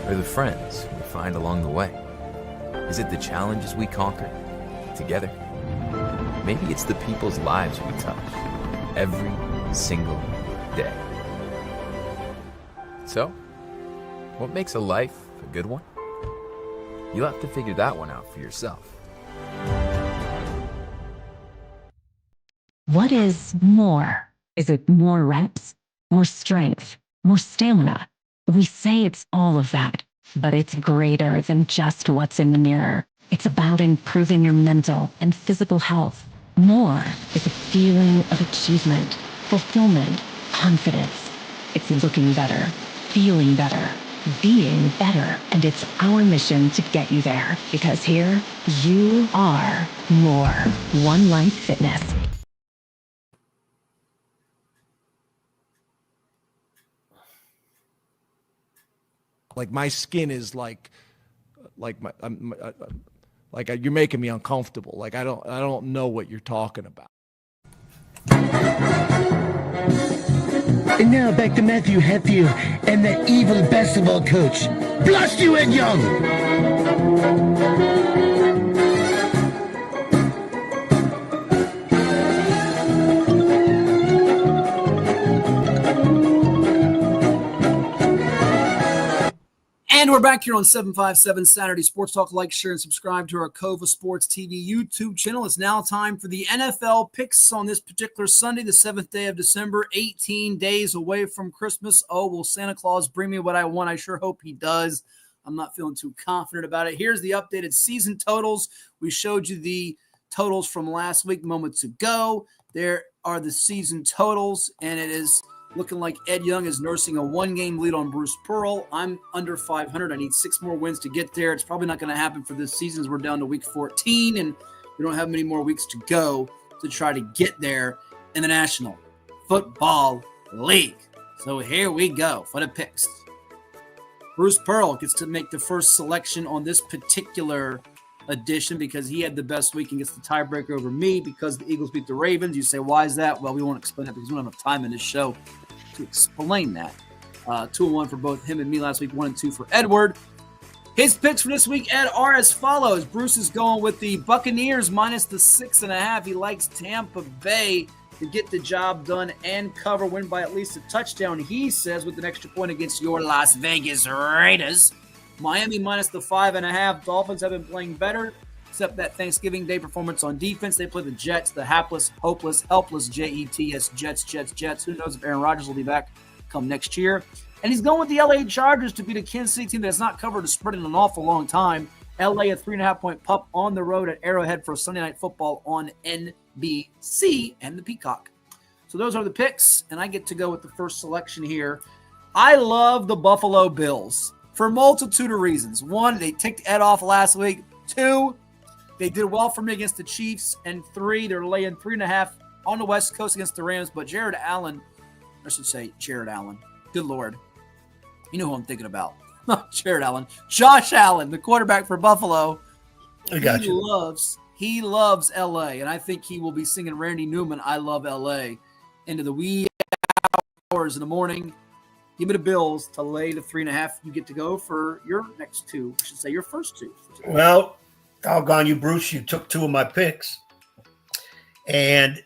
Or the friends we find along the way? Is it the challenges we conquer together? Maybe it's the people's lives we touch every single day. So, what makes a life a good one? You'll have to figure that one out for yourself. What is more? Is it more reps, more strength, more stamina? We say it's all of that, but it's greater than just what's in the mirror. It's about improving your mental and physical health. More is a feeling of achievement, fulfillment, confidence. It's looking better, feeling better, being better. And it's our mission to get you there, because here you are more. One Life Fitness. Like my skin is like you're making me uncomfortable. Like I don't know what you're talking about. And now back to Matthew Hatfield and the evil basketball coach. Blast you, Ed Young! And we're back here on 757 Saturday Sports Talk. Like, share, and subscribe to our CoVA Sports TV YouTube channel. It's now time for the NFL picks on this particular Sunday, the 7th day of December, 18 days away from Christmas. Oh, will Santa Claus bring me what I want? I sure hope he does. I'm not feeling too confident about it. Here's the updated season totals. We showed you the totals from last week moments ago. There are the season totals, and it is looking like Ed Young is nursing a one-game lead on Bruce Pearl. I'm under 500. I need 6 more wins to get there. It's probably not going to happen for this season as we're down to week 14, and we don't have many more weeks to go to try to get there in the National Football League. So here we go for the picks. Bruce Pearl gets to make the first selection on this particular edition because he had the best week and gets the tiebreaker over me because the Eagles beat the Ravens. You say, why is that? Well, we won't explain that because we don't have enough time in this show to explain that. 2-1 for both him and me last week, 1-2 for Edward. His picks for this week, Ed, are as follows. Bruce is going with the Buccaneers minus the 6.5. He likes Tampa Bay to get the job done and cover, win by at least a touchdown, he says, with an extra point against your Las Vegas Raiders. Miami minus the 5.5. Dolphins have been playing better, except that Thanksgiving Day performance on defense. They play the Jets, the hapless, hopeless, helpless Jets, Jets. Who knows if Aaron Rodgers will be back come next year. And he's going with the LA Chargers to beat a Kansas City team that has not covered a spread in an awful long time. LA, a 3.5-point pup on the road at Arrowhead for Sunday Night Football on NBC and the Peacock. So those are the picks, and I get to go with the first selection here. I love the Buffalo Bills for a multitude of reasons. 1, they ticked Ed off last week. 2, they did well for me against the Chiefs. And 3, they're laying 3.5 on the West Coast against the Rams. But Jared Allen, good Lord. You know who I'm thinking about. Not Jared Allen. Josh Allen, the quarterback for Buffalo. I got you. He loves L.A., and I think he will be singing Randy Newman, I Love L.A., into the wee hours in the morning. Give me the Bills to lay the 3.5. You get to go for your next 2. I should say your first 2. Well, doggone you, Bruce. You took 2 of my picks. And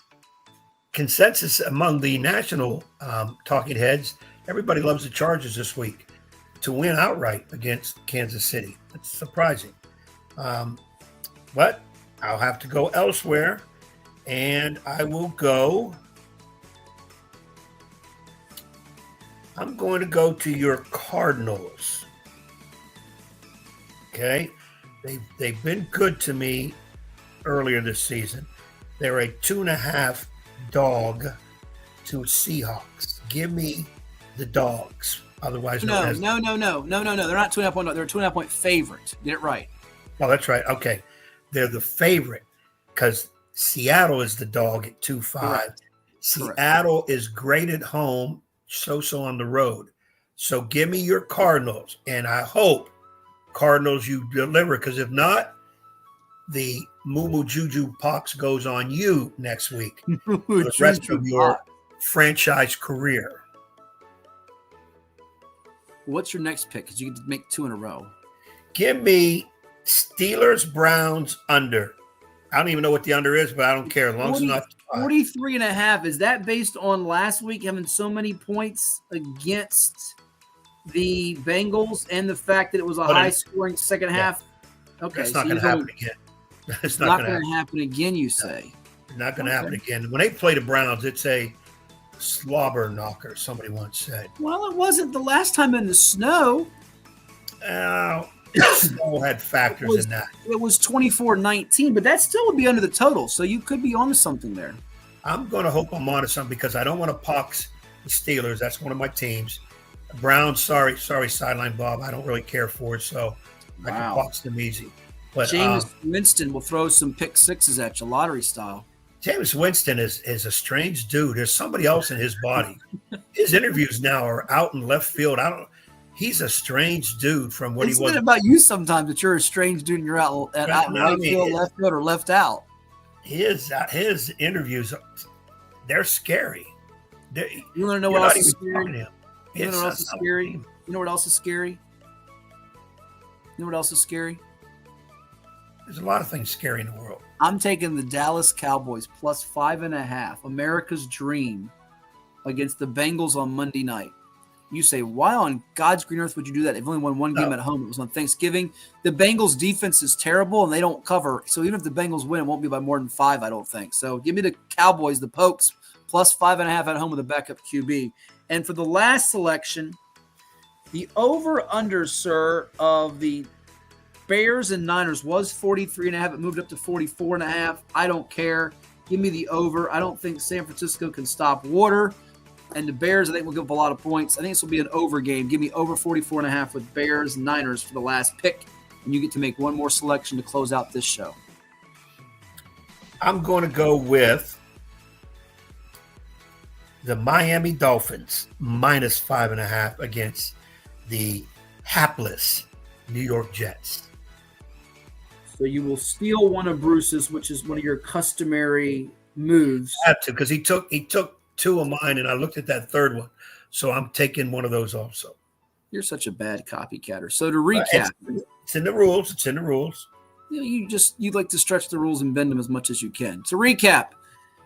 consensus among the national talking heads, everybody loves the Chargers this week to win outright against Kansas City. That's surprising. But I'll have to go elsewhere, and I will go. I'm going to go to your Cardinals. Okay? They've been good to me earlier this season. They're a 2.5 dog to Seahawks. Give me the dogs. Otherwise, no. They're not 2.5 point. They're a 2.5 point favorite. Get it right. Oh, that's right. Okay. They're the favorite because Seattle is the dog at 2.5. Seattle is great at home, so on the road. So give me your Cardinals, and I hope Cardinals you deliver, because if not, the Moo Juju Pox goes on you next week for the rest of your franchise career. What's your next pick? Because you can make 2 in a row. Give me Steelers Browns under. I don't even know what the under is, but I don't care. As long as it's not 43.5. Is that based on last week having so many points against the Bengals and the fact that it was a high-scoring second half? Okay, that's not going to happen again. It's not going to happen again, you say? Not going to happen again. When they play the Browns, it's a slobber knocker, somebody once said. Well, it wasn't the last time in the snow. Snow had factors in that. It was 24-19, but that still would be under the total, so you could be onto something there. I'm going to hope I'm onto something because I don't want to pox the Steelers. That's one of my teams. Browns, sorry, sideline Bob. I don't really care for it, so I can pox them easy. But James Winston will throw some pick sixes at you, lottery style. James Winston is a strange dude. There's somebody else in his body. His interviews now are out in left field. He's a strange dude from what he was. It's not about you sometimes that you're a strange dude and you're out in right field, left field, or left out. His interviews, they're scary. You want to know what else is scary? You know what else is scary? You know what else is scary? You know what else is scary? There's a lot of things scary in the world. I'm taking the Dallas Cowboys plus 5.5, America's dream, against the Bengals on Monday night. You say, why on God's green earth would you do that? They've only won one game at home. It was on Thanksgiving. The Bengals defense is terrible, and they don't cover. So even if the Bengals win, it won't be by more than 5, I don't think. So give me the Cowboys, the Pokes, plus 5.5 at home with a backup QB. And for the last selection, the over-under, sir, of the Bears and Niners was 43.5. It moved up to 44.5. I don't care. Give me the over. I don't think San Francisco can stop water. And the Bears, I think, will give up a lot of points. I think this will be an over game. Give me over 44.5 with Bears and Niners for the last pick. And you get to make one more selection to close out this show. I'm going to go with the Miami Dolphins minus 5.5 against the hapless New York Jets. So you will steal one of Bruce's, which is one of your customary moves. I have to, because he took 2 of mine, and I looked at that third one. So I'm taking one of those also. You're such a bad copycatter. So to recap. It's in the rules. It's in the rules. You like to stretch the rules and bend them as much as you can. To recap,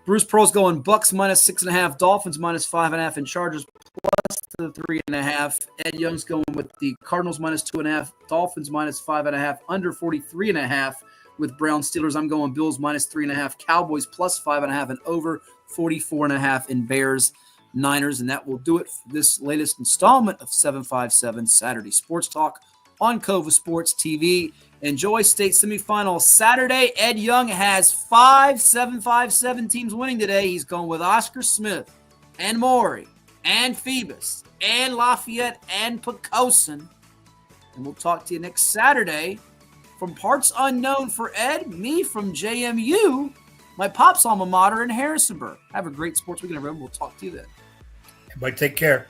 Bruce Pearl's going Bucks minus 6.5, Dolphins minus 5.5, and Chargers plus the 3.5. Ed Young's going with the Cardinals minus 2.5, Dolphins minus 5.5, under 43.5 with Brown Steelers. I'm going Bills minus 3.5, Cowboys plus 5.5, and over 44.5 in Bears Niners. And that will do it for this latest installment of 757 Saturday Sports Talk on CoVA Sports TV. Enjoy State Semifinal Saturday. Ed Young has 5 757 teams winning today. He's going with Oscar Smith and Maury and Phoebus and Lafayette and Poquoson. And we'll talk to you next Saturday. From parts unknown for Ed, me from JMU, my pop's alma mater in Harrisonburg. Have a great sports weekend, everyone. We'll talk to you then. Everybody take care.